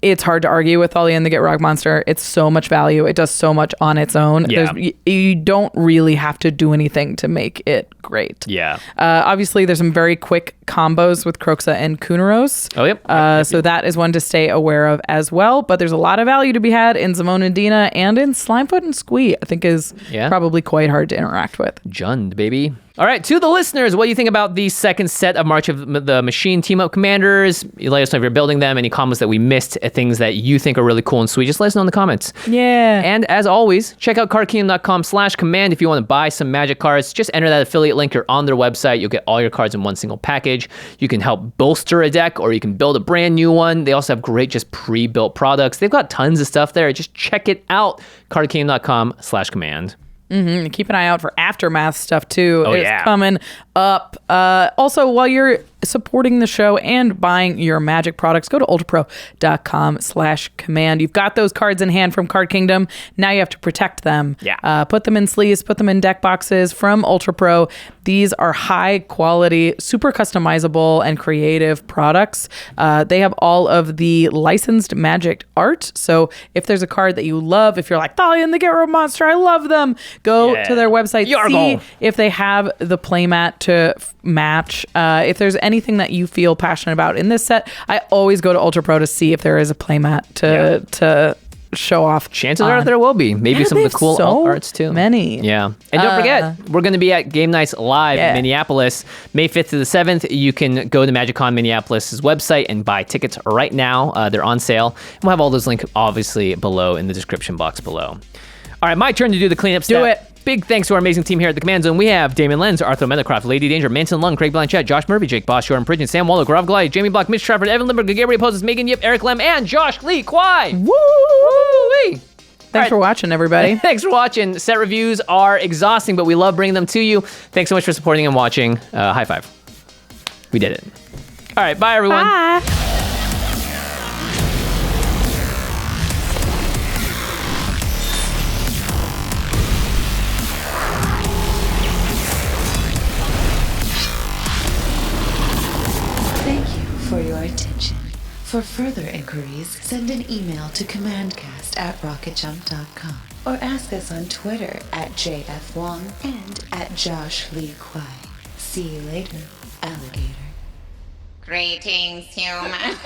it's hard to argue with Thalia and the Gitrog monster. It's so much value. It does so much on its own. Yeah. You don't really have to do anything to make it great. Yeah. Obviously, there's some very quick combos with Kroxa and Kunoros. Oh, yep. So that is one to stay aware of as well. But there's a lot of value to be had in Zimone and Dina and in Slimefoot and Squee. I think is probably quite hard to interact with. Jund, baby. All right, to the listeners, what do you think about the second set of March of the Machine team-up commanders? You let us know if you're building them, any comments that we missed, things that you think are really cool and sweet. Just let us know in the comments. Yeah. And as always, check out cardkingdom.com/command if you want to buy some Magic cards. Just enter that affiliate link. You're on their website. You'll get all your cards in one single package. You can help bolster a deck, or you can build a brand new one. They also have great just pre-built products. They've got tons of stuff there. Just check it out, cardkingdom.com/command. Keep an eye out for Aftermath stuff too. Oh, it's coming up. Also, while you're supporting the show and buying your Magic products, go to ultrapro.com/command. You've got those cards in hand from Card Kingdom. Now you have to protect them. Yeah. Put them in sleeves, put them in deck boxes from Ultra Pro. These are high quality, super customizable and creative products. They have all of the licensed Magic art. So if there's a card that you love, if you're like, Thalia and the Gitrog monster, I love them, go to their website, Yargle. see if they have the playmat to match. If there's anything that you feel passionate about in this set, I always go to Ultra Pro to see if there is a playmat to show off. Chances are there will be. Maybe some of the cool alt arts too. Many. Yeah. And don't forget, we're going to be at Game Nights Live in Minneapolis, May 5th to the 7th. You can go to MagicCon Minneapolis' website and buy tickets right now. They're on sale. And we'll have all those links obviously below in the description box below. All right, my turn to do the cleanup step. Do it. Big thanks to our amazing team here at the Command Zone. We have Damon Lenz, Arthur Meadowcroft, Lady Danger, Manson Lung, Craig Blanchett, Josh Murphy, Jake Bosch, Jordan Pridgeon, Sam Waller, Gaurav Glide, Jamie Block, Mitch Trafford, Evan Limburg, Gabriel Poses, Megan Yip, Eric Lem, and Josh Lee Kwai. Woo! Thanks for watching, everybody. Thanks for watching. Set reviews are exhausting, but we love bringing them to you. Thanks so much for supporting and watching. High five. We did it. All right, bye, everyone. Bye. Thank you for your attention. For further inquiries, send an email to commandcast rocketjump.com or ask us on Twitter at JFWong and at Josh Lee Kwai. See you later, alligator. Greetings, humans.